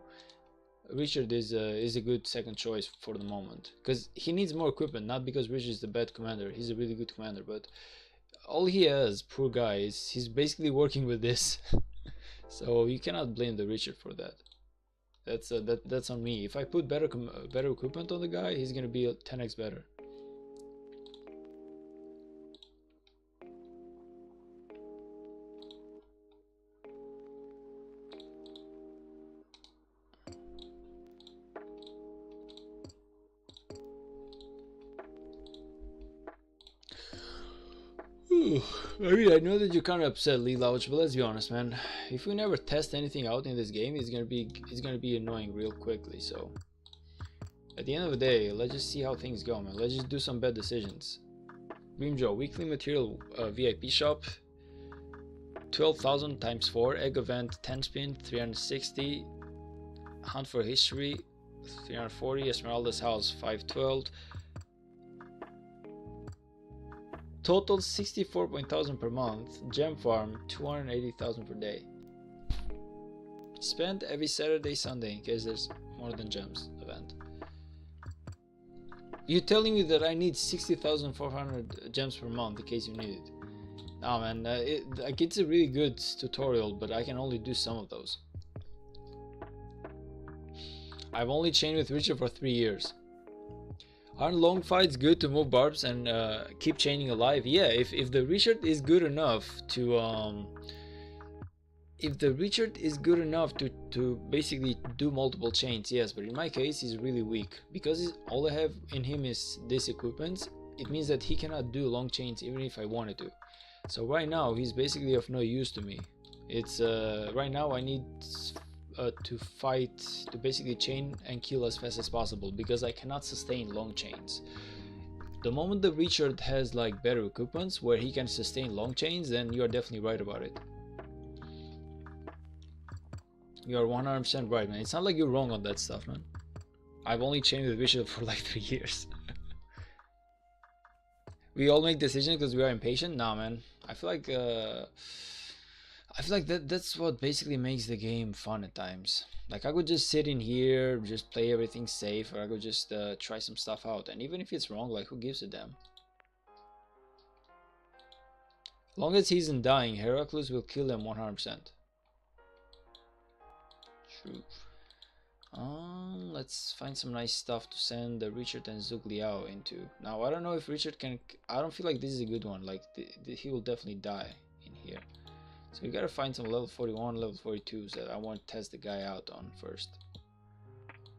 Richard is a good second choice for the moment, because he needs more equipment, not because Richard is the bad commander. He's a really good commander, but all he has, poor guy, is he's basically working with this. So you cannot blame the Richard for that. That's on me. If I put better equipment on the guy, he's gonna be 10x better. I mean, I know that you're kind of upset, Lelouch, but let's be honest, man. If we never test anything out in this game, it's gonna be annoying real quickly. So, at the end of the day, let's just see how things go, man. Let's just do some bad decisions. Grimjaw, weekly material VIP shop, 12,000 times 4, egg event 10 spin 360, hunt for history 340, Esmeralda's house 512. Total 64,000 per month, gem farm 280,000 per day. Spend every Saturday, Sunday in case there's more than gems event. You're telling me that I need 60,400 gems per month in case you need it? Nah, man, it's a really good tutorial, but I can only do some of those. I've only chained with Richard for 3 years. Aren't long fights good to move barbs and keep chaining alive? Yeah, if the Richard is good enough to if the Richard is good enough to basically do multiple chains, yes, but in my case he's really weak because all I have in him is this equipment. It means that he cannot do long chains even if I wanted to. So right now he's basically of no use to me. It's right now I need to fight to basically chain and kill as fast as possible because I cannot sustain long chains. The moment the Richard has like better equipments where he can sustain long chains, then you are definitely right about it. You are 100% right, man. It's not like you're wrong on that stuff, man. I've only chained with Richard for like 3 years. We all make decisions because we are impatient. Nah, man. I feel like that's what basically makes the game fun at times. Like I could just sit in here, just play everything safe, or I could just try some stuff out. And even if it's wrong, like who gives a damn? Long as he isn't dying, Heracles will kill him 100%. True. Let's find some nice stuff to send Richard and Zhug Liao into. Now I don't know if Richard can. I don't feel like this is a good one. Like he will definitely die in here. So we gotta find some level 41, level 42s that I want to test the guy out on first.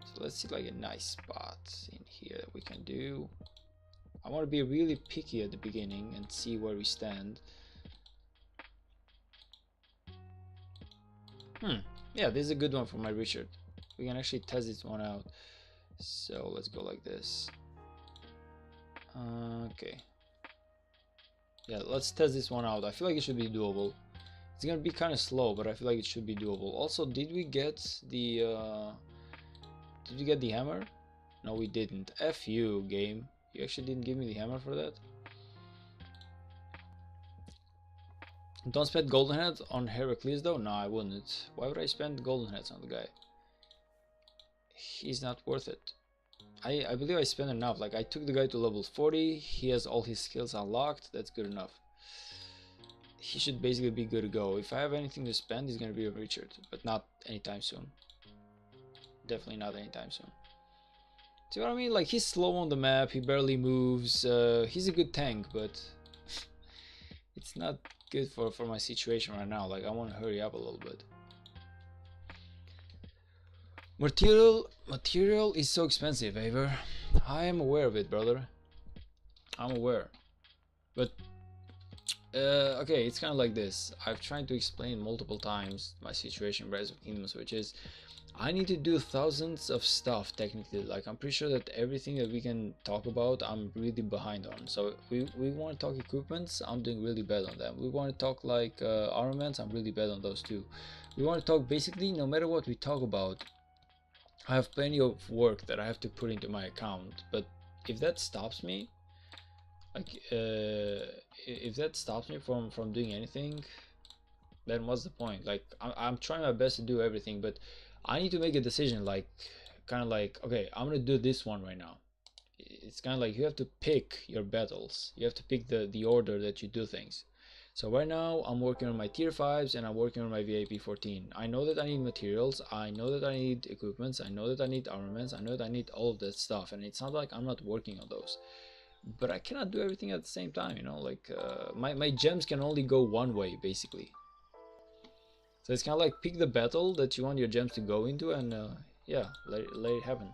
So let's see like a nice spot in here that we can do. I want to be really picky at the beginning and see where we stand. Yeah, this is a good one for my Richard. We can actually test this one out. So let's go like this. Okay. Yeah, let's test this one out. I feel like it should be doable. It's gonna be kind of slow, but I feel like it should be doable. Also, did we get the hammer? No, we didn't. F you, game. You actually didn't give me the hammer for that. Don't spend golden heads on Heracles though? No, I wouldn't. Why would I spend golden heads on the guy? He's not worth it. I believe I spent enough. Like I took the guy to level 40. He has all his skills unlocked. That's good enough. He should basically be good to go. If I have anything to spend, he's gonna be a Richard, but not anytime soon. Definitely not anytime soon. See what I mean? Like he's slow on the map. He barely moves. He's a good tank, but it's not good for my situation right now. Like I want to hurry up a little bit. Material is so expensive, Aver. I am aware of it, brother. I'm aware. But okay, it's kind of like this. I've tried to explain multiple times my situation in Rise of Kingdoms, which is I need to do thousands of stuff technically. Like I'm pretty sure that everything that we can talk about I'm really behind on. So we want to talk equipments, I'm doing really bad on them. We want to talk like armaments, I'm really bad on those too. We want to talk basically no matter what we talk about, I have plenty of work that I have to put into my account. But if that stops me, like if that stops me from doing anything, then what's the point? Like I'm trying my best to do everything, but I need to make a decision, like kind of like, okay, I'm gonna do this one right now. It's kind of like you have to pick your battles. You have to pick the order that you do things. So right now I'm working on my tier 5s and I'm working on my VIP 14. I know that I need materials, I know that I need equipments, I know that I need armaments, I know that I need all of that stuff, and it's not like I'm not working on those. But I cannot do everything at the same time, you know, like my gems can only go one way basically. So it's kind of like pick the battle that you want your gems to go into and yeah, let it happen.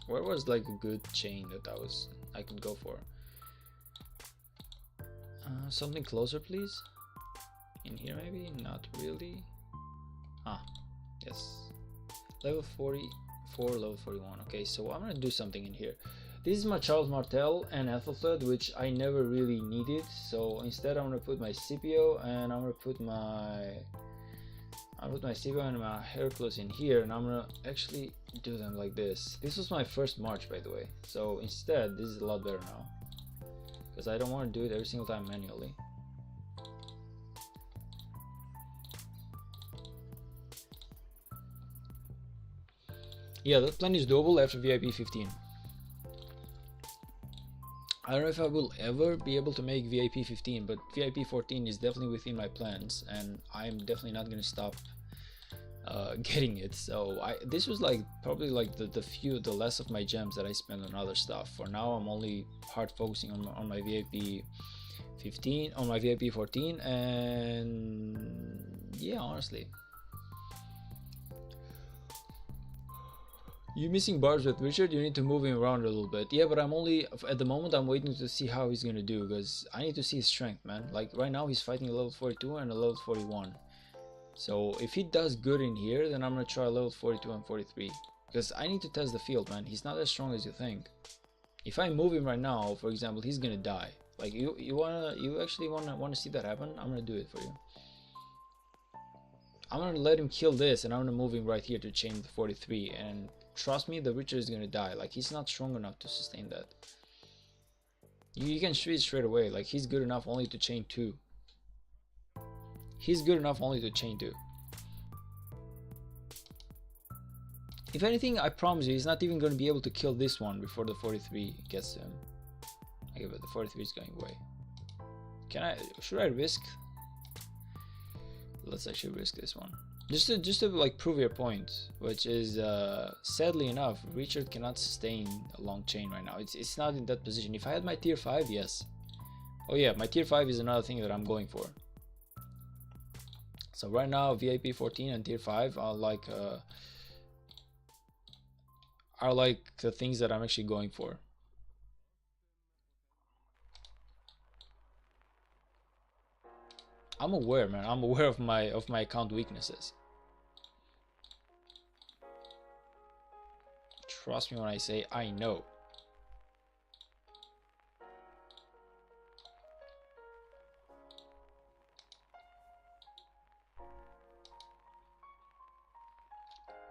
Where was like a good chain that I could go for? Something closer please. In here maybe? Not really. Ah, yes. Level 44, level 41. Okay, so I'm gonna do something in here. This is my Charles Martel and Ethelflaed, which I never really needed. So instead, I'm gonna put my Scipio and I'm gonna put my Scipio and my Heracles in here, and I'm gonna actually do them like this. This was my first march, by the way. So instead, this is a lot better now because I don't want to do it every single time manually. Yeah, that plan is doable after VIP 15. I don't know if I will ever be able to make VIP 15, but VIP 14 is definitely within my plans, and I'm definitely not going to stop getting it. So this was like probably like the less of my gems that I spend on other stuff. For now, I'm only hard focusing on my VIP 15 on my VIP 14, and yeah, honestly. You missing bars with Richard? You need to move him around a little bit. Yeah, but I'm only, at the moment, I'm waiting to see how he's gonna do, because I need to see his strength, man. Like, right now he's fighting a level 42 and a level 41. So if he does good in here, then I'm gonna try level 42 and 43. Because I need to test the field, man. He's not as strong as you think. If I move him right now, for example, he's gonna die. Like, you actually wanna see that happen? I'm gonna do it for you. I'm gonna let him kill this, and I'm gonna move him right here to chain the 43, and trust me, the Richard is gonna die. Like, he's not strong enough to sustain that. You can switch straight away. Like, he's good enough only to chain 2. He's good enough only to chain 2. If anything, I promise you, he's not even gonna be able to kill this one before the 43 gets to him. Okay, but the 43 is going away. Should I risk? Let's actually risk this one. Just to like prove your point, which is sadly enough, Richard cannot sustain a long chain right now. It's not in that position. If I had my tier 5, yes. Oh yeah, my tier 5 is another thing that I'm going for. So right now, VIP 14 and tier 5 are like the things that I'm actually going for. I'm aware, man. I'm aware of my account weaknesses. Trust me when I say I know.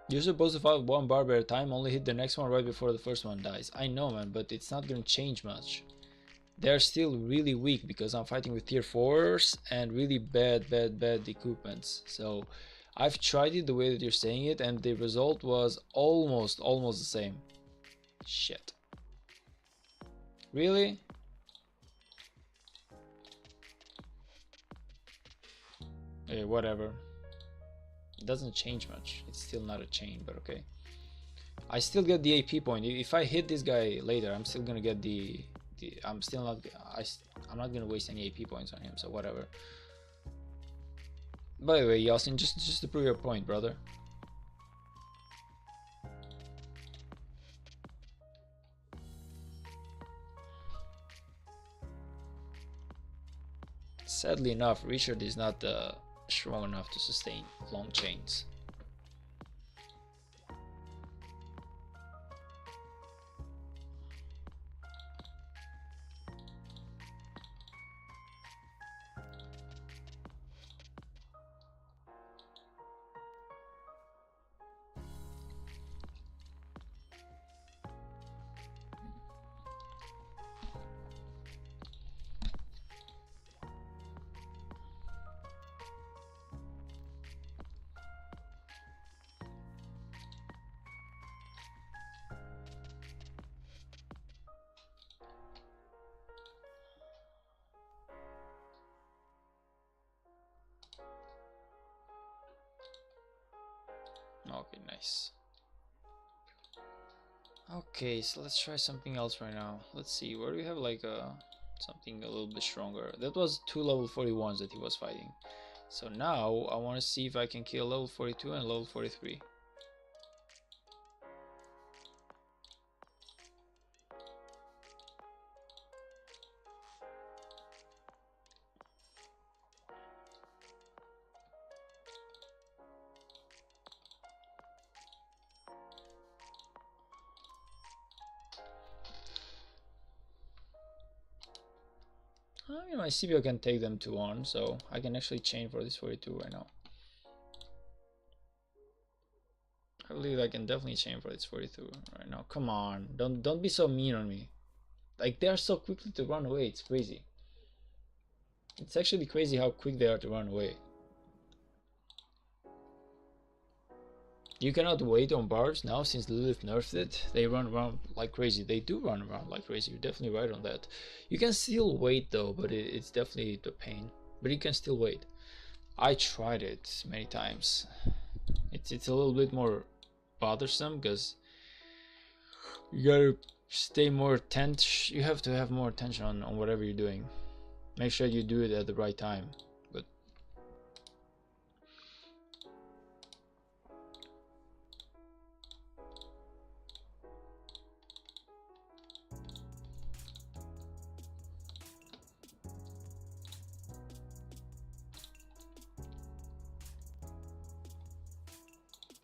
You're supposed to fight one barber at a time, only hit the next one right before the first one dies. I know, man, but it's not gonna change much. They're still really weak because I'm fighting with tier 4s and really bad equipments. So I've tried it the way that you're saying it, and the result was almost the same. Shit. Really? Okay, whatever. It doesn't change much. It's still not a chain, but okay. I still get the AP point. If I hit this guy later, I'm still gonna get I'm not gonna waste any AP points on him, so whatever. By the way, Yasin, just to prove your point, brother. Sadly enough, Richard is not strong enough to sustain long chains. Okay, nice. Okay, so let's try something else right now. Let's see, where do we have like something a little bit stronger? That was 2 level 41s that he was fighting. So now I want to see if I can kill level 42 and level 43. I mean, my CBO can take them 2-on, so I can actually chain for this 42 right now. I believe I can definitely chain for this 42 right now. Come on, don't be so mean on me. Like, they are so quickly to run away, it's crazy. It's actually crazy how quick they are to run away. You cannot wait on barbs now since Lilith nerfed it. They run around like crazy. They do run around like crazy. You're definitely right on that. You can still wait though, but it's definitely the pain. But you can still wait. I tried it many times. It's a little bit more bothersome because you gotta stay more tense. You have to have more attention on whatever you're doing. Make sure you do it at the right time.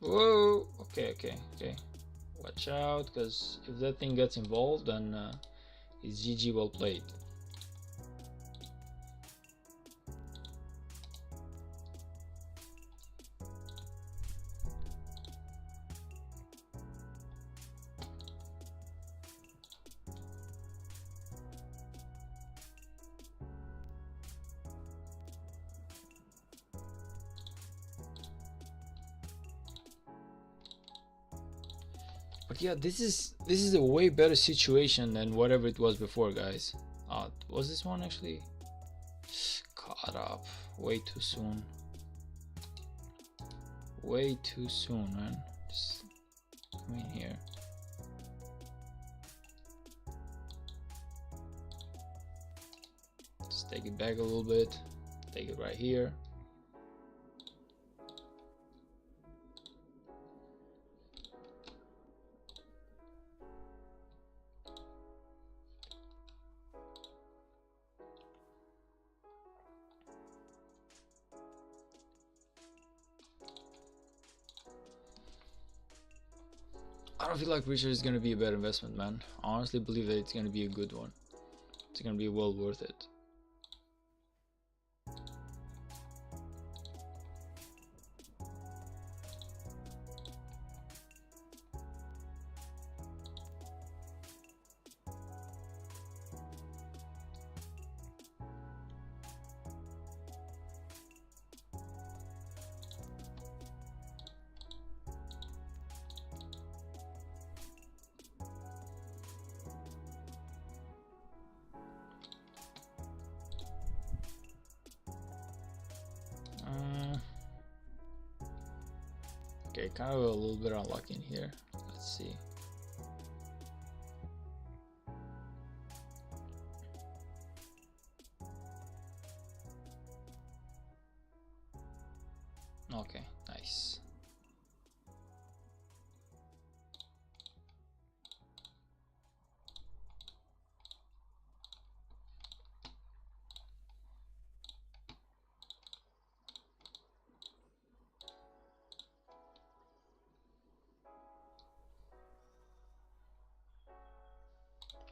Whoa! Okay. Watch out, because if that thing gets involved, then it's GG, well played. But yeah, this is a way better situation than whatever it was before, guys. Was this one actually caught up way too soon? Way too soon, man. Just come in here. Just take it back a little bit. Take it right here. I don't feel like Richard is gonna be a better investment, man. I honestly believe that it's gonna be a good one. It's gonna be well worth it. Okay, kind of a little bit unlucky in here. Let's see. Okay, nice.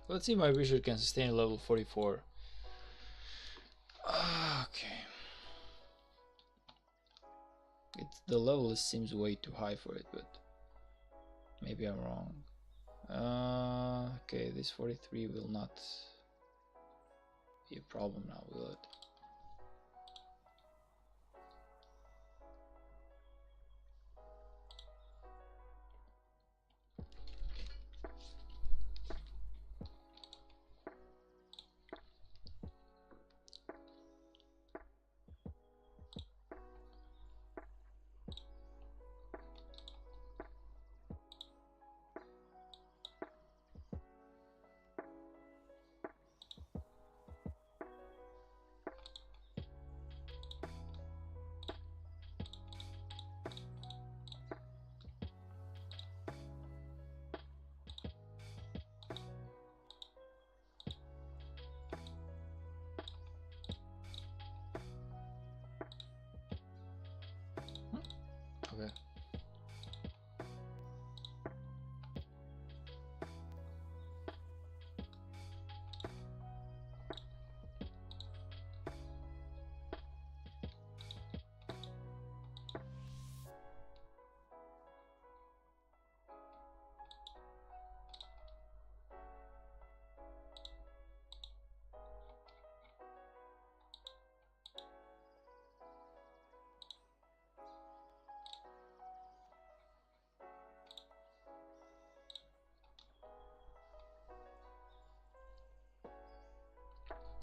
Let's see if my Richard can sustain level 44. Okay. The level seems way too high for it, but maybe I'm wrong. Okay, this 43 will not be a problem now, will it? Okay.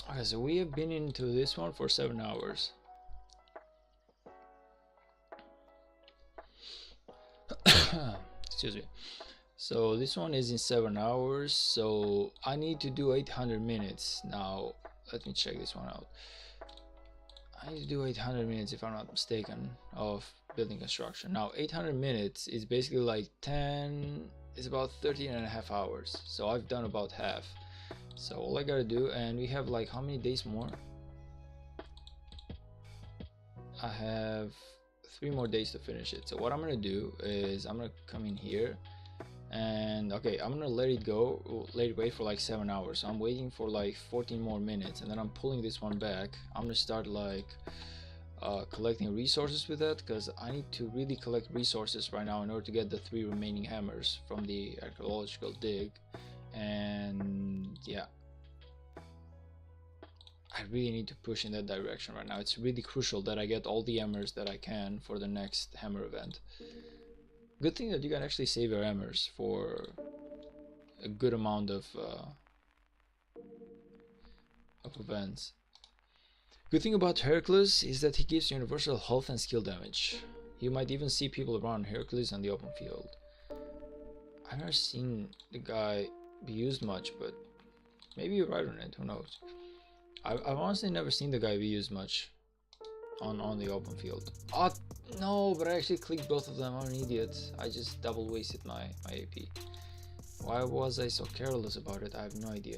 Okay, so we have been into this one for 7 hours. Excuse me. So this one is in 7 hours, so I need to do 800 minutes. Now let me check this one out. I need to do 800 minutes if I'm not mistaken of building construction. Now 800 minutes is basically like 10, it's about 13 and a half hours. So I've done about half. So all I gotta do, and we have like how many days more? I have 3 more days to finish it. So what I'm gonna do is I'm gonna come in here and okay, I'm gonna let it wait for like 7 hours. So I'm waiting for like 14 more minutes, and then I'm pulling this one back. I'm gonna start like collecting resources with that, because I need to really collect resources right now in order to get the 3 remaining hammers from the archaeological dig. And yeah, I really need to push in that direction right now. It's really crucial that I get all the hammers that I can for the next hammer event. Good thing that you can actually save your hammers for a good amount of events. Good thing about Hercules is that he gives universal health and skill damage. You might even see people around Hercules on the open field. I've never seen the guy be used much, but maybe you're right on it, who knows. I've honestly never seen the guy be used much on the open field. Oh no, but I actually clicked both of them. I'm an idiot. I just double wasted my AP. Why was I so careless about it? I have no idea.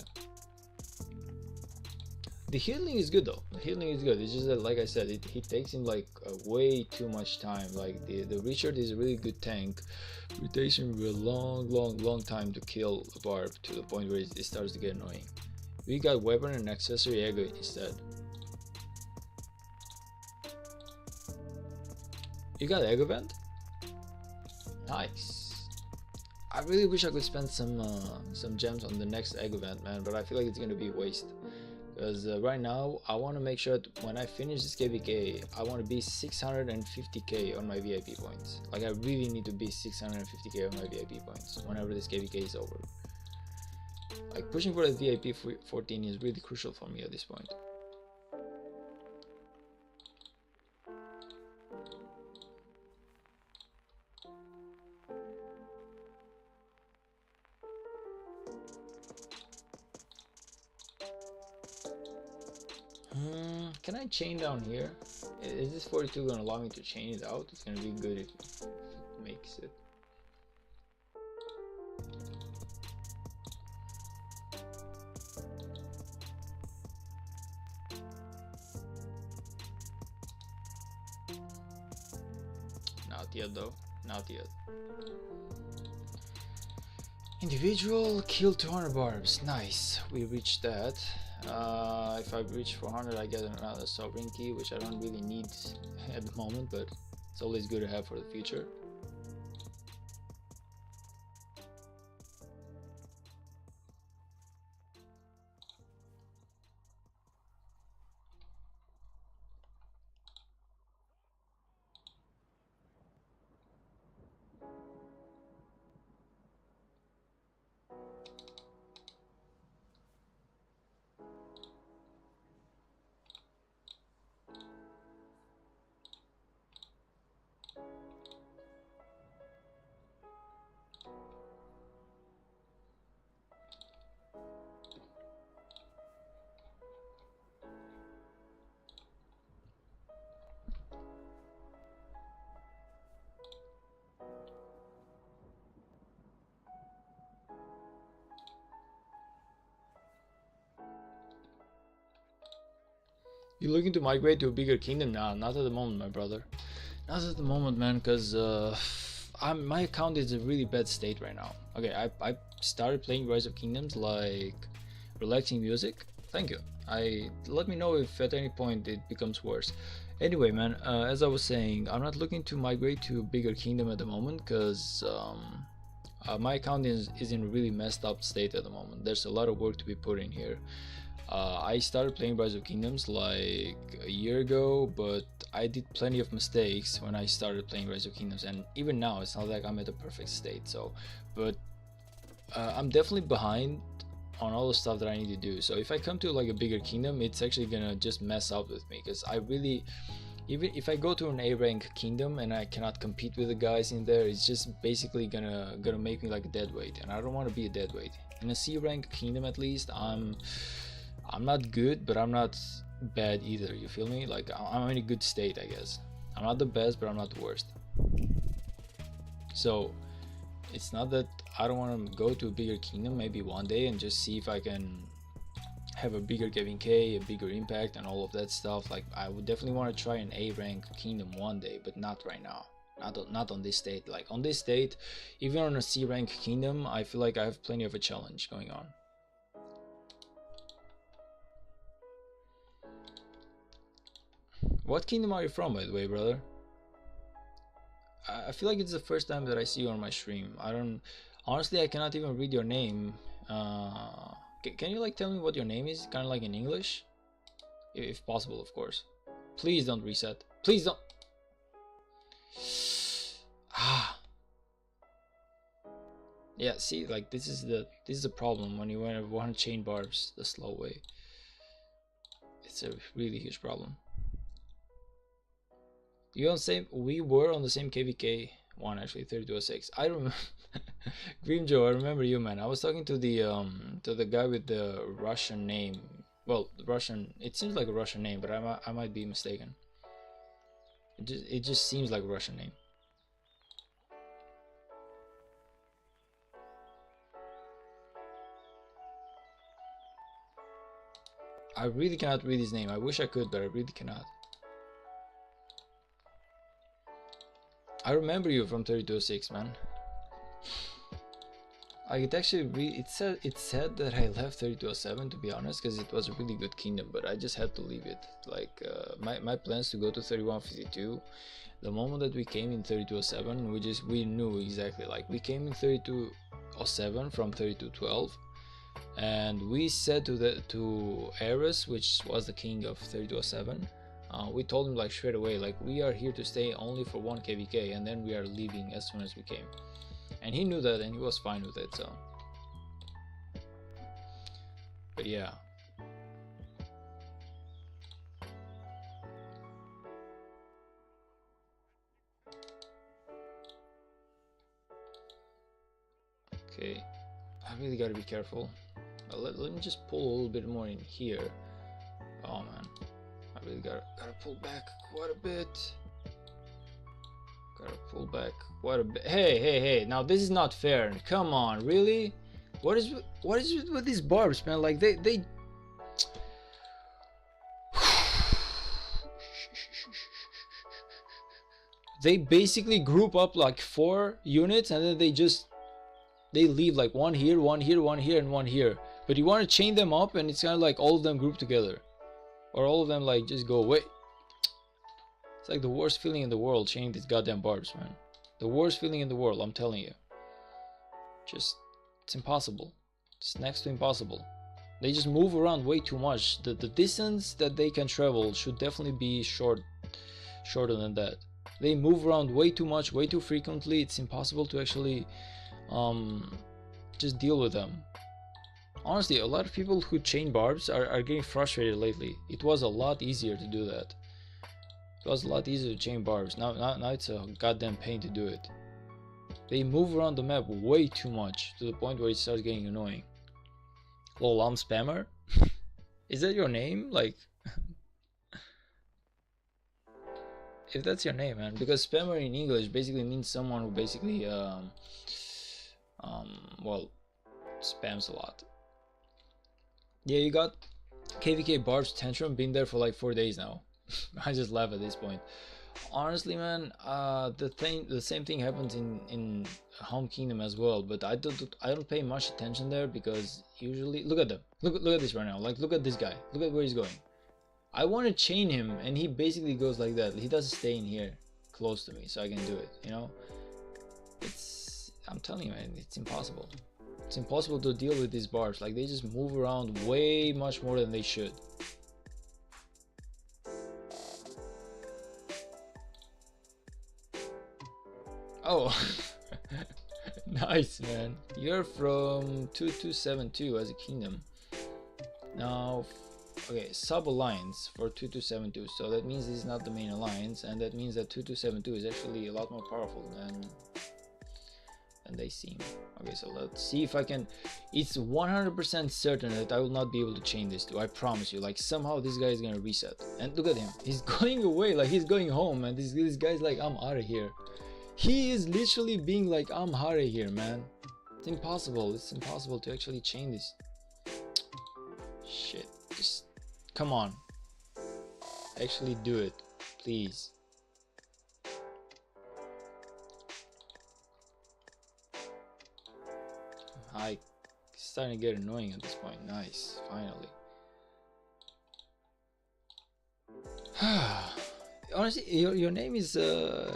The healing is good though. The healing is good. It's just that, like I said, it takes him like way too much time. Like the Richard is a really good tank. It takes him a long time to kill a barb, to the point where it starts to get annoying. We got weapon and accessory egg instead. You got egg event? Nice. I really wish I could spend some gems on the next egg event, man, but I feel like it's gonna be a waste. Because right now, I want to make sure that when I finish this KVK, I want to be 650k on my VIP points. Like, I really need to be 650k on my VIP points whenever this KVK is over. Like, pushing for the VIP 14 is really crucial for me at this point. Can I chain down here? Is this 42 gonna allow me to chain it out? It's gonna be good if it makes it. Not yet though, not yet. Individual kill 200 barbs, nice, we reached that. If I reach 400 I get another sovereign key, which I don't really need at the moment, but it's always good to have for the future. You looking to migrate to a bigger kingdom? Nah, not at the moment, my brother. Not at the moment, man, because my account is in a really bad state right now. Okay, I started playing Rise of Kingdoms, like relaxing music. Thank you. Let me know if at any point it becomes worse. Anyway, man, as I was saying, I'm not looking to migrate to a bigger kingdom at the moment, because my account is in a really messed up state at the moment. There's a lot of work to be put in here. I started playing Rise of Kingdoms like a year ago, but I did plenty of mistakes when I started playing Rise of Kingdoms, and even now it's not like I'm at a perfect state. So, but I'm definitely behind on all the stuff that I need to do. So if I come to like a bigger kingdom, it's actually gonna just mess up with me, because I really, even if I go to an A rank kingdom and I cannot compete with the guys in there, it's just basically gonna make me like a dead weight, and I don't want to be a dead weight. In a C rank kingdom, at least, I'm not good, but I'm not bad either. You feel me? Like I'm in a good state, I guess. I'm not the best, but I'm not the worst. So it's not that I don't want to go to a bigger kingdom maybe one day and just see if I can have a bigger KVK, a bigger impact and all of that stuff. Like I would definitely want to try an A rank kingdom one day, but not right now. Not on this state. Like on this state, even on a C rank kingdom, I feel like I have plenty of a challenge going on. What kingdom are you from, by the way, brother? I feel like it's the first time that I see you on my stream. Honestly, I cannot even read your name. Can you like tell me what your name is, kind of like in English, if possible, of course. Please don't reset. Please don't. Yeah, see, like this is the problem when you want to chain barbs the slow way. It's a really huge problem. We were on the same KVK one, actually, 3206. I remember Grim Joe, I remember you, man. I was talking to the guy with the Russian name. Well, Russian, it seems like a Russian name, but I might be mistaken. It just seems like a Russian name. I really cannot read his name. I wish I could, but I really cannot. I remember you from 3206, man. I could actually read. It said that I left 3207, to be honest, because it was a really good kingdom, but I just had to leave it. Like my plans to go to 3152. The moment that we came in 3207, we knew exactly. Like we came in 3207 from 3212, and we said to Eris, which was the king of 3207. We told him like straight away, like we are here to stay only for 1 KVK, and then we are leaving as soon as we came. And he knew that, and he was fine with it. So, but yeah. Okay, I really gotta be careful. Let me just pull a little bit more in here. Oh man, I really gotta pull back quite a bit. Gotta pull back quite a bit. Hey! Now this is not fair. Come on, really? What is with these barbs, man? Like they. They basically group up like 4 units, and then they leave like one here, one here, one here, and one here. But you want to chain them up, and it's kind of like all of them group together, or all of them like just go away. It's like the worst feeling in the world chaining these goddamn barbs, man. The worst feeling in the world, I'm telling you. It's impossible. It's next to impossible. They just move around way too much. The distance that they can travel should definitely be shorter than that. They move around way too much, way too frequently. It's impossible to actually just deal with them. Honestly, a lot of people who chain barbs are getting frustrated lately. It was a lot easier to do that. It was a lot easier to chain barbs. Now it's a goddamn pain to do it. They move around the map way too much, to the point where it starts getting annoying. Lol, I'm spammer? Is that your name? Like, if that's your name, man, because spammer in English basically means someone who basically well, spams a lot. Yeah, you got KVK Barb's tantrum, been there for like 4 days now. I just laugh at this point. Honestly, man, the same thing happens in Home Kingdom as well, but I don't pay much attention there, because usually look at them. Look at this right now. Like, look at this guy. Look at where he's going. I want to chain him, and he basically goes like that. He doesn't stay in here close to me, so I can do it. You know, I'm telling you, man, it's impossible. It's impossible to deal with these barbs. Like, they just move around way much more than they should. Oh, nice, man. You're from 2272 as a kingdom. Now, okay, sub alliance for 2272. So that means this is not the main alliance, and that means that 2272 is actually a lot more powerful than they seem. Okay, so let's see if I can. It's 100% certain that I will not be able to chain this two. I promise you. Like somehow this guy is gonna reset. And look at him. He's going away. Like he's going home. And this guy's like, I'm out of here. He is literally being like, I'm out of here, man. It's impossible. It's impossible to actually chain this. Shit. Just come on. Actually do it, please. It's starting to get annoying at this point. Nice, finally. Honestly, your name is your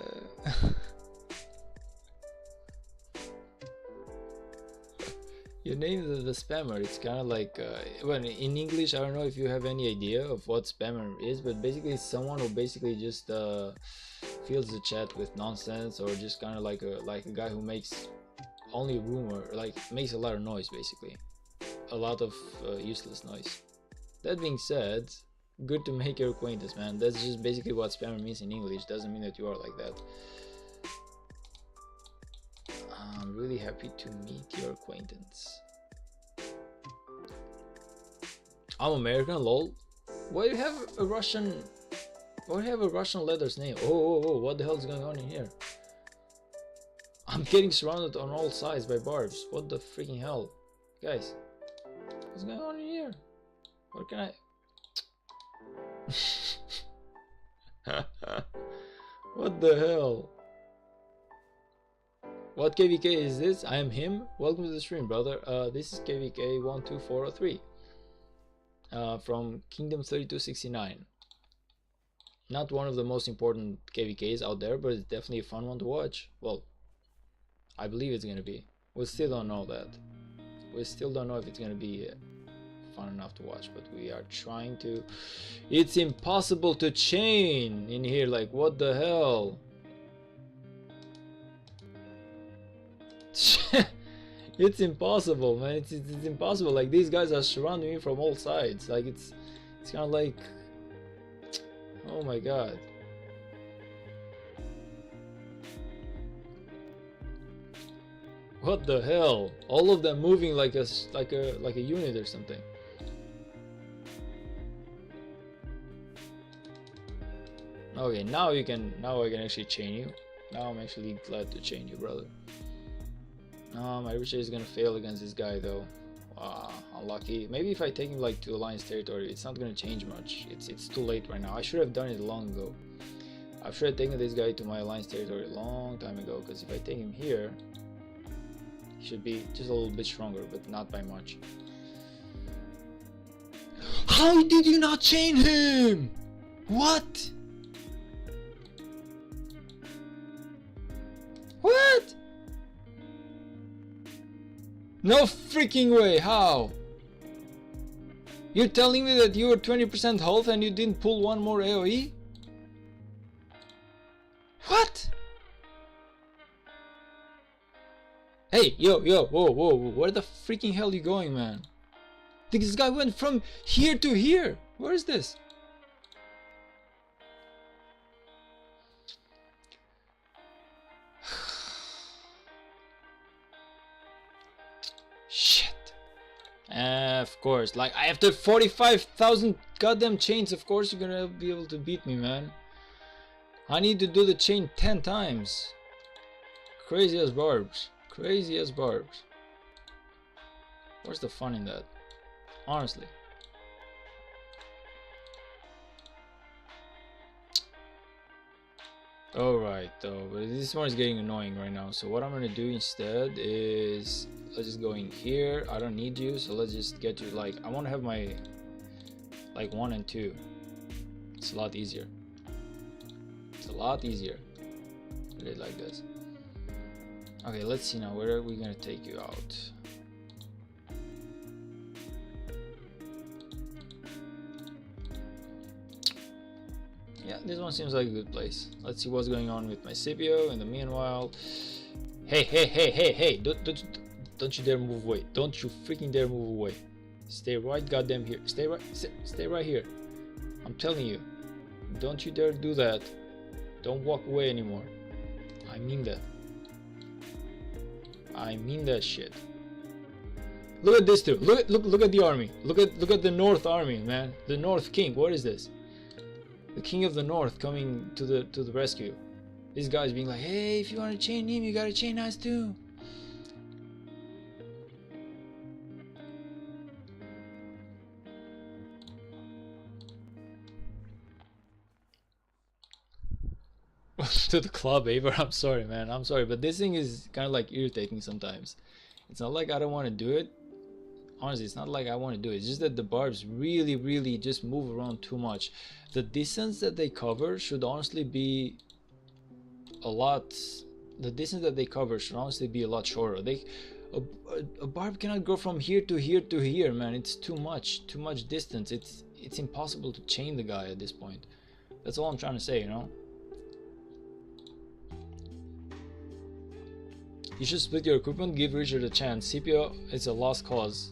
name is the spammer. It's kind of like well, in English, I don't know if you have any idea of what spammer is, but basically it's someone who basically just fills the chat with nonsense, or just kind of like a guy who makes only rumor, like makes a lot of noise, basically a lot of useless noise. That being said, good to make your acquaintance, man. That's just basically what spammer means in English. Doesn't mean that you are like that. I'm really happy to meet your acquaintance. I'm American, lol. Why do you have a Russian? Why do you have a Russian letter's name? Oh, what the hell is going on in here? I'm getting surrounded on all sides by barbs. What the freaking hell, guys? What's going on in here? What can I? What the hell? What KVK is this? I am him. Welcome to the stream, brother. This is KVK 12403 from Kingdom 3269. Not one of the most important KVKs out there, but it's definitely a fun one to watch. Well, I believe it's gonna be. We still don't know that. We still don't know if it's gonna be fun enough to watch, but we are trying to. It's impossible to chain in here. Like, what the hell? It's impossible, man. It's impossible. Like, these guys are surrounding me from all sides. Like, it's kind of like, oh my god. What the hell? All of them moving like a unit or something. Okay, now I can actually chain you. Now I'm actually glad to chain you, brother. My Richard is gonna fail against this guy though. Unlucky. Maybe if I take him like to Alliance territory, it's not gonna change much. It's too late right now. I should have done it long ago. I should have taken this guy to my Alliance territory a long time ago, because if I take him here, he should be just a little bit stronger, but not by much. How did you not chain him? What? What? No freaking way, how? You're telling me that you were 20% health and you didn't pull one more AoE? What? Hey, yo, whoa, where the freaking hell are you going, man? This guy went from here to here. Where is this? Shit. Of course, like after 45,000 goddamn chains, of course you're gonna be able to beat me, man. I need to do the chain 10 times. Crazy as barbs. Crazy as barbs. Where's the fun in that? Honestly. Alright though, but this one is getting annoying right now. So what I'm gonna do instead is, let's just go in here. I don't need you, so let's just get you, like, I want to have my like 1 and 2. It's a lot easier. It's a lot easier. Put it like this. Okay, let's see now, where are we gonna take you out? Yeah, this one seems like a good place. Let's see what's going on with my Scipio in the meanwhile. Hey, don't you dare move away. Don't you freaking dare move away. Stay right goddamn here. Stay right here. I'm telling you. Don't you dare do that. Don't walk away anymore. I mean that. I mean that shit. Look at this too. Look at the army. Look at the North army, man. The North King. What is this? The King of the North coming to the rescue. This guy's being like, hey, if you want to chain him, you gotta chain us too. To the club, Aver. I'm sorry, man. I'm sorry, but this thing is kind of like irritating sometimes. It's not like I don't want to do it. Honestly, it's not like I want to do it. It's just that the barbs really just move around too much. The distance that they cover should honestly be a lot. The distance that they cover should honestly be a lot shorter. A barb cannot go from here to here to here, man. It's too much distance. It's impossible to chain the guy at this point. That's all I'm trying to say, you know. You should split your equipment, give Richard a chance. Scipio is a lost cause.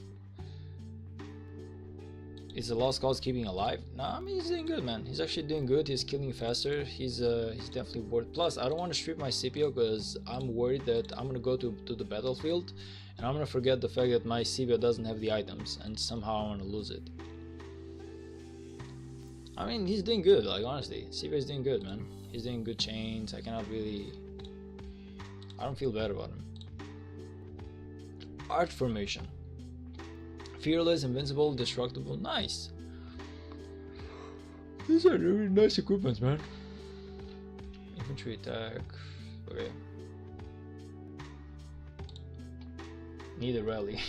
Is a lost cause keeping alive? Nah, I mean, he's doing good, man. He's actually doing good. He's killing faster. He's definitely worth. Plus, I don't want to strip my Scipio because I'm worried that I'm gonna go to the battlefield and I'm gonna forget the fact that my Scipio doesn't have the items and somehow I'm gonna lose it. I mean, he's doing good. Like honestly, Scipio is doing good, man. He's doing good chains. I don't feel bad about him. Art formation. Fearless, invincible, destructible. Nice. These are really nice equipments, man. Infantry attack. Okay. Need a rally.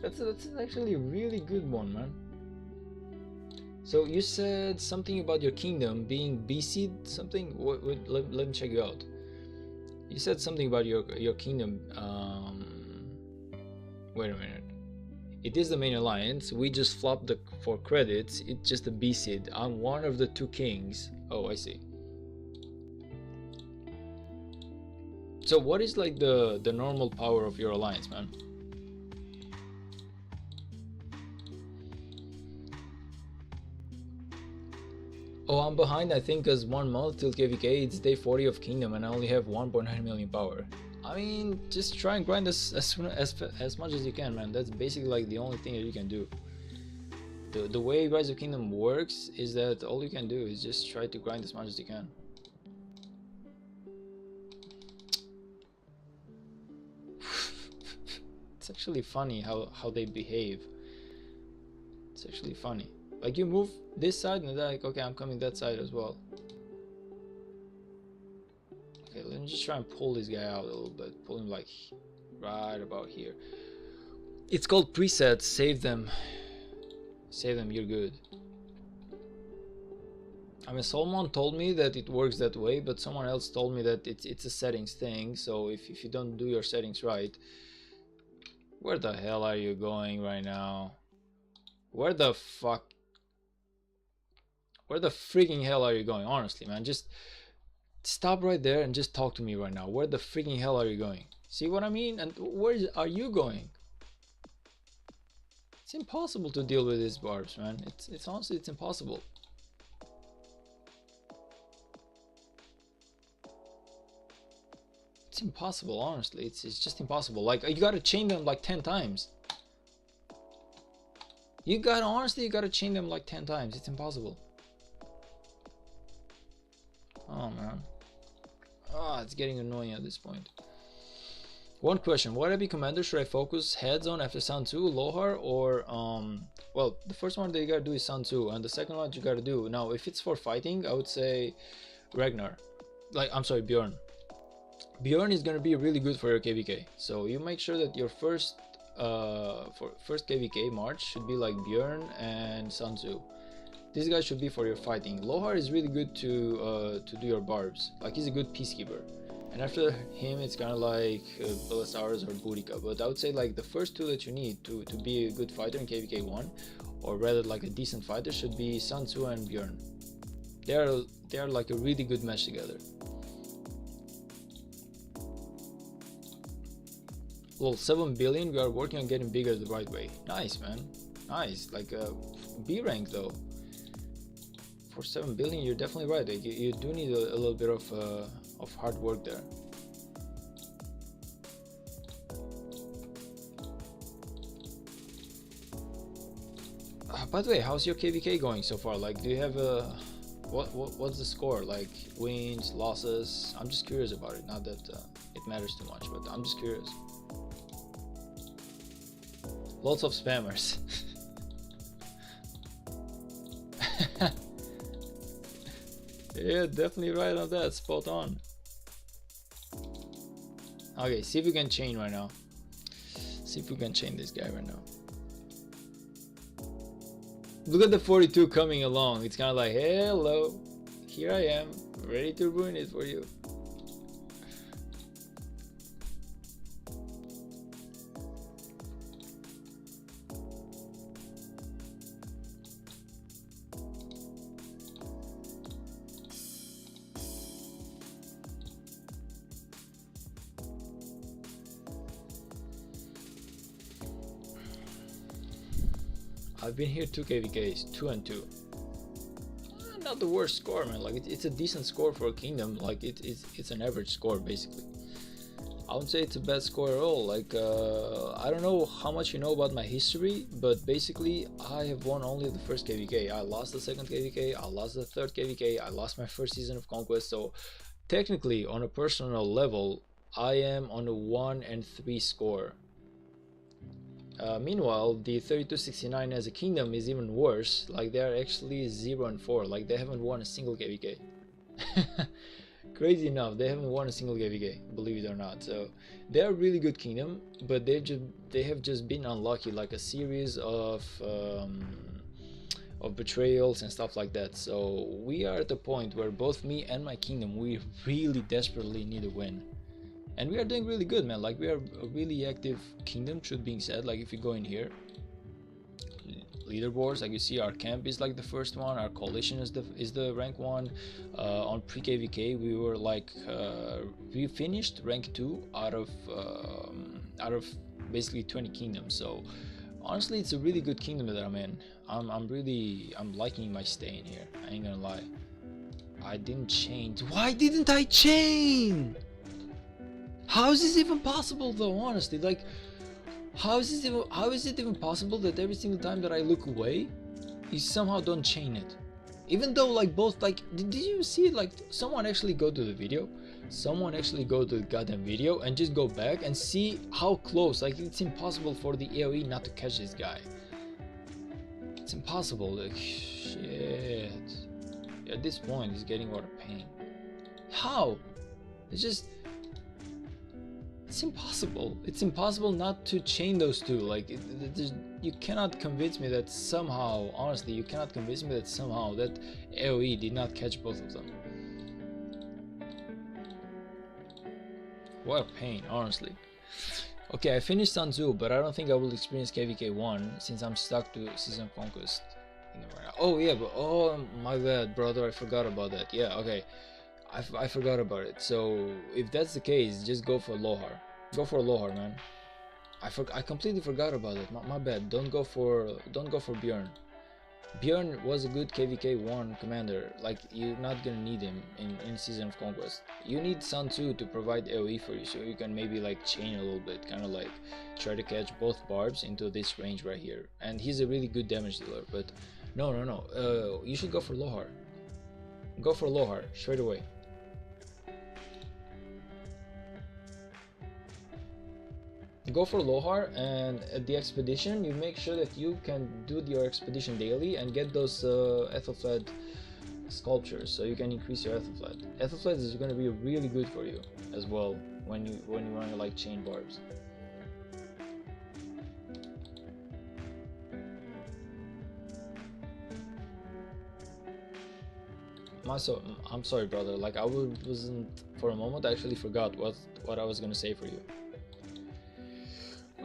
That's actually a really good one, man. So you said something about your kingdom being BC'd something? Wait, let me check you out. You said something about your kingdom. Wait a minute. It is the main alliance. We just flopped for credits. It's just a BC'd. I'm one of the two kings. Oh, I see. So what is like the normal power of your alliance, man? Oh, I'm behind, I think, because 1 month till KVK. It's day 40 of Kingdom and I only have 1.9 million power. I mean, just try and grind as much as you can, man. That's basically like the only thing that you can do. The way Rise of Kingdom works is that all you can do is just try to grind as much as you can. It's actually funny how they behave. It's actually funny. Like you move this side and they're like, okay, I'm coming that side as well. Okay, let me just try and pull this guy out a little bit. Pull him like right about here. It's called presets. Save them. Save them, you're good. I mean, someone told me that it works that way, but someone else told me that it's a settings thing. So if you don't do your settings right. Where the hell are you going right now? Where the freaking hell are you going? Honestly, man, just stop right there and just talk to me right now. Where the freaking hell are you going? See what I mean? And where are you going? It's impossible to deal with these barbs, man. It's honestly, it's impossible. It's impossible, honestly. It's just impossible. Like, you gotta chain them like 10 times. Honestly, you gotta chain them like 10 times. It's impossible. Oh, man. Ah, it's getting annoying at this point. One question. What heavy commander should I focus heads on after Sun Tzu, Lohar, or, well, the first one that you gotta do is Sun Tzu, and the second one you gotta do. Now, if it's for fighting, I would say Ragnar. Like, I'm sorry, Bjorn. Bjorn is gonna be really good for your KVK. So you make sure that your first KVK march should be like Bjorn and Sun Tzu. This guy should be for your fighting. Lohar is really good to do your barbs. Like, he's a good peacekeeper. And after him, it's kind of like Belisarius or Boudica. But I would say like the first two that you need to be a good fighter in KVK 1, or rather like a decent fighter, should be Sun Tzu and Bjorn. They are like a really good match together. Lol, 7 billion, we are working on getting bigger the right way. Nice, man. Nice. Like B rank though. For 7 billion, you're definitely right. Like, you do need a little bit of hard work there. By the way, how's your KVK going so far? Like, do you have a what's the score? Like wins, losses? I'm just curious about it. Not that it matters too much, but I'm just curious. Lots of spammers. Yeah, definitely right on that. Spot on. Okay, see if we can chain right now. See if we can chain this guy right now. Look at the 42 coming along. It's kind of like, hello, here I am, ready to ruin it for you. I've been here 2 KVKs, 2 and 2. Not the worst score, man. Like it's a decent score for a kingdom. Like it's an average score basically. I wouldn't say it's a bad score at all. Like I don't know how much you know about my history, but basically I have won only the first KVK. I lost the second KVK, I lost the third KVK, I lost my first season of Conquest. So technically, on a personal level, I am on a 1 and 3 score. Meanwhile, the 3269 as a kingdom is even worse. Like they are actually 0 and 4. Like they haven't won a single KVK. Crazy enough, they haven't won a single KVK, believe it or not. So they are a really good kingdom, but they have just been unlucky, like a series of betrayals and stuff like that. So we are at the point where both me and my kingdom, we really desperately need a win. And we are doing really good, man. Like we are a really active kingdom, truth being said. Like if you go in here, leaderboards, like you see our camp is like the first one, our coalition is the rank 1. On pre-KVK we were like we finished rank 2 out of basically 20 kingdoms. So honestly, it's a really good kingdom that I'm in. I'm liking my stay in here, I ain't gonna lie. I didn't change. Why didn't I chain? How is this even possible though, honestly? Like, how is it even possible that every single time that I look away, you somehow don't chain it? Even though like both, like, did you see it? Like someone actually go to the video, someone actually go to the goddamn video and just go back and see how close. Like it's impossible for the AoE not to catch this guy. It's impossible. Like shit. At this point, it's getting a lot of pain. How? It's just. It's impossible. It's impossible not to chain those two. Like you cannot convince me that somehow, honestly, you cannot convince me that somehow that AoE did not catch both of them. What a pain, honestly. Okay, I finished Sun Tzu, but I don't think I will experience KVK 1 since I'm stuck to Season of Conquest. Oh yeah, but oh my bad, brother, I forgot about that. Yeah, okay. I forgot about it. So if that's the case, just go for Lohar. Go for Lohar, man. I completely forgot about it. My bad. Don't go for Bjorn. Bjorn was a good KVK 1 commander. Like you're not gonna need him in Season of Conquest. You need Sun Tzu to provide AoE for you, so you can maybe like chain a little bit, kind of like try to catch both barbs into this range right here. And he's a really good damage dealer. But no. You should go for Lohar. Go for Lohar straight away. Go for Lohar, and at the expedition you make sure that you can do your expedition daily and get those Ethelflaed sculptures, so you can increase your Ethelflaed. Ethelflaed is going to be really good for you as well when you want to like chain barbs. I'm sorry, brother. Like I wasn't for a moment. I actually forgot what I was gonna say for you.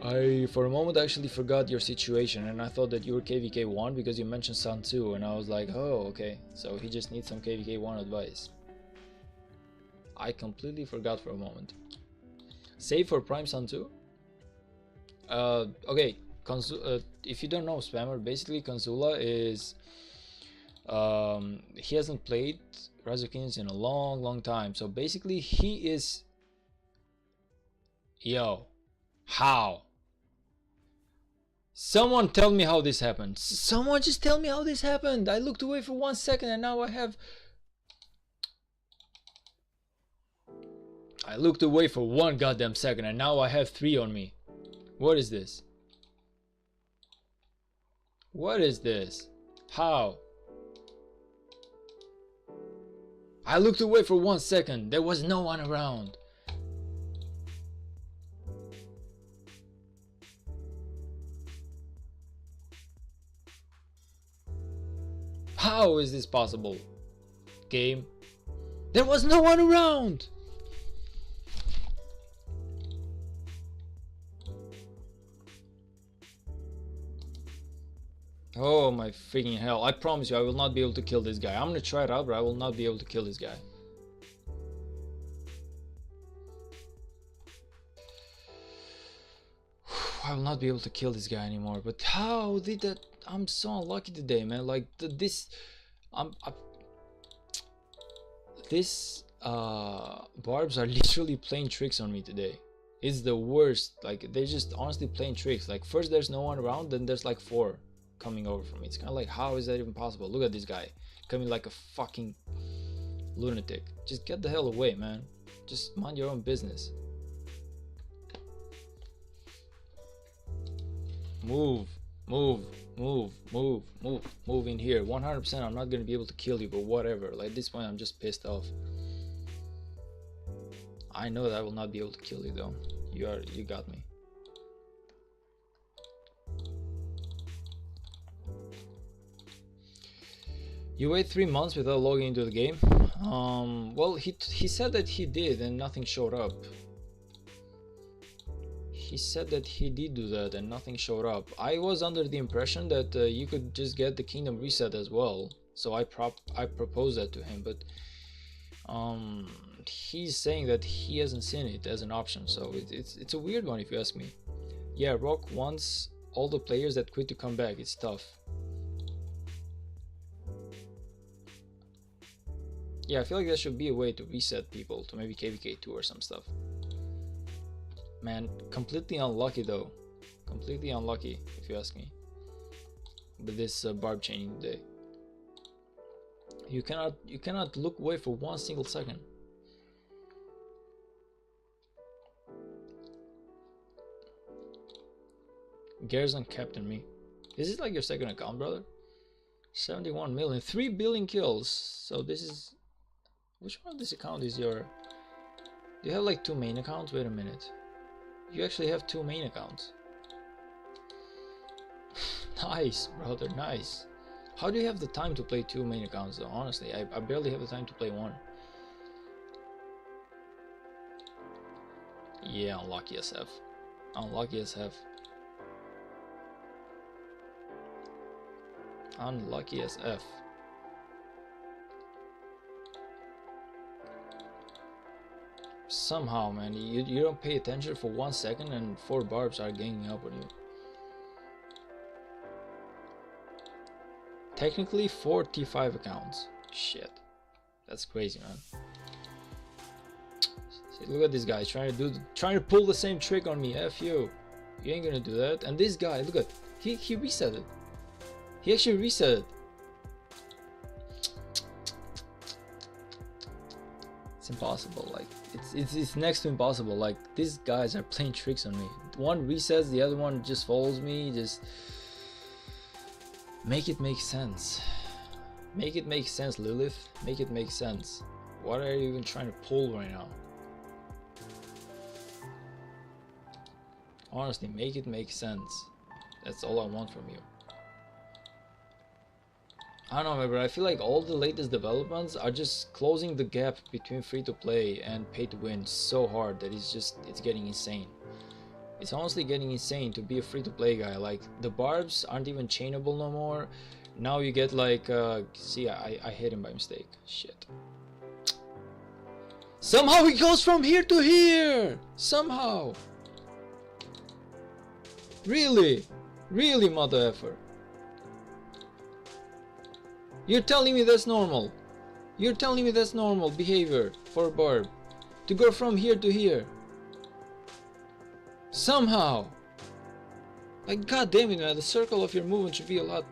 I for a moment actually forgot your situation, and I thought that you were KVK 1 because you mentioned Sun Tzu, and I was like, oh, okay, so he just needs some KVK 1 advice. I completely forgot for a moment. Save for Prime Sun Tzu? Okay, if you don't know, spammer, basically Consula is he hasn't played Rise of Kingdoms in a long time, so basically he is how Someone tell me how this happened. Someone just tell me how this happened. I looked away for 1 second and now I have... I looked away for 1 goddamn second and now I have 3 on me. What is this? What is this? How? I looked away for 1 second. There was no one around. How is this possible? Game. There was no one around. Oh my freaking hell. I promise you I will not be able to kill this guy. I'm gonna try it out, but I will not be able to kill this guy. I will not be able to kill this guy anymore. But how did that? I'm so unlucky today, man. Like this barbs are literally playing tricks on me today. It's the worst. Like they're just honestly playing tricks. Like first there's no one around, then there's like 4 coming over from me. It's kind of like, how is that even possible? Look at this guy coming like a fucking lunatic. Just get the hell away, man. Just mind your own business. Move, move, move, move, move, move in here. 100% I'm not gonna be able to kill you, but whatever. Like at this point I'm just pissed off. I know that I will not be able to kill you though. You got me. You wait 3 months without logging into the game? Well, he said that he did and nothing showed up. He said that he did do that and nothing showed up. I was under the impression that you could just get the kingdom reset as well. So I proposed that to him, but he's saying that he hasn't seen it as an option. So it's a weird one if you ask me. Yeah, Rock wants all the players that quit to come back. It's tough. Yeah, I feel like there should be a way to reset people to maybe KVK 2 or some stuff. Man, completely unlucky though. Completely unlucky if you ask me. With this barb chaining today. You cannot look away for 1 single second. Garrison captain me. Is this like your second account, brother? 71 million, 3 billion kills. So this is... Which one of this account is your... Do you have like 2 main accounts? Wait a minute. You actually have 2 main accounts. Nice, brother, nice. How do you have the time to play 2 main accounts though? Honestly, I barely have the time to play 1. Yeah, unlucky SF. Unlucky SF. Unlucky SF. Somehow, man, you don't pay attention for 1 second and 4 barbs are ganging up on you. Technically 4 T5 accounts. Shit, that's crazy, man. See, look at this guy trying to pull the same trick on me. F you. You ain't gonna do that. And this guy, look at, he reset it. He actually reset it. It's impossible. Like it's next to impossible. Like these guys are playing tricks on me. One resets, the other one just follows me. Just make it make sense. Make it make sense, Lilith. Make it make sense. What are you even trying to pull right now? Honestly, make it make sense. That's all I want from you. I don't know, but I feel like all the latest developments are just closing the gap between free to play and pay to win so hard that it's getting insane. It's honestly getting insane to be a free to play guy. Like the barbs aren't even chainable no more. Now you get like see, I hit him by mistake. Shit. Somehow he goes from here to here. Somehow. Really, mother effer. You're telling me that's normal? You're telling me that's normal behavior for a barb to go from here to here? Somehow. Like, god damn it, man, the circle of your movement should be a lot.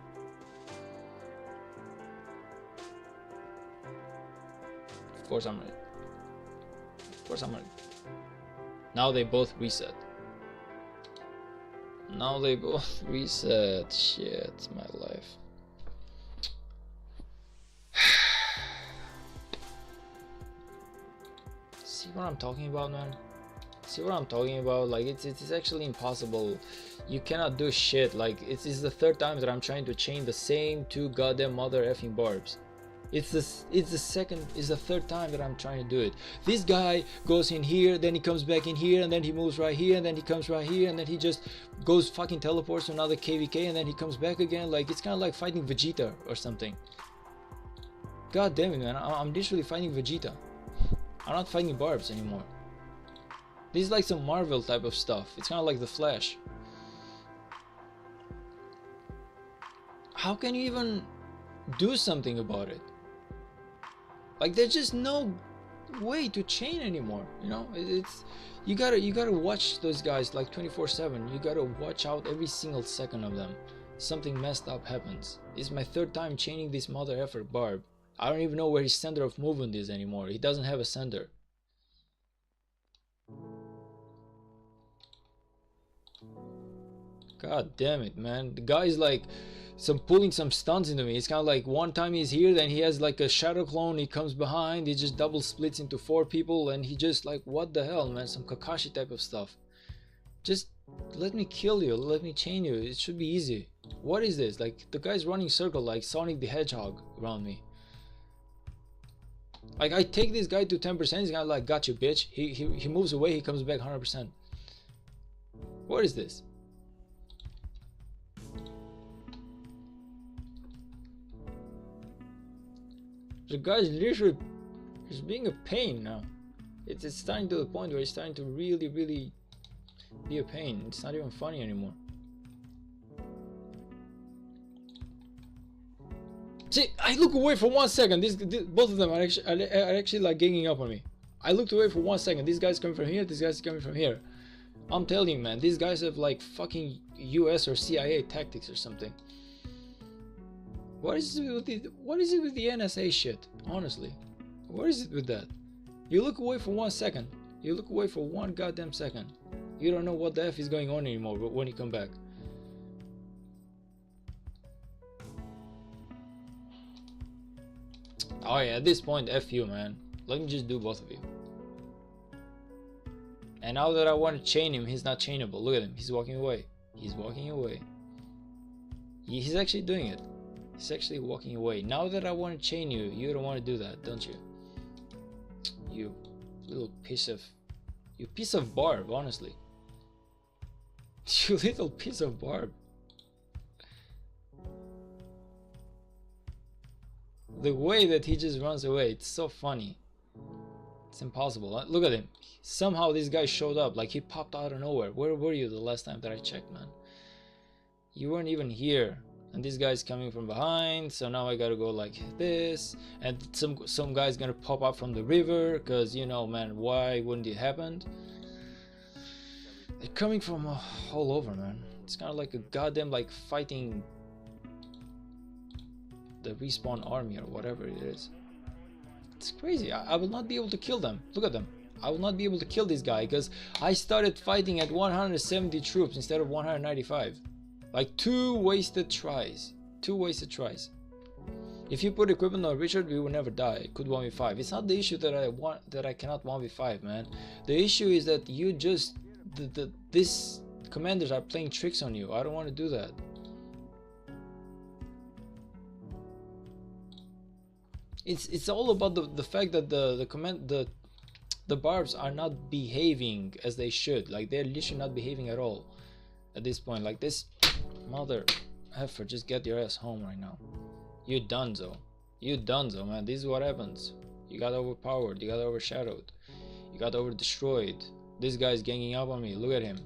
Of course I'm right. Of course I'm right. Now they both reset. Now they both reset. Shit, my life. See what I'm talking about, man? See what I'm talking about? Like, it's actually impossible. You cannot do shit. Like, it's the third time that I'm trying to chain the same two goddamn mother effing barbs. It's the third time that I'm trying to do it. This guy goes in here, then he comes back in here, and then he moves right here, and then he comes right here, and then he just goes fucking teleports to another KVK, and then he comes back again. Like, it's kind of like fighting Vegeta or something. God damn it, man. I'm literally fighting Vegeta. I'm not fighting barbs anymore. This is like some Marvel type of stuff. It's kind of like the Flash. How can you even do something about it? Like, there's just no way to chain anymore, you know? It's you gotta watch those guys like 24/7. You gotta watch out every single second of them. Something messed up happens. It's my third time chaining this mother effer barb. I don't even know where his center of movement is anymore. He doesn't have a center. God damn it, man. The guy's like pulling some stunts into me. It's kind of like one time he's here, then he has like a shadow clone, he comes behind, he just double splits into 4 people, and he just like, what the hell, man? Some Kakashi type of stuff. Just let me kill you, let me chain you. It should be easy. What is this? Like, the guy's running circle like Sonic the Hedgehog around me. Like, I take this guy to 10%, he's kind of like, got you, bitch. He moves away, he comes back 100%. What is this? The guy's literally just being a pain now. It's starting to the point where it's starting to really be a pain. It's not even funny anymore. See, I look away for 1 second. Both of them are actually like ganging up on me. I looked away for 1 second. This guy's coming from here, this guy's coming from here. I'm telling you, man, these guys have like fucking US or CIA tactics or something. What is it with the NSA shit? Honestly, what is it with that? You look away for 1 second. You look away for 1 goddamn second. You don't know what the F is going on anymore when you come back. Oh yeah, at this point, F you, man. Let me just do both of you. And now that I want to chain him, he's not chainable. Look at him. He's walking away. He's walking away. He's actually doing it. He's actually walking away. Now that I want to chain you, you don't want to do that, don't you? You little piece of barb, honestly. You little piece of barb. The way that he just runs away, it's so funny. It's impossible. Look at him. Somehow this guy showed up, like he popped out of nowhere. Where were you the last time that I checked, man? You weren't even here. And this guy's coming from behind, so now I gotta go like this, and some guy's gonna pop up from the river, because, you know, man, why wouldn't it happen? They're coming from all over, man. It's kind of like a goddamn like fighting the respawn army or whatever it is. It's crazy. I will not be able to kill them. Look at them. I will not be able to kill this guy because I started fighting at 170 troops instead of 195. Like 2 wasted tries. 2 wasted tries. If you put equipment on Richard, we will never die. It could 1v5. It's not the issue that I cannot 1v5, man. The issue is that you just these commanders are playing tricks on you. I don't want to do that. It's all about the fact that the barbs are not behaving as they should. Like, they're literally not behaving at all at this point. Like, this mother effer, just get your ass home right now. You donezo. You donezo, man. This is what happens. You got overpowered, you got overshadowed, you got over destroyed. This guy's ganging up on me. Look at him.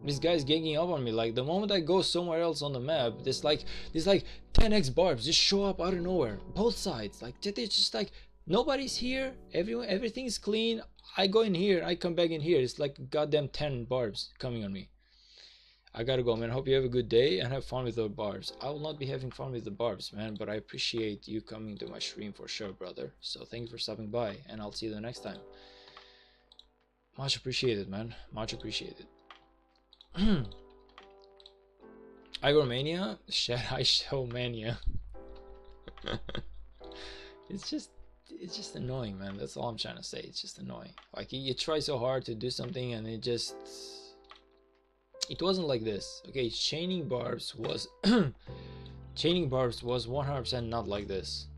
This guy's ganging up on me. Like, the moment I go somewhere else on the map, there's like 10x barbs just show up out of nowhere, both sides. Like, it's just like nobody's here, everything's clean. I go in here, I come back in here, it's like goddamn 10 barbs coming on me. I gotta go, man. Hope you have a good day and have fun with the barbs. I will not be having fun with the barbs, man, but I appreciate you coming to my stream for sure, brother. So thank you for stopping by, and I'll see you the next time. Much appreciated, man. Much appreciated. Igormania? Shadai Showmania. It's just annoying, man. That's all I'm trying to say. It's just annoying. Like, you try so hard to do something and it wasn't like this. Okay, chaining barbs was 100% not like this.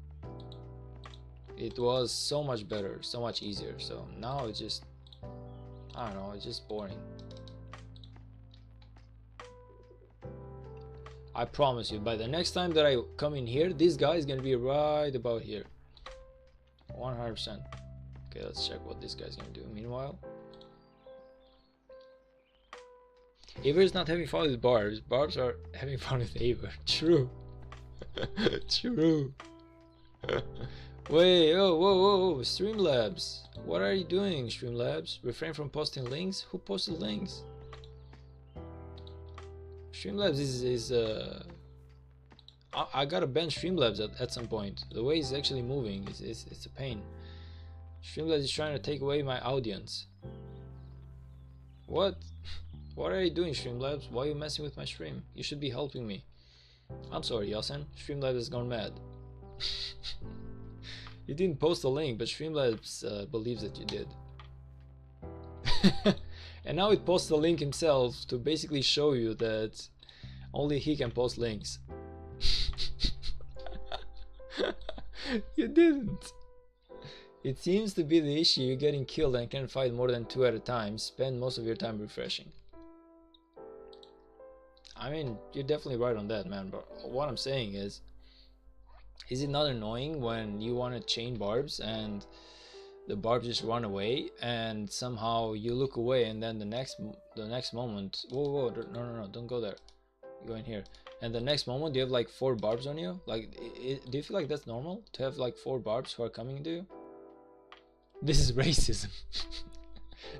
It was so much better, so much easier. So now it's just, I don't know, it's just boring. I promise you, by the next time that I come in here, this guy is gonna be right about here. 100%. Okay, let's check what this guy's gonna do. Meanwhile, Aver is not having fun with barbs. Barbs are having fun with Aver. True. True. Wait, oh, whoa, Streamlabs. What are you doing, Streamlabs? Refrain from posting links? Who posted links? Streamlabs is I gotta ban Streamlabs at some point. The way he's actually moving it's a pain. Streamlabs is trying to take away my audience. What? What are you doing, Streamlabs? Why are you messing with my stream? You should be helping me. I'm sorry, Yasen. Streamlabs has gone mad. You didn't post a link, but Streamlabs believes that you did. And now it posts a link himself to basically show you that only he can post links. You didn't. It seems to be the issue. You're getting killed and can't fight more than 2 at a time. Spend most of your time refreshing. I mean, you're definitely right on that, man. But what I'm saying is it not annoying when you want to chain barbs and the barbs just run away, and somehow you look away, and then the next moment, whoa, no, don't go there. You go in here, and the next moment you have like 4 barbs on you. Like, do you feel like that's normal to have like 4 barbs who are coming to you? This is racism.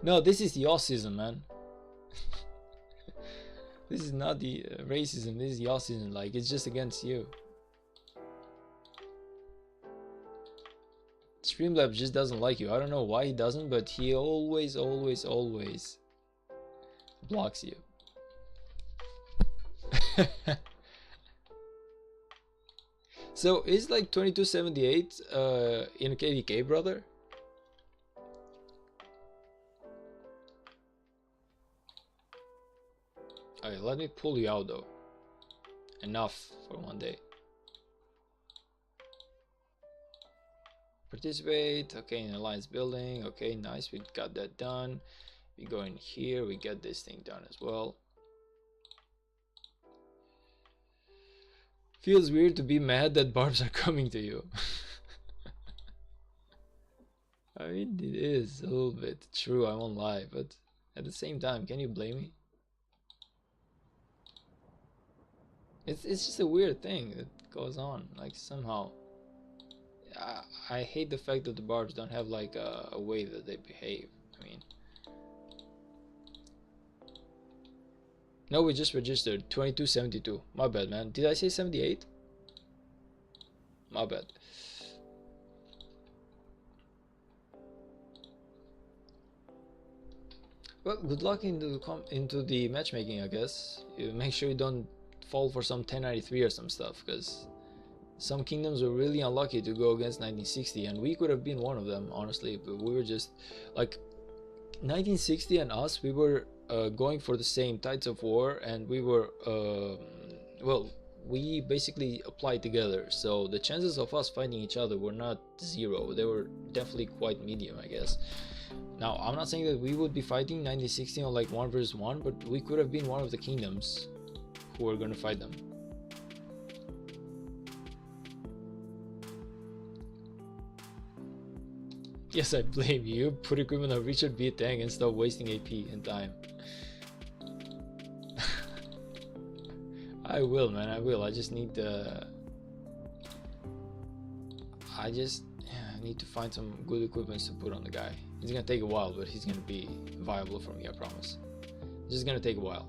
No, this is Yossism, man. This is not the racism. This is Yossism. Like, it's just against you. Streamlabs just doesn't like you. I don't know why he doesn't, but he always blocks you. So is like 2278 in KVK, brother? Okay, let me pull you out though. Enough for one day. Participate. Okay, in alliance building. Okay, nice, we got that done. We go in here, we get this thing done as well. Feels weird to be mad that barbs are coming to you. I mean, it is a little bit true, I won't lie, but at the same time, can you blame me? It's just a weird thing that goes on, like somehow. I hate the fact that the barbs don't have like a way that they behave. I mean, no, we just registered 2272. My bad, man. Did I say 78? My bad. Well, good luck into the matchmaking, I guess. You make sure you don't fall for some 1093 or some stuff, because some kingdoms were really unlucky to go against 1960, and we could have been one of them, honestly. But we were just like 1960 and us. We were going for the same tides of war, and we were well, we basically applied together. So the chances of us fighting each other were not 0. They were definitely quite medium, I guess. Now, I'm not saying that we would be fighting 1960 on like 1 versus 1, but we could have been one of the kingdoms who were going to fight them. Yes, I blame you. Put equipment on Richard B. Tang and stop wasting AP and time. I will, man, I will. I just need to... I need to find some good equipment to put on the guy. It's gonna take a while, but he's gonna be viable for me, I promise. It's just gonna take a while.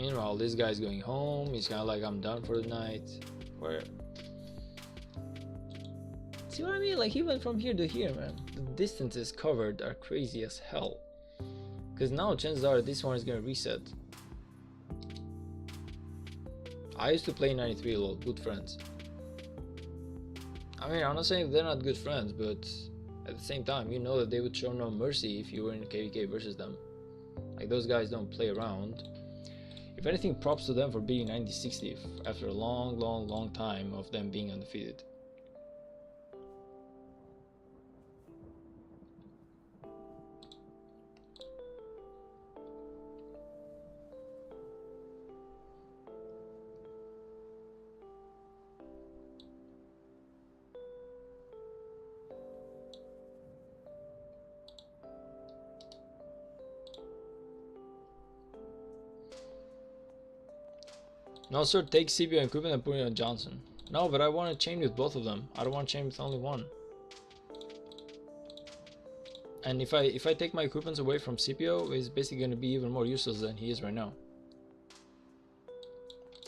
Meanwhile, this guy's going home. He's kind of like, I'm done for the night. Where? See what I mean? Like, even from here to here, man, the distances covered are crazy as hell. Because now chances are this one is gonna reset. I used to play 93 a lot, good friends. I mean, I'm not saying they're not good friends, but at the same time, you know that they would show no mercy if you were in KVK versus them. Like, those guys don't play around. If anything, props to them for beating 90-60 after a long time of them being undefeated. No sir, take CBO equipment and put it on Johnson. No, but I want to chain with both of them. I don't want to chain with only one. And if I take my equipments away from CPO, he's basically going to be even more useless than he is right now.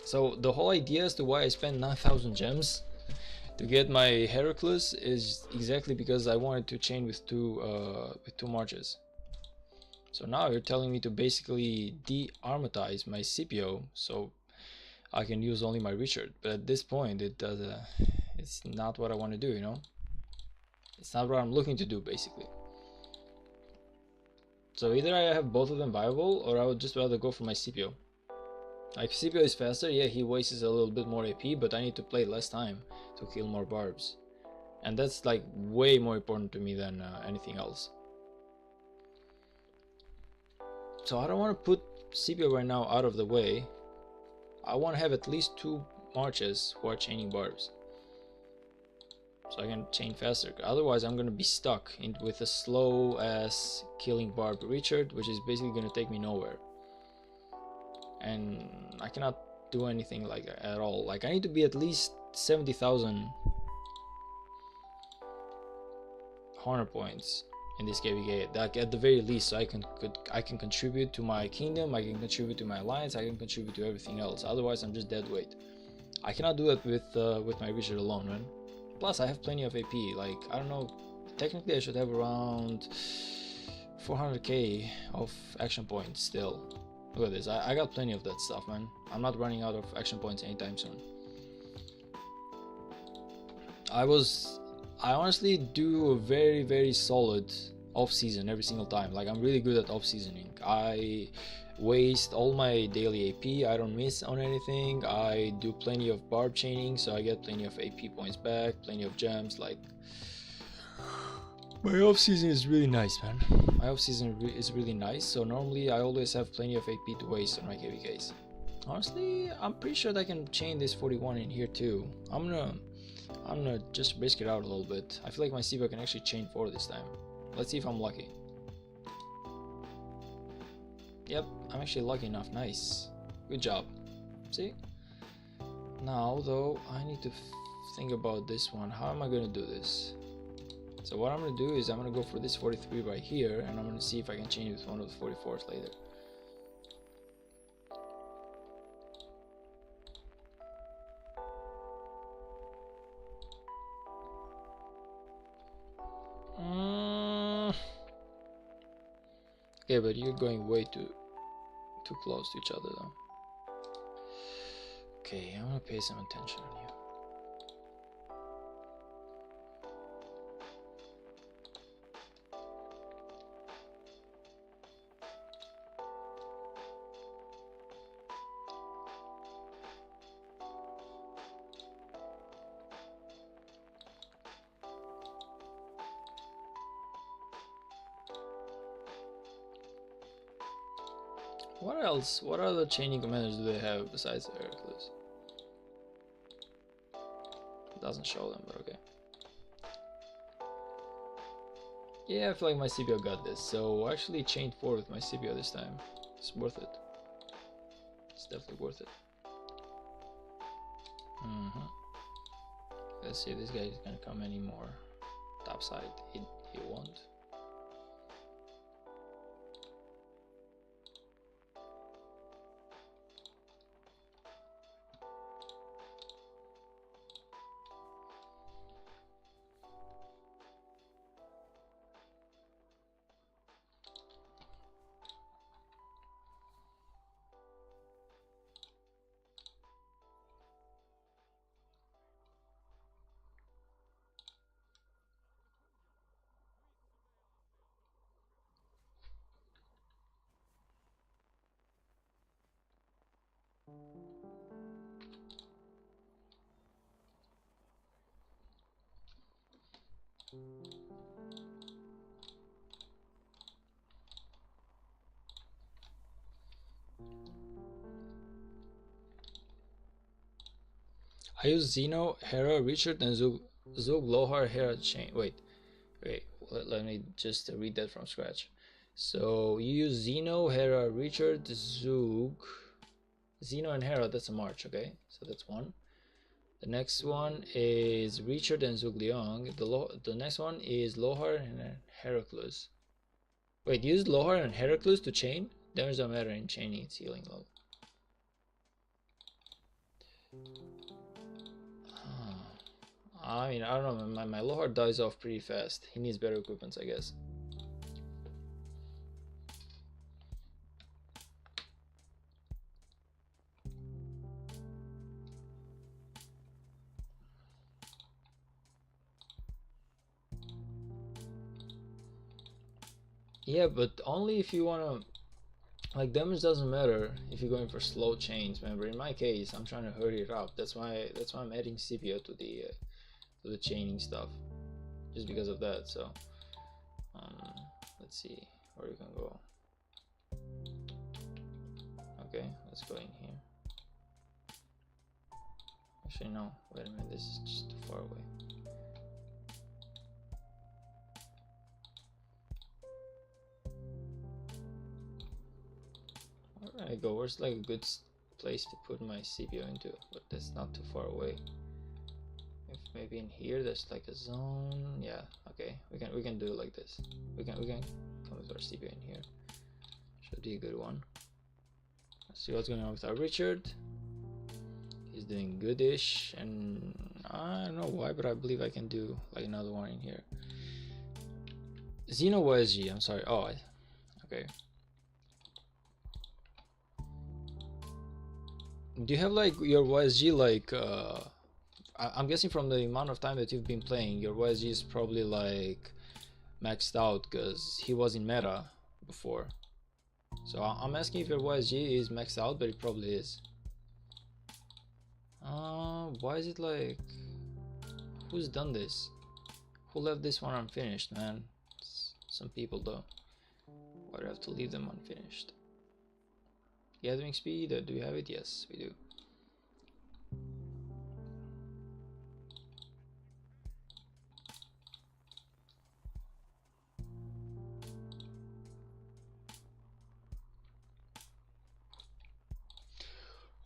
So the whole idea as to why I spent 9,000 gems to get my Heracles is exactly because I wanted to chain with two marches. So now you're telling me to basically de-armatize my CPO, so I can use only my Richard. But at this point, it's not what I want to do, you know? It's not what I'm looking to do, basically. So either I have both of them viable, or I would just rather go for my CPO. Like, CPO is faster, yeah, he wastes a little bit more AP, but I need to play less time to kill more barbs. And that's like way more important to me than anything else. So I don't want to put CPO right now out of the way. I want to have at least two marches who are chaining barbs, so I can chain faster. Otherwise I'm going to be stuck with a slow ass killing barb Richard, which is basically going to take me nowhere. And I cannot do anything like that at all. Like, I need to be at least 70,000 honor points in this KVK, like at the very least, so I can contribute to my kingdom, I can contribute to my alliance, I can contribute to everything else. Otherwise I'm just dead weight. I cannot do that with my Richard alone, man. Plus I have plenty of AP. Like, I don't know, technically I should have around 400k of action points still. Look at this, I got plenty of that stuff, man. I'm not running out of action points anytime soon. I honestly do a very solid off-season every single time. Like, I'm really good at off-seasoning. I waste all my daily AP, I don't miss on anything. I do plenty of barb chaining, so I get plenty of AP points back, plenty of gems. Like, my off-season is really nice, man. My off-season is really nice, so normally I always have plenty of AP to waste on my KVKs. Honestly, I'm pretty sure that I can chain this 41 in here too. I'm gonna just risk it out a little bit. I feel like my CBO can actually chain 4 this time. Let's see if I'm lucky. Yep, I'm actually lucky enough. Nice. Good job. See? Now, though, I need to think about this one. How am I gonna do this? So what I'm gonna do is I'm gonna go for this 43 right here, and I'm gonna see if I can chain with one of the 44s later. Okay, but you're going way too close to each other though. Okay, I'm gonna pay some attention on you. What else? What other chaining commanders do they have besides Heracles? It doesn't show them, but okay. Yeah, I feel like my CBO got this, so actually chain 4 with my CBO this time. It's worth it. It's definitely worth it. Let's see if this guy is gonna come anymore. Top side, he won't. I use Zeno, Hera, Richard, and Zug, Lohar, Hera, chain. Wait, let me just read that from scratch. So you use Zeno, Hera, Richard, Zug, Zeno and Hera. That's a march, okay? So that's one. The next one is Richard and Zug Liang. The next one is Lohar and Heraclus. Wait, use Lohar and Heraclus to chain? Damage don't matter in chaining, it's healing level. I mean, I don't know, my Lohar dies off pretty fast. He needs better equipments, I guess. Yeah, but only if you wanna, like, damage doesn't matter if you're going for slow chains. Remember, in my case, I'm trying to hurry it up. That's why I'm adding Scipio to the chaining stuff, just because of that. So, let's see where we can go. Okay, let's go in here. Actually, no. Wait a minute. This is just too far away. Alright, go. Where's like a good place to put my CPU into? But that's not too far away. If maybe in here there's like a zone. Yeah. Okay. We can do it like this. We can come with our CPU in here. Should be a good one. Let's see what's going on with our Richard. He's doing goodish, and I don't know why, but I believe I can do like another one in here. Xeno YSG. I'm sorry. Oh, okay. Do you have like your YSG like I'm guessing from the amount of time that you've been playing, your YSG is probably like maxed out because he was in meta before. So I'm asking if your YSG is maxed out, but it probably is. Why is it like, who's done this? Who left this one unfinished, man? Some people though. Why do I have to leave them unfinished? Gathering speed, do we have it? Yes, we do.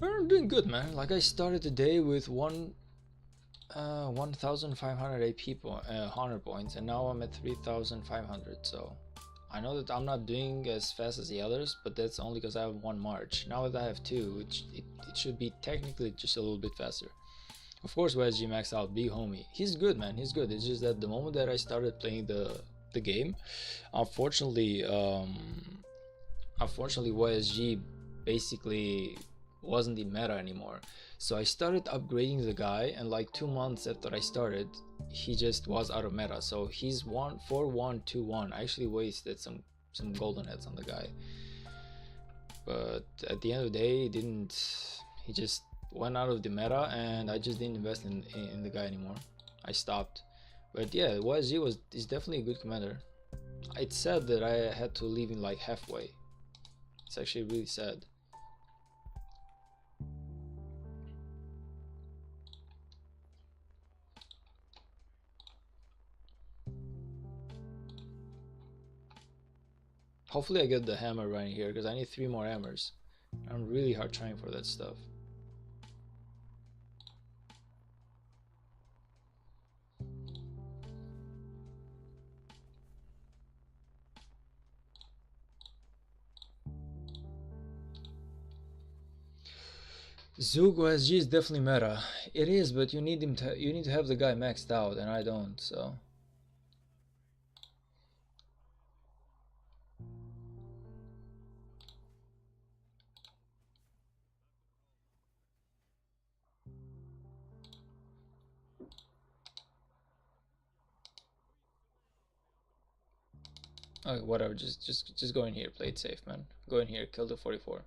I'm doing good, man. Like, I started the day with 1,500 AP honor points, and now I'm at 3,500. So I know that I'm not doing as fast as the others, but that's only because I have one march. Now that I have two, it should be technically just a little bit faster. Of course, YSG maxed out, big homie. He's good, man. He's good. It's just that the moment that I started playing the game, unfortunately, YSG basically wasn't in meta anymore. So I started upgrading the guy, and like 2 months after I started, he just was out of meta. So he's 4-1-2-1. I actually wasted some golden heads on the guy, but at the end of the day, he just went out of the meta, and I just didn't invest in the guy anymore. I stopped. But yeah, YSG is definitely a good commander. It's sad that I had to leave him like halfway. It's actually really sad. Hopefully I get the hammer right here, because I need 3 more hammers. I'm really hard trying for that stuff. Zug OSG is definitely meta. It is, but you need to have the guy maxed out, and I don't, so. Okay, whatever. Just go in here. Play it safe, man. Go in here. Kill the 44.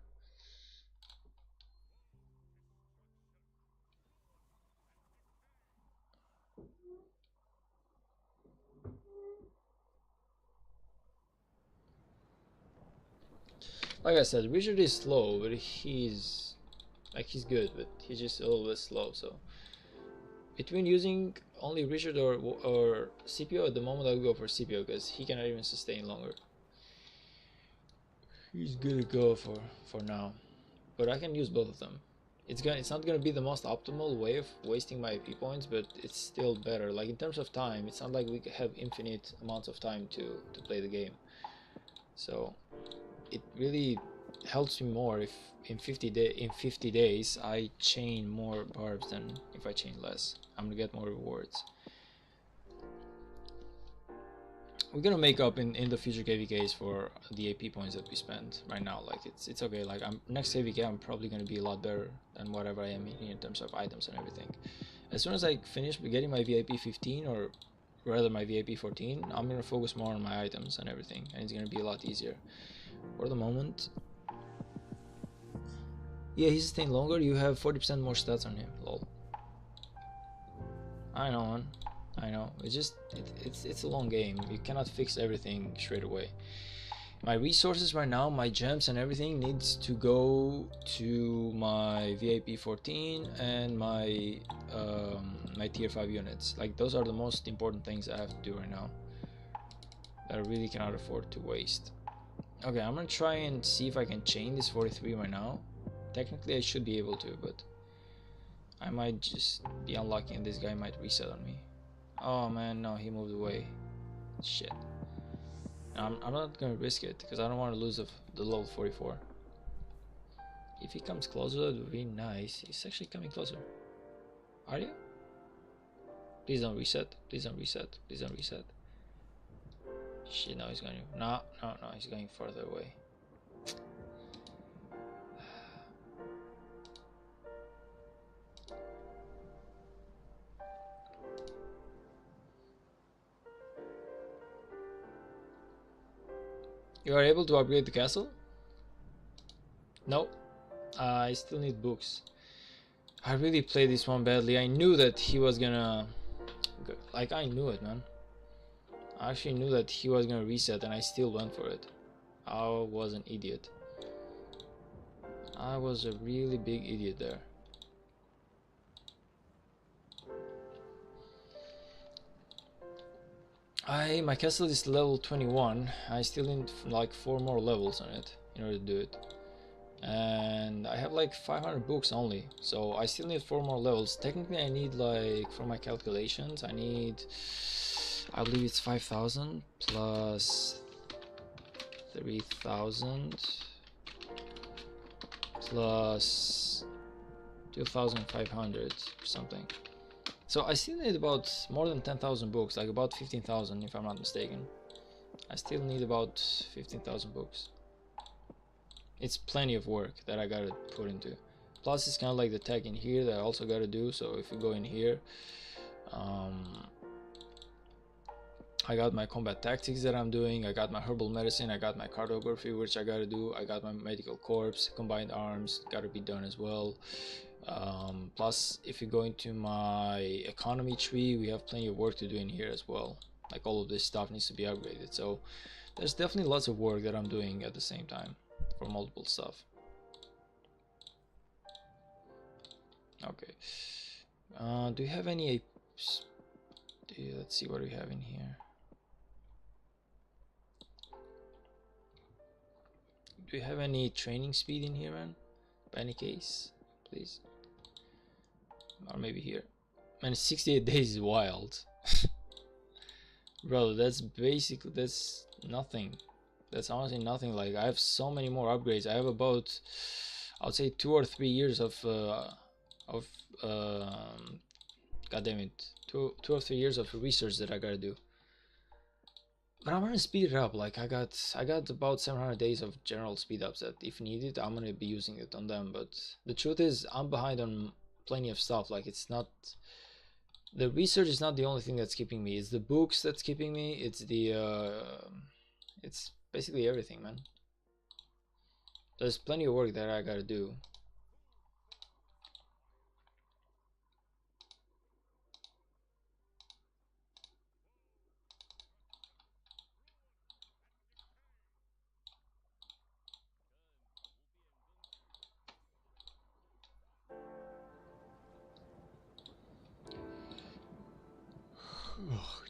Like I said, Richard is slow, but he's good, but he's just a little bit slow. So between using only Richard or CPO, at the moment I'll go for CPO because he cannot even sustain longer. He's gonna go for now, but I can use both of them. It's not gonna be the most optimal way of wasting my AP points, but it's still better. Like in terms of time, it's not like we have infinite amounts of time to play the game. So it really helps me more if in 50 days I chain more barbs than if I chain less. I'm gonna get more rewards. We're gonna make up in the future KVKs for the AP points that we spend right now. Like it's okay. Like next KVK I'm probably gonna be a lot better than whatever I am in terms of items and everything. As soon as I finish getting my VIP 15 or rather my VIP 14, I'm gonna focus more on my items and everything, and it's gonna be a lot easier. For the moment, yeah, he's staying longer. You have 40% more stats on him. Lol. I know, man. I know. It's a long game. You cannot fix everything straight away. My resources right now, my gems and everything needs to go to my VIP 14 and my my tier 5 units. Like those are the most important things I have to do right now that I really cannot afford to waste. Okay, I'm gonna try and see if I can chain this 43 right now. Technically I should be able to, but I might just be unlucky and this guy might reset on me. Oh man, no, he moved away. Shit. I'm not gonna risk it because I don't want to lose the level 44. If he comes closer, that would be nice. He's actually coming closer. Are you? Please don't reset. Please don't reset. Please don't reset. Shit, no, he's going. No, no, no, he's going further away. You are able to upgrade the castle? No. I still need books. I really played this one badly. I knew that he was gonna... Like, I knew it, man. I actually knew that he was gonna reset and I still went for it. I was an idiot. I was a really big idiot there. My castle is level 21. I still need like 4 more levels on it in order to do it. And I have like 500 books only, so I still need 4 more levels. Technically I need, like, for my calculations, I believe it's 5,000 plus 3,000 plus 2,500 or something. So I still need about more than 10,000 books, like about 15,000 if I'm not mistaken. I still need about 15,000 books. It's plenty of work that I gotta put into. Plus it's kind of like the tech in here that I also gotta do. So if we go in here, I got my combat tactics that I'm doing, I got my herbal medicine, I got my cartography which I gotta do, I got my medical corps, combined arms gotta be done as well. Plus if you go into my economy tree, we have plenty of work to do in here as well. Like all of this stuff needs to be upgraded, so there's definitely lots of work that I'm doing at the same time for multiple stuff. Okay, do you have any let's see what we have in here. Do you have any training speed in here, man? By any case, please. Or maybe here. Man, 68 days is wild. Bro, that's nothing. That's honestly nothing. Like, I have so many more upgrades. I have about, I would say 2 or 3 years of god damn it, 2 or 3 years of research that I gotta do. But I'm gonna speed it up. Like, I got about 700 days of general speed ups that if needed I'm gonna be using it on them. But the truth is I'm behind on plenty of stuff. Like, it's not, the research is not the only thing that's keeping me. It's the books that's keeping me. It's the it's basically everything, man. There's plenty of work that I gotta do.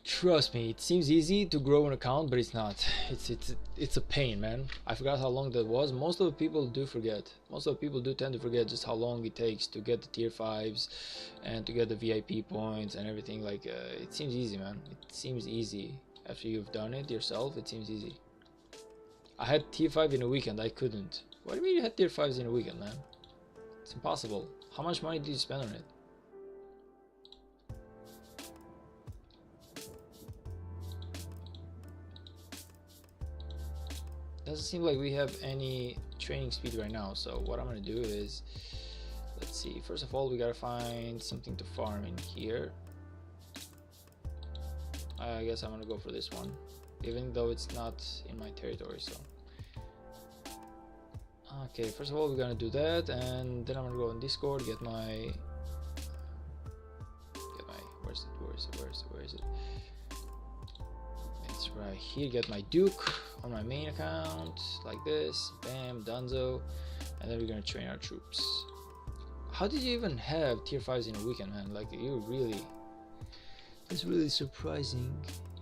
Trust me, it seems easy to grow an account, but it's not. It's a pain, man. I forgot how long that was. Most of the people do forget. Most of the people do tend to forget just how long it takes to get the tier 5s and to get the VIP points and everything. Like, it seems easy, man. It seems easy. After you've done it yourself, it seems easy. I had tier 5 in a weekend. I couldn't. What do you mean you had tier 5s in a weekend, man? It's impossible. How much money did you spend on it? Doesn't seem like we have any training speed right now, so what I'm gonna do is, let's see, first of all we gotta find something to farm in here. I guess I'm gonna go for this one, even though it's not in my territory. So okay, first of all we're gonna do that, and then I'm gonna go on Discord, get my where is it? It's right here. Get my Duke on my main account, like this, bam, donezo, and then we're gonna train our troops. How did you even have tier 5s in a weekend, man? Like, you really, it's really surprising,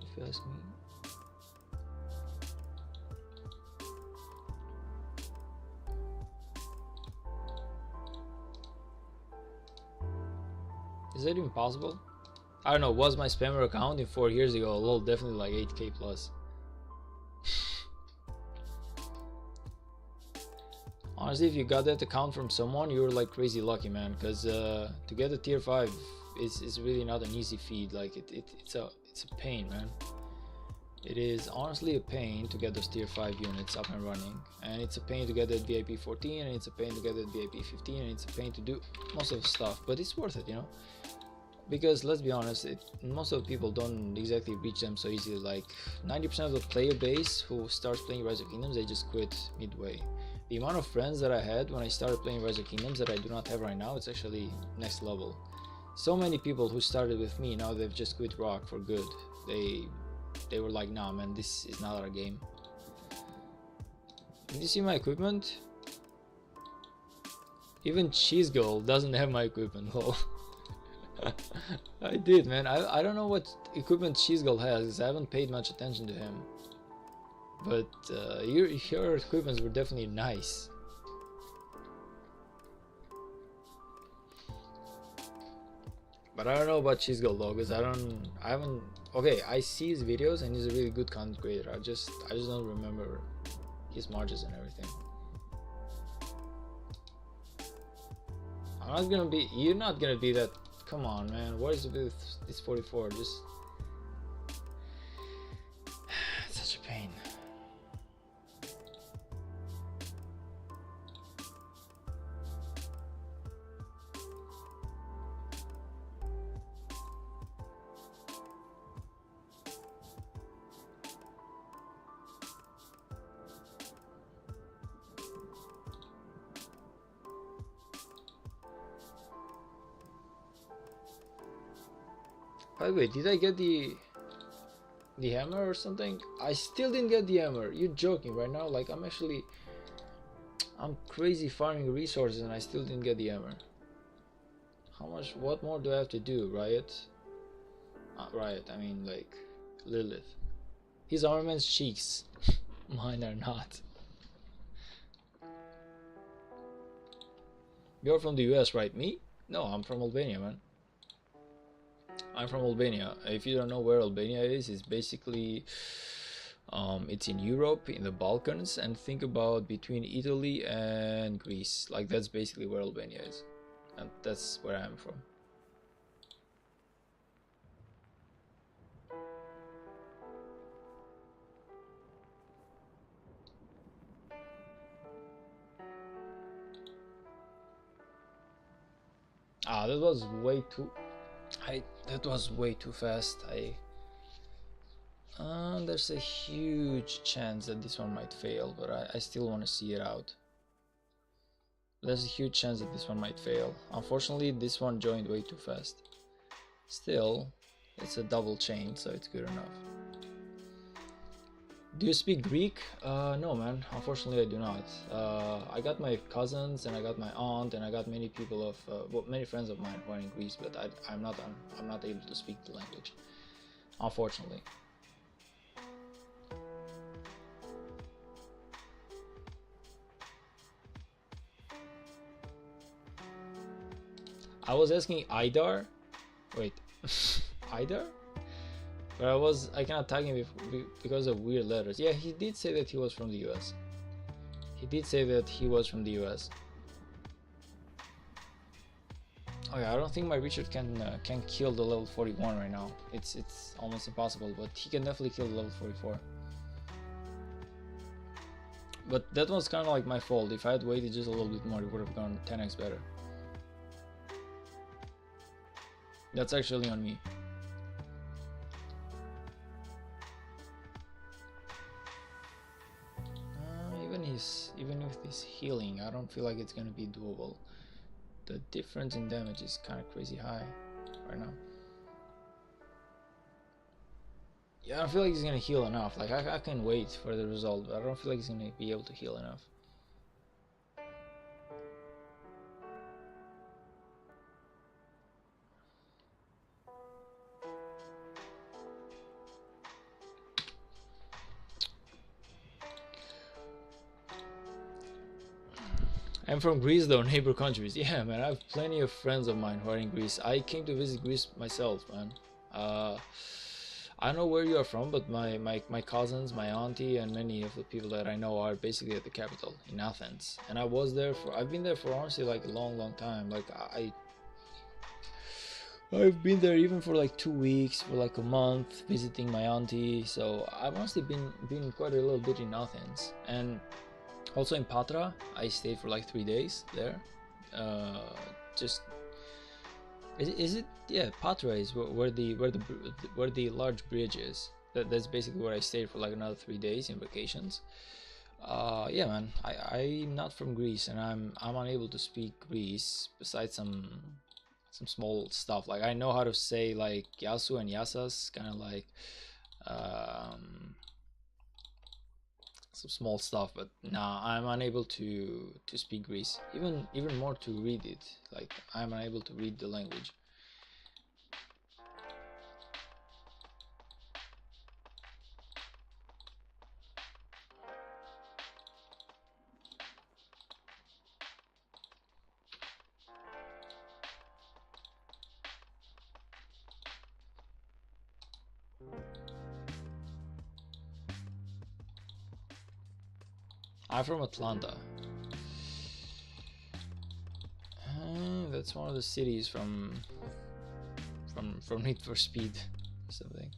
if you ask me. Is that even possible? I don't know, was my spammer account in 4 years ago? Lol, definitely like 8k plus. Honestly, if you got that account from someone, you're like crazy lucky, man, because to get a tier 5 is really not an easy feat. Like, it's a pain, man. It is honestly a pain to get those tier 5 units up and running, and it's a pain to get that VIP 14, and it's a pain to get that VIP 15, and it's a pain to do most of the stuff, but it's worth it, you know, because let's be honest, most of the people don't exactly reach them so easily. Like 90% of the player base who starts playing Rise of Kingdoms, they just quit midway. The amount of friends that I had when I started playing Rise of Kingdoms that I do not have right now, it's actually next level. So many people who started with me, now they've just quit Rock for good. They were like, nah man, this is not our game. Did you see my equipment? Even Cheese Girl doesn't have my equipment. Lol. I did, man. I don't know what equipment Cheese Girl has, because I haven't paid much attention to him. But your equipments were definitely nice. But I don't know about Cheese Girl though, because I haven't. Okay, I see his videos and he's a really good content creator. I just don't remember his margins and everything. I'm not gonna be. You're not gonna be that. Come on, man. What is it with this 44? Just it's such a pain. By the way, did I get the hammer or something? I still didn't get the hammer. You're joking right now? Like, I'm crazy farming resources and I still didn't get the hammer. How much? What more do I have to do? Riot? Riot, I mean like Lilith. His armament's cheeks. Mine are not. You're from the US, right? Me? No, I'm from Albania, man. I'm from Albania. If you don't know where Albania is, it's basically it's in Europe, in the Balkans, and think about between Italy and Greece. Like, that's basically where Albania is, and that's where I'm from. Ah, that was way too. That was way too fast. There's a huge chance that this one might fail, but I still want to see it out. There's a huge chance that this one might fail. Unfortunately, this one joined way too fast. Still, it's a double chain, so it's good enough. Do you speak Greek? No, man. Unfortunately, I do not. I got my cousins, and I got my aunt, and I got many people of, many friends of mine who are in Greece, but I'm not able to speak the language. unfortunately. I was asking Idar. Wait, Idar? But I cannot tag him because of weird letters. Yeah, he did say that he was from the US. He did say that he was from the US. Okay, I don't think my Richard can kill the level 41 right now. It's almost impossible, but he can definitely kill the level 44. But that was kind of like my fault. If I had waited just a little bit more, it would have gone 10x better. That's actually on me. Even with this healing, I don't feel like it's gonna be doable. The difference in damage is kind of crazy high right now. Yeah, I don't feel like he's gonna heal enough. Like I can wait for the result, but I don't feel like he's gonna be able to heal enough. I'm from Greece though, neighbor countries. Yeah, man, I have plenty of friends of mine who are in Greece. I came to visit Greece myself, man. I don't know where you are from, but my cousins, my auntie, and many of the people that I know are basically at the capital in Athens. And I've been there for honestly like a long time. Like I've been there even for like 2 weeks, for like a month, visiting my auntie. So I've honestly been quite a little bit in Athens, and also in Patra. I stayed for like 3 days there. Just is it, yeah, Patra is where the large bridge is. That's basically where I stayed for like another 3 days in vacations. Yeah, man, I'm not from Greece, and I'm unable to speak Greece besides some small stuff. Like I know how to say like Yasu and Yasas, kind of like some small stuff, but nah, I'm unable to speak Greece. Even more to read it. Like I'm unable to read the language. I'm from Atlanta. That's one of the cities from Need for Speed or something.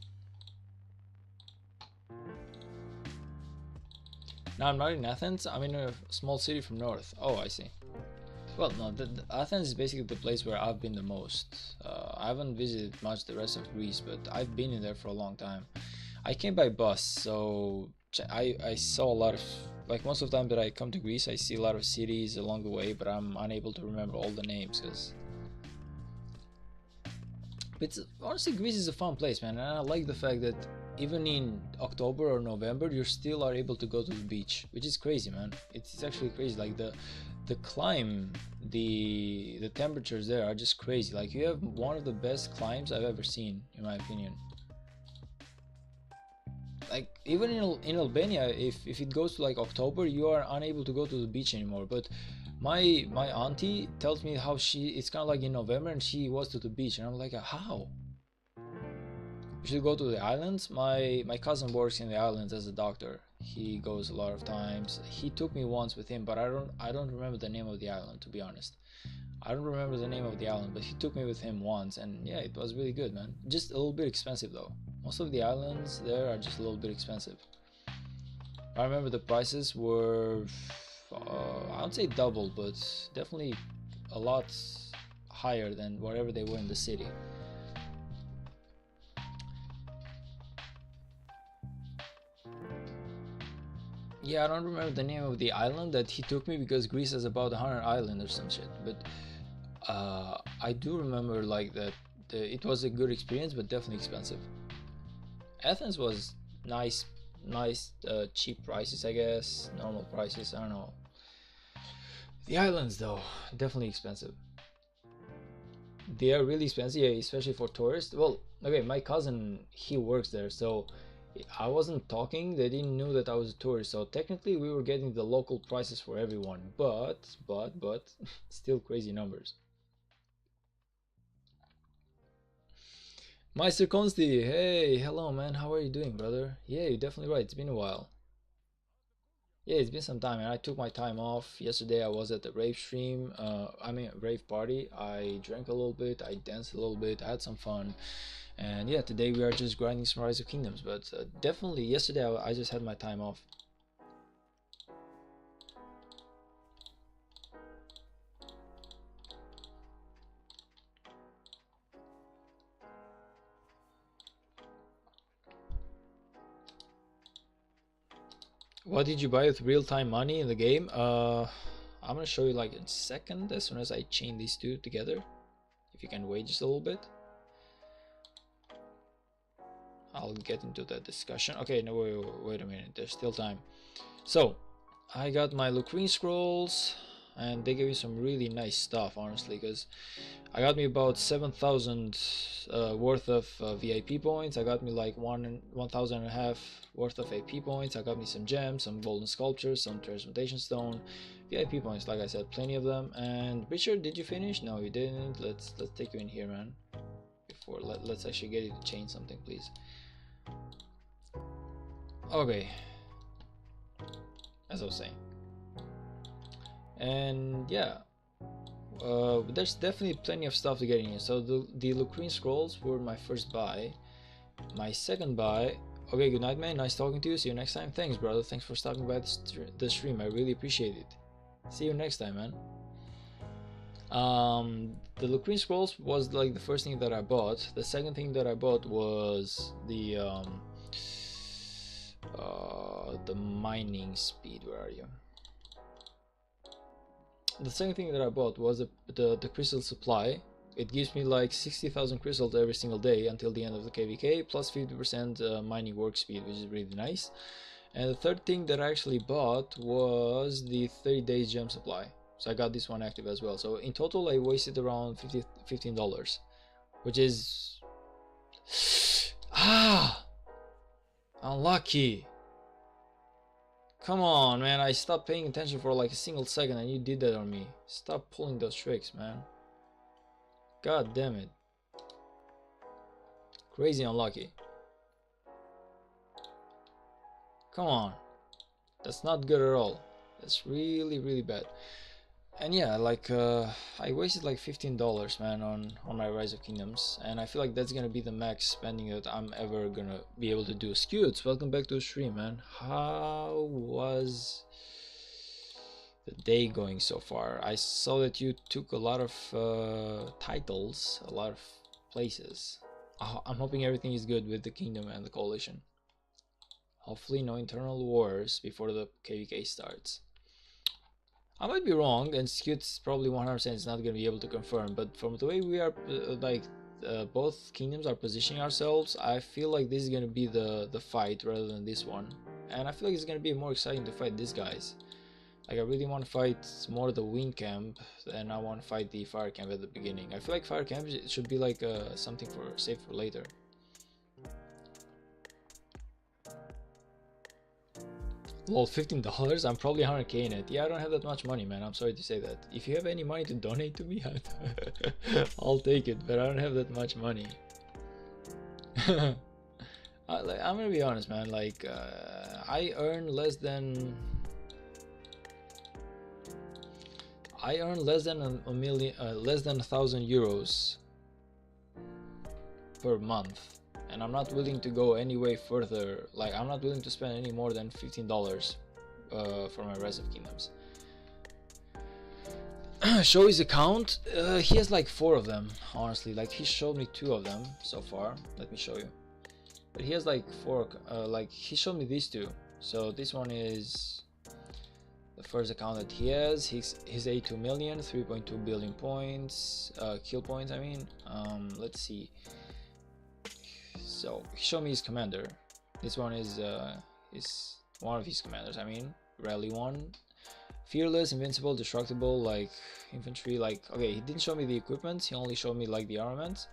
No, I'm not in Athens. I'm in a small city from north. Oh, I see. Well, no, Athens is basically the place where I've been the most. I haven't visited much the rest of Greece, but I've been in there for a long time. I came by bus, so I saw a lot of, like most of the time that I come to Greece, I see a lot of cities along the way, but I'm unable to remember all the names because. But honestly, Greece is a fun place, man, and I like the fact that even in October or November, you still are able to go to the beach, which is crazy, man. It's actually crazy. Like the climb, the temperatures there are just crazy. Like you have one of the best climbs I've ever seen, in my opinion. Like even in Albania, if it goes to like October, you are unable to go to the beach anymore. But my auntie tells me how it's kind of like in November and she was to the beach, and I'm like, how? You should go to the islands. My cousin works in the islands as a doctor. He goes a lot of times. He took me once with him, but I don't remember the name of the island, to be honest. I don't remember the name of the island, but he took me with him once, and yeah, it was really good, man. Just a little bit expensive though. Most of the islands there are just a little bit expensive. I remember the prices were, I would say double, but definitely a lot higher than whatever they were in the city. Yeah, I don't remember the name of the island that he took me because Greece has about 100 islands or some shit. But I do remember like that it was a good experience, but definitely expensive. Athens was nice, cheap prices, I guess, normal prices. I don't know. The islands though, definitely expensive. They are really expensive, yeah, especially for tourists. Well, okay, my cousin, he works there, so I wasn't talking. They didn't know that I was a tourist, so technically we were getting the local prices for everyone. But, still crazy numbers. Meister Consti, hey, hello man, how are you doing, brother? Yeah, you're definitely right. It's been a while. Yeah, it's been some time, and I took my time off. Yesterday I was at the rave stream, I mean rave party. I drank a little bit, I danced a little bit, I had some fun. And yeah, today we are just grinding some Rise of Kingdoms, but definitely yesterday I just had my time off. What did you buy with real-time money in the game? I'm gonna show you like in a second as soon as I chain these two together. If you can wait just a little bit. I'll get into that discussion. Okay, no, wait a minute, there's still time. So, I got my Lucrine scrolls, and they gave me some really nice stuff, honestly, because I got me about 7,000 worth of VIP points. I got me like 1,000 and a half worth of AP points. I got me some gems, some golden sculptures, some transmutation stone, VIP points. Like I said, plenty of them. And Richard, did you finish? No, you didn't. Let's take you in here, man. Before let's actually get you to change something, please. Okay, as I was saying, and yeah. There's definitely plenty of stuff to get in here. So the Lucrine scrolls were my first buy. My second buy. Okay, good night, man. Nice talking to you. See you next time. Thanks, brother. Thanks for stopping by the stream. I really appreciate it. See you next time, man. The Lucrine scrolls was like the first thing that I bought. The second thing that I bought was the mining speed. Where are you? The second thing that I bought was the crystal supply. It gives me like 60,000 crystals every single day until the end of the KVK, plus 50% mining work speed, which is really nice. And the third thing that I actually bought was the 30 days gem supply. So I got this one active as well. So in total I wasted around $15, which is unlucky. Come on, man, I stopped paying attention for like a single second and you did that on me. Stop pulling those tricks, man. God damn it. Crazy unlucky. Come on. That's not good at all. That's really, really bad. And yeah, like I wasted like $15, man, on my Rise of Kingdoms, and I feel like that's gonna be the max spending that I'm ever gonna be able to do. Scutes, welcome back to the stream, man. How was the day going so far? I saw that you took a lot of titles, a lot of places. I'm hoping everything is good with the kingdom and the coalition. Hopefully no internal wars before the KVK starts. I might be wrong, and Scoot's probably 100% is not going to be able to confirm, but from the way we are, both kingdoms are positioning ourselves, I feel like this is going to be the fight rather than this one. And I feel like it's going to be more exciting to fight these guys. Like, I really want to fight more the wind camp than I want to fight the fire camp at the beginning. I feel like fire camp should be like something for saved for later. Lol, $15? I'm probably 100k in it. Yeah, I don't have that much money, man. I'm sorry to say that. If you have any money to donate to me, I'll take it, but I don't have that much money. I'm gonna be honest, man. Like, I earn less than a million, less than 1,000 euros per month. And I'm not willing to go any way further. Like, I'm not willing to spend any more than $15 for my Rise of Kingdoms. Show his account. He has like 4 of them, honestly. Like, he showed me 2 of them so far. Let me show you. But he has like 4. Like, he showed me these 2. So this one is the first account that he has. He's 82 million, 3.2 billion points, kill points. I mean, let's see. So he showed me his commander. This one is one of his commanders. I mean, Rally 1, Fearless, invincible, destructible, like infantry, like okay, he didn't show me the equipment, he only showed me like the armament.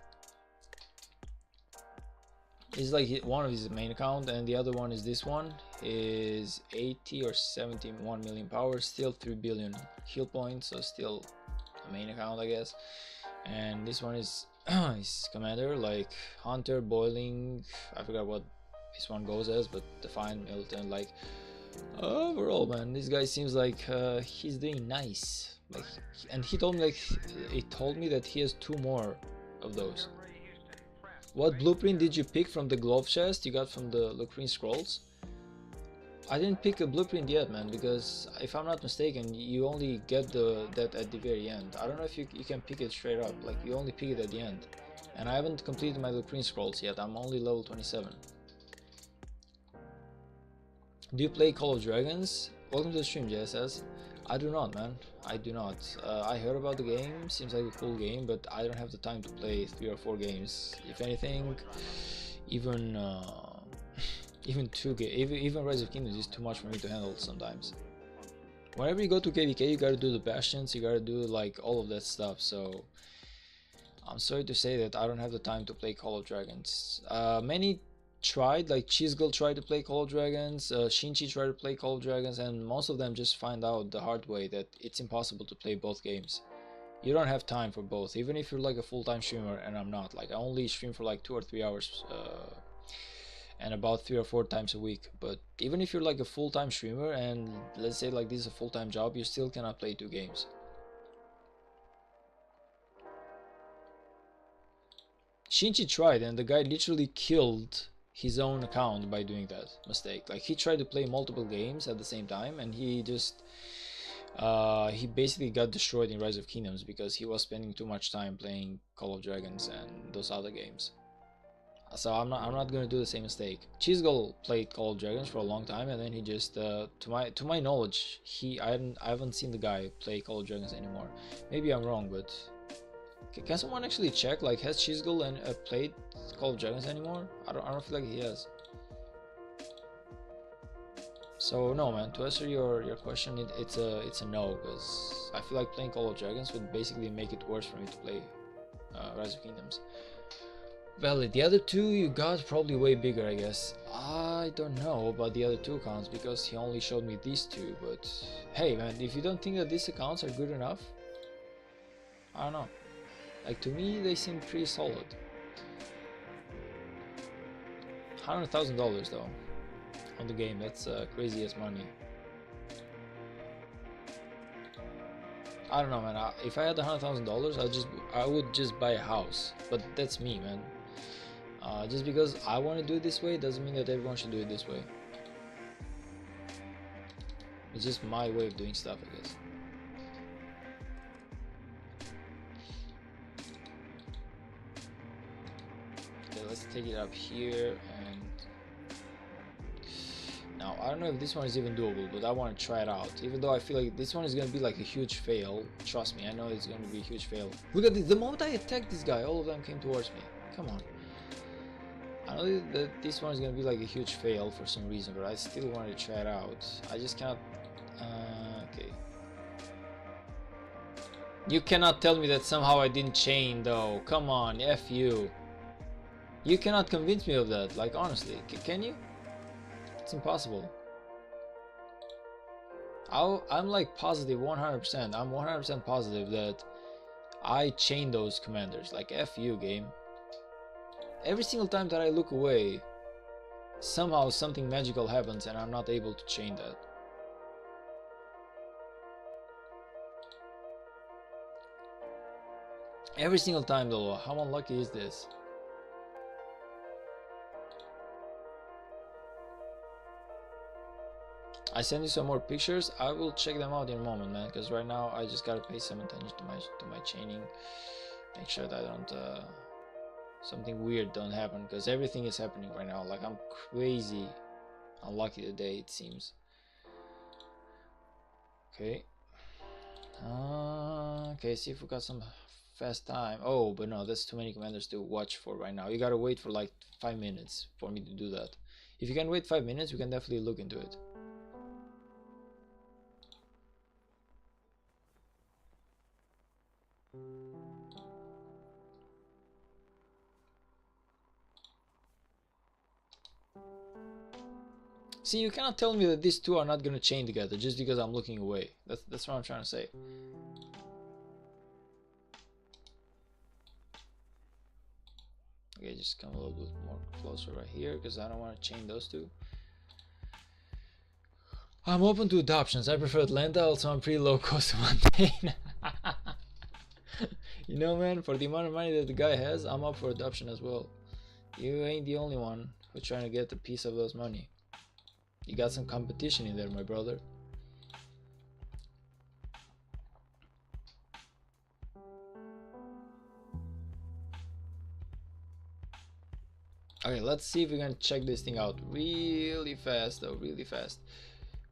It's like one of his main account, and the other one is this one, is 80 or 71 million power, still 3 billion heal points, so still a main account I guess. And this one is his commander, like hunter, boiling, I forgot what this one goes as, but defiant, militant, like overall, man, this guy seems like he's doing nice. Like, and he told me that he has 2 more of those. What blueprint did you pick from the glove chest you got from the Lucrene scrolls? I didn't pick a blueprint yet, man, because if I'm not mistaken, you only get that at the very end. I don't know if you can pick it straight up, like you only pick it at the end. And I haven't completed my Lucrene scrolls yet, I'm only level 27. Do you play Call of Dragons? Welcome to the stream, JSS. I do not, man. I do not. I heard about the game, seems like a cool game, but I don't have the time to play 3 or 4 games. If anything, even even 2 games, even Rise of Kingdoms is too much for me to handle sometimes. Whenever you go to KVK, you gotta do the bastions, you gotta do like all of that stuff, so I'm sorry to say that I don't have the time to play Call of Dragons. Many tried, like Chisgul tried to play Call of Dragons, Shinchi tried to play Call of Dragons, and most of them just find out the hard way that it's impossible to play both games. You don't have time for both, even if you're like a full-time streamer, and I'm not. Like I only stream for like 2 or 3 hours and about 3 or 4 times a week. But even if you're like a full-time streamer and let's say like this is a full-time job, you still cannot play 2 games. Shinchi tried, and the guy literally killed his own account by doing that mistake. Like he tried to play multiple games at the same time, and he just he basically got destroyed in Rise of Kingdoms because he was spending too much time playing Call of Dragons and those other games. So I'm not gonna do the same mistake. Chisgul played Call of Dragons for a long time, and then he just to my knowledge, I haven't seen the guy play Call of Dragons anymore. Maybe I'm wrong, but can someone actually check? Like, has Chisgul and played Call of Dragons anymore? I don't feel like he has. So no, man. To answer your question, it's a no, because I feel like playing Call of Dragons would basically make it worse for me to play Rise of Kingdoms. Well, the other 2 you got probably way bigger, I guess. I don't know about the other 2 accounts because he only showed me these 2. But hey, man, if you don't think that these accounts are good enough, I don't know. Like, to me, they seem pretty solid. $100,000 though on the game. That's crazy as money. I don't know, man. If I had $100,000, I would just buy a house. But that's me, man. Just because I want to do it this way doesn't mean that everyone should do it this way. It's just my way of doing stuff, I guess. Okay, let's take it up here, and now I don't know if this one is even doable, but I want to try it out. Even though I feel like this one is gonna be like a huge fail. Trust me, I know it's gonna be a huge fail. Look at this, the moment I attacked this guy, all of them came towards me. Come on. I know that this one is gonna be like a huge fail for some reason, but I still wanted to try it out. I just cannot. Okay. You cannot tell me that somehow I didn't chain though. Come on, F you. You cannot convince me of that. Like honestly, can you? It's impossible. I'm like positive 100%. I'm 100% positive that I chained those commanders. Like F you, game. Every single time that I look away, somehow something magical happens and I'm not able to chain that. Every single time though, how unlucky is this? I send you some more pictures. I will check them out in a moment, man, because right now I just gotta pay some attention to my chaining. Make sure that I don't something weird don't happen, because everything is happening right now. Like I'm crazy unlucky today, it seems. Okay. Okay, see if we got some fast time. Oh, but no, that's too many commanders to watch for right now. You gotta wait for like 5 minutes for me to do that. If you can wait 5 minutes, we can definitely look into it. See, you cannot tell me that these two are not gonna chain together just because I'm looking away. That's what I'm trying to say. Okay, just come a little bit more closer right here because I don't want to chain those two. I'm open to adoptions. I prefer Atlanta, also I'm pretty low cost to maintain. You know, man, for the amount of money that the guy has, I'm up for adoption as well. You ain't the only one who's trying to get a piece of those money. You got some competition in there, my brother. Okay, let's see if we can check this thing out really fast though, really fast.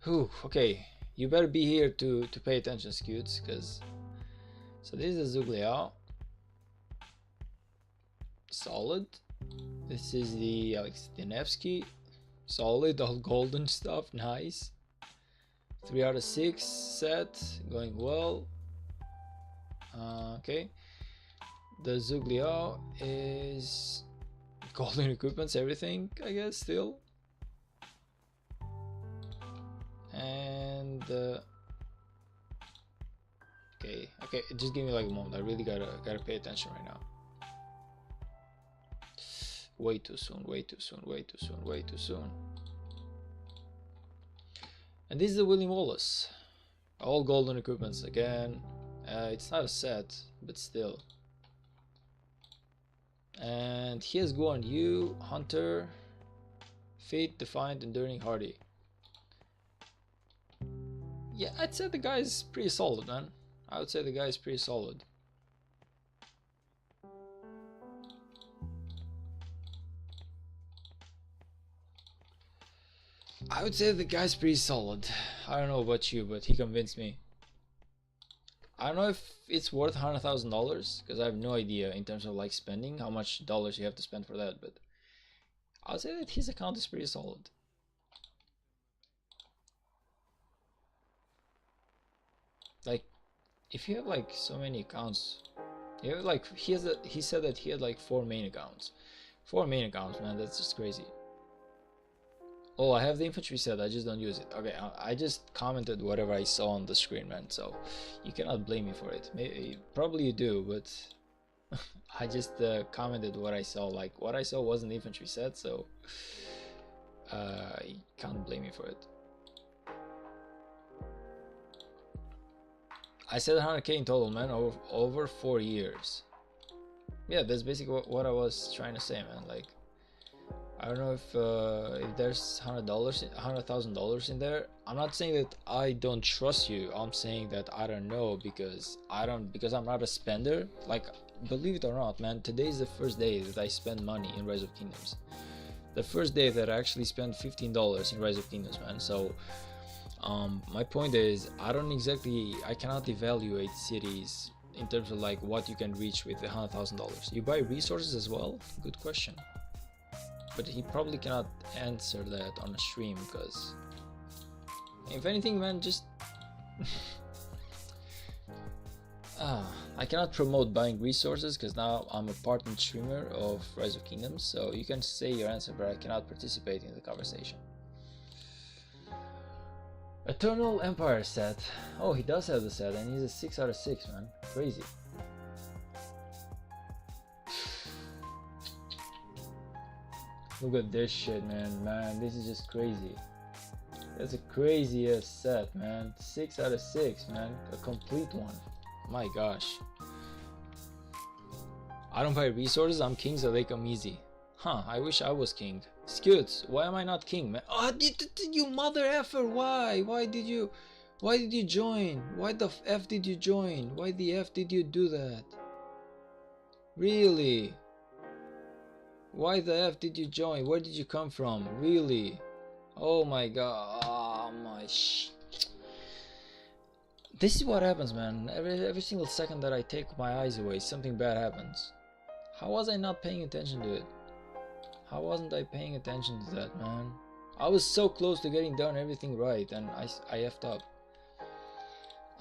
Whew, okay, you better be here to pay attention, Scoots, because... So this is Zugliao. Solid. This is the Alexinevsky. Solid, all golden stuff, nice. 3 out of 6 set, going well. Okay. The Zugliao is golden equipments, everything, I guess, still. And okay, just give me like a moment. I really gotta pay attention right now. Way too soon, way too soon, way too soon, way too soon. And this is the William Wallace. All golden equipments again. It's not a set, but still. And he has Guan Yu, Hunter, Fit, Defiant, Enduring, Hardy. Yeah, I'd say the guy is pretty solid, man. I would say the guy is pretty solid. I would say the guy's pretty solid. I don't know about you, but he convinced me. I don't know if it's worth $100,000 because I have no idea in terms of like spending how much dollars you have to spend for that, but I would say that his account is pretty solid. Like, if you have like so many accounts, you have like he said that he had like 4 main accounts. 4 main accounts, man, that's just crazy. Oh, I have the infantry set, I just don't use it. Okay, I just commented whatever I saw on the screen, man, so you cannot blame me for it. Maybe, probably you do, but I just commented what I saw. Like, what I saw wasn't the infantry set, so you can't blame me for it. I said 100k in total, man, over 4 years. Yeah, that's basically what I was trying to say, man. Like, I don't know if there's $100,000 in there. I'm not saying that I don't trust you. I'm saying that I don't know because I'm not a spender. Like, believe it or not, man, today is the first day that I spend money in Rise of Kingdoms. The first day that I actually spent $15 in Rise of Kingdoms, man. So my point is, I cannot evaluate cities in terms of like what you can reach with the $100,000. You buy resources as well? Good question. But he probably cannot answer that on a stream because, if anything, man, just I cannot promote buying resources because now I'm a partner streamer of Rise of Kingdoms, so you can say your answer, but I cannot participate in the conversation. Eternal Empire set. Oh, he does have the set, and he's a 6 out of 6, man. Crazy. Look at this shit, man. Man, this is just crazy. That's a crazy ass set, man. 6 out of 6, man. A complete one. My gosh. I don't buy resources. I'm king, so they come easy. Huh, I wish I was king. Scoots, why am I not king, man? Oh, you mother effer, why? Why did you join? Why the F did you join? Why the F did you do that? Really? Why the F did you join? Where did you come from? Really? Oh my god. Oh my This is what happens, man. Every single second that I take my eyes away, something bad happens. How was I not paying attention to it? How wasn't I paying attention to that, man? I was so close to getting done everything right, and I effed up.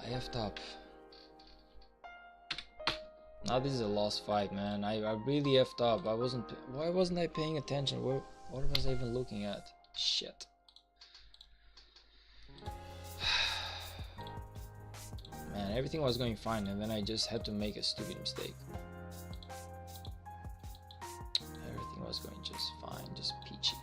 I effed up. Now this is a lost fight, man. I really effed up. Why wasn't I paying attention? What was I even looking at? Shit. everything was going fine, and then I just had to make a stupid mistake. Everything was going just fine, just peachy.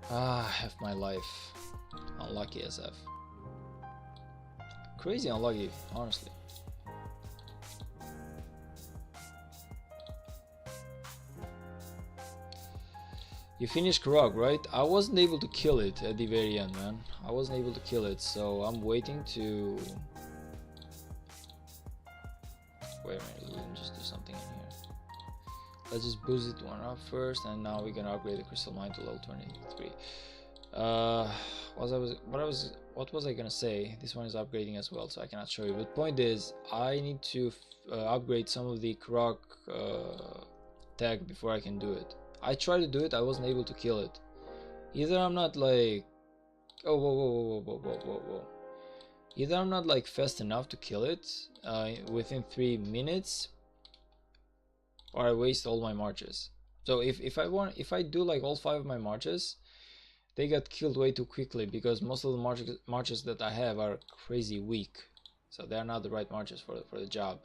Half my life. Unlucky SF. Crazy unlucky, honestly. You finished Krog, right? I wasn't able to kill it at the very end, man. I wasn't able to kill it, so I'm waiting to... Wait a minute, let me just do something in here. Let's just boost it one up first, and now we can upgrade the crystal mine to level 23. What was I gonna say? This one is upgrading as well, so I cannot show you. But point is, I need to upgrade some of the Krog tag before I can do it. I tried to do it, I wasn't able to kill it. Either I'm not like... Oh, whoa. Either I'm not like fast enough to kill it within 3 minutes, or I waste all my marches. So if I do like all 5 of my marches, they got killed way too quickly, because most of the marches that I have are crazy weak. So they're not the right marches for the job.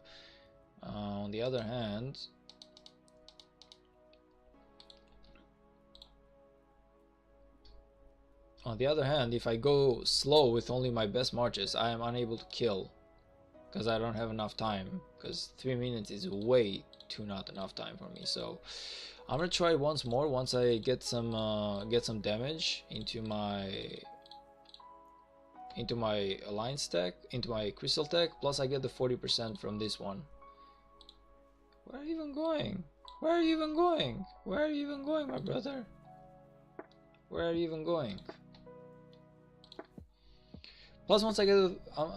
On the other hand... if I go slow with only my best marches, I am unable to kill, because I don't have enough time, because 3 minutes is way too not enough time for me. So I'm gonna try once more once I get some damage into my alliance tech, into my crystal tech, plus I get the 40% from this one. Where are you even going? Where are you even going? Where are you even going, my brother? Where are you even going? Plus, once I get,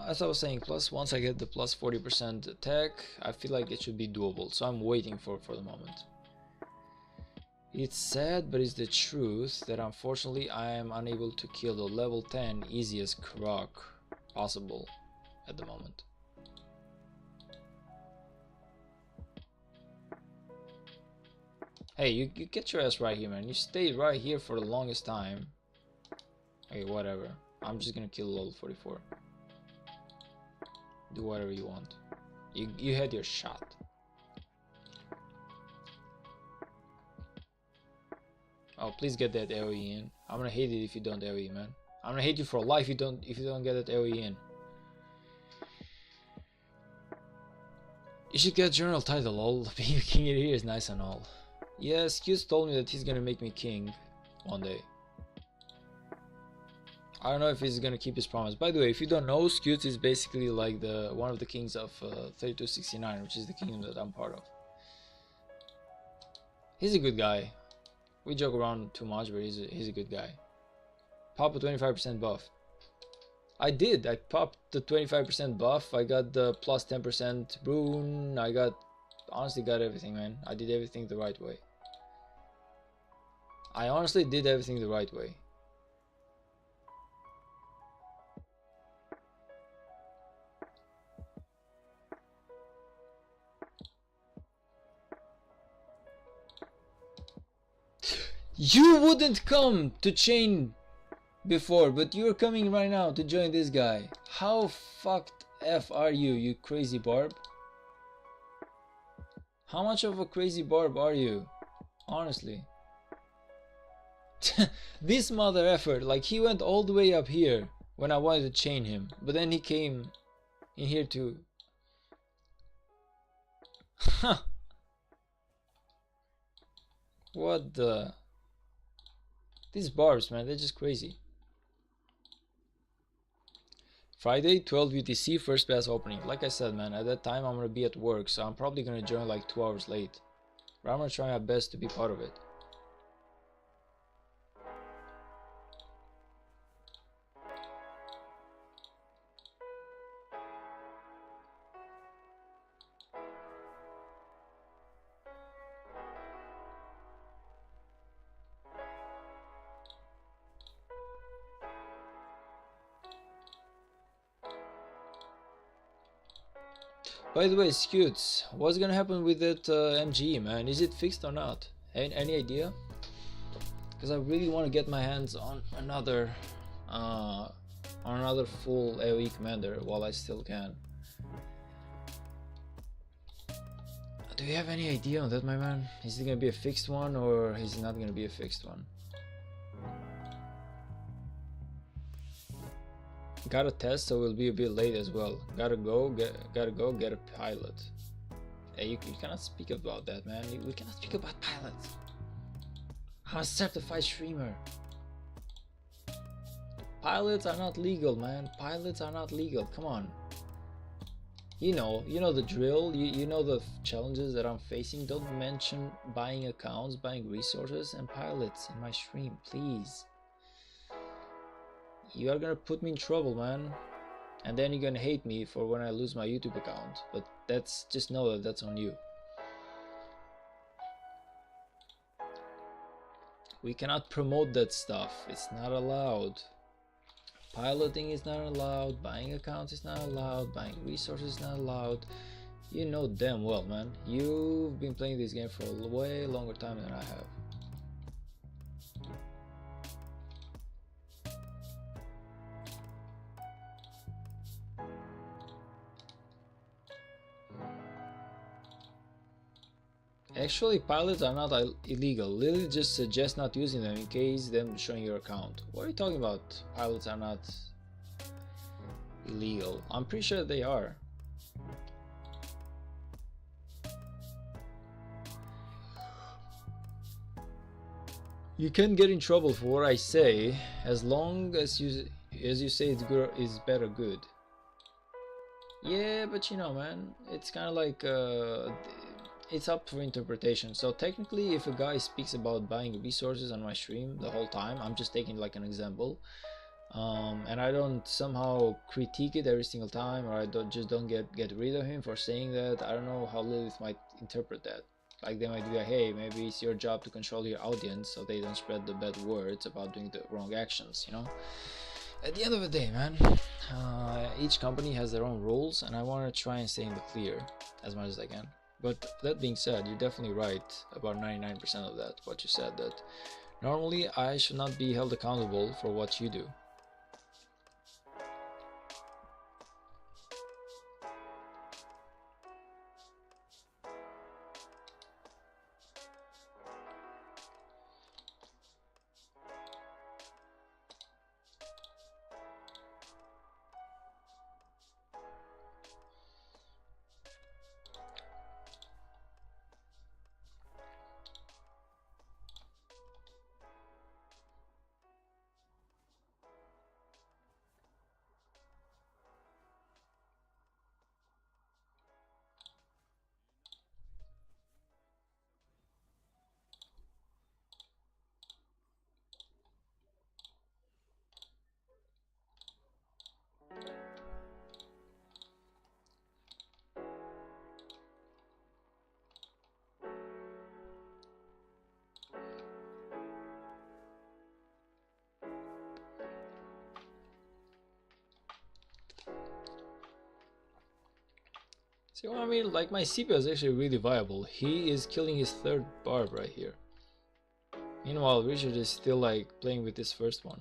as I was saying, plus once I get the plus 40% attack, I feel like it should be doable. So I'm waiting for the moment. It's sad, but it's the truth that unfortunately I am unable to kill the level 10 easiest Krog possible at the moment. Hey, you get your ass right here, man. You stayed right here for the longest time. Okay, whatever. I'm just gonna kill level 44. Do whatever you want. You had your shot. Oh, please get that AoE in. I'm gonna hate it if you don't AoE, man. I'm gonna hate you for life if you don't get that AoE in. You should get general title, lol. Being king here is nice and all. Yeah, Skewz told me that he's gonna make me king one day. I don't know if he's gonna keep his promise. By the way, if you don't know, Skewz is basically like one of the kings of 3269, which is the kingdom that I'm part of. He's a good guy. We joke around too much, but he's a good guy. Pop a 25% buff. I did. I popped the 25% buff. I got the plus 10% rune. Honestly got everything, man. I did everything the right way. I honestly did everything the right way. You wouldn't come to chain before, but you're coming right now to join this guy. How fucked F are you, you crazy barb? How much of a crazy barb are you? Honestly. This mother effort, like he went all the way up here when I wanted to chain him, but then he came in here to... What the... These barbs, man, they're just crazy. Friday, 12 UTC, first pass opening. Like I said, man, at that time I'm gonna be at work, so I'm probably gonna join like 2 hours late. But I'm gonna try my best to be part of it. By the way, Skewz, what's gonna happen with that MGE, man? Is it fixed or not? Any idea? because I really want to get my hands on another full AoE commander while I still can. Do you have any idea on that, my man? Is it gonna be a fixed one, or is it not gonna be a fixed one? Gotta test, so we'll be a bit late as well. Gotta go get a pilot. Hey, you cannot speak about that, man. We cannot speak about pilots. I'm a certified streamer. Pilots are not legal, man. Pilots are not legal. Come on. You know the drill. You know the challenges that I'm facing. Don't mention buying accounts, buying resources, and pilots in my stream, please. You are gonna put me in trouble, man. And then you're gonna hate me for when I lose my YouTube account. But just know that that's on you. We cannot promote that stuff. It's not allowed. Piloting is not allowed. Buying accounts is not allowed. Buying resources is not allowed. You know damn well, man. You've been playing this game for a way longer time than I have. Actually, pilots are not illegal. Lily just suggests not using them in case them showing your account. What are you talking about? Pilots are not illegal. I'm pretty sure they are. You can get in trouble for what I say as long as you say it's good, is better good. Yeah, but you know, man, it's kind of like it's up for interpretation. So technically, if a guy speaks about buying resources on my stream the whole time, I'm just taking like an example, and I don't somehow critique it every single time, or I don't get rid of him for saying that. I don't know how Lilith might interpret that. Like they might be like, hey, maybe it's your job to control your audience so they don't spread the bad words about doing the wrong actions, you know? At the end of the day, man, each company has their own rules, and I want to try and stay in the clear as much as I can. But that being said, you're definitely right about 99% of that, what you said, that normally I should not be held accountable for what you do. See what I mean? Like my CP is actually really viable. He is killing his third barb right here. Meanwhile, Richard is still like playing with this first one.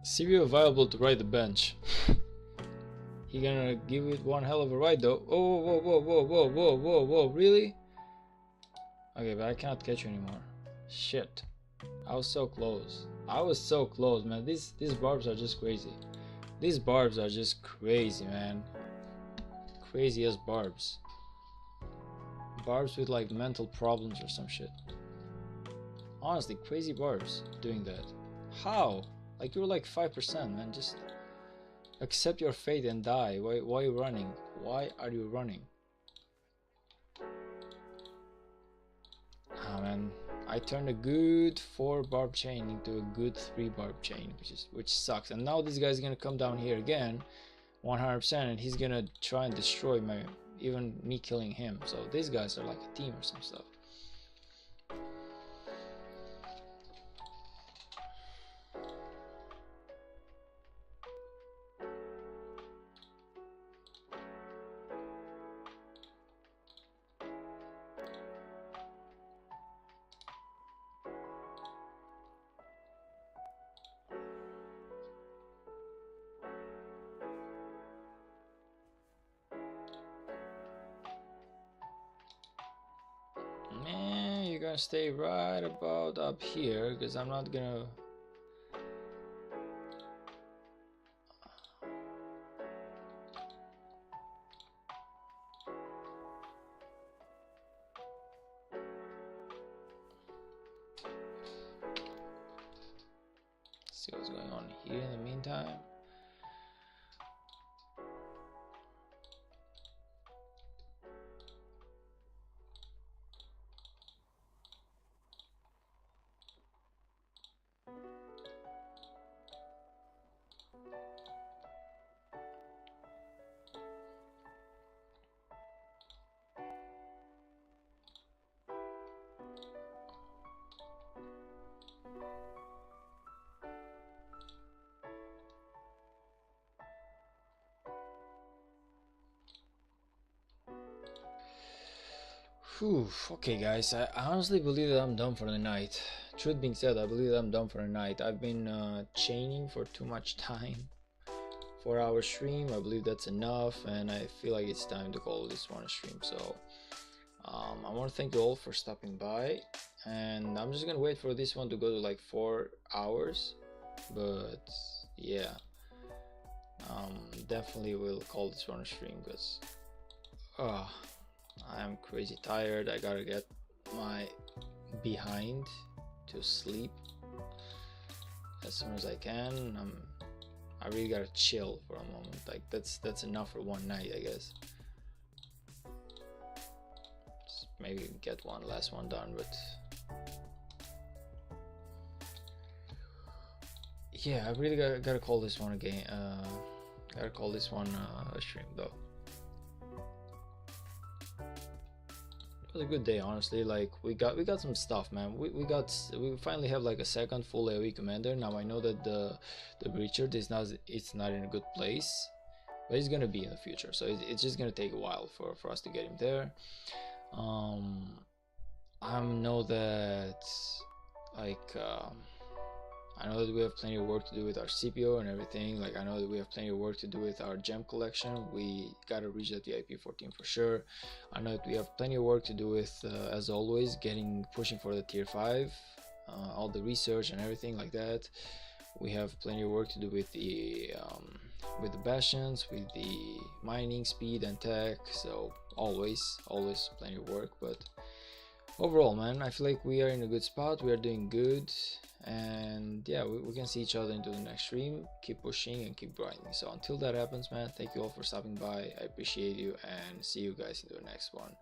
CPU viable to ride the bench. He gonna give it one hell of a ride though. Oh, whoa, whoa, whoa, whoa, whoa, whoa, whoa, really? Okay, but I cannot catch you anymore. Shit. I was so close. I was so close, man. These barbs are just crazy. These barbs are just crazy, man. crazy as barbs. Barbs with like mental problems or some shit. Honestly, crazy barbs doing that. How? Like you're like 5%, man. Just accept your fate and die. Why are you running? Why are you running? Ah man, I turned a good 4 barb chain into a good 3 barb chain, which sucks. And now this guy's gonna come down here again, 100%, and he's gonna try and destroy even me killing him. So these guys are like a team or some stuff. Man, you're gonna stay right about up here, because I'm not gonna... See what's going on here in the meantime. Whew, okay guys, I honestly believe that I'm done for the night. Truth being said, I believe that I'm done for the night. I've been chaining for too much time. 4-hour stream, I believe that's enough, and I feel like it's time to call this one a stream. So I want to thank you all for stopping by, and I'm just gonna wait for this one to go to like 4 hours. But yeah, definitely will call this one a stream, because I'm crazy tired. I gotta get my behind to sleep as soon as I can. I really gotta chill for a moment. Like that's enough for one night, I guess. Just maybe get one last one done, but yeah, I really gotta call this one again. Gotta call this one a stream though. It was a good day, honestly. Like we got some stuff, man. We finally have like a second full AoE commander. Now I know that the Breacher it's not in a good place, but it's gonna be in the future. So it's just gonna take a while for us to get him there. I know that like I know that we have plenty of work to do with our CPO and everything. Like I know that we have plenty of work to do with our gem collection. We gotta reach that VIP 14 for sure. I know that we have plenty of work to do with, as always, pushing for the tier 5, all the research and everything like that. We have plenty of work to do with the bastions, with the mining speed and tech. So always plenty of work, but overall, man, I feel like we are in a good spot. We are doing good, and yeah, we can see each other into the next stream. Keep pushing and keep grinding. So until that happens, man, thank you all for stopping by. I appreciate you, and see you guys into the next one.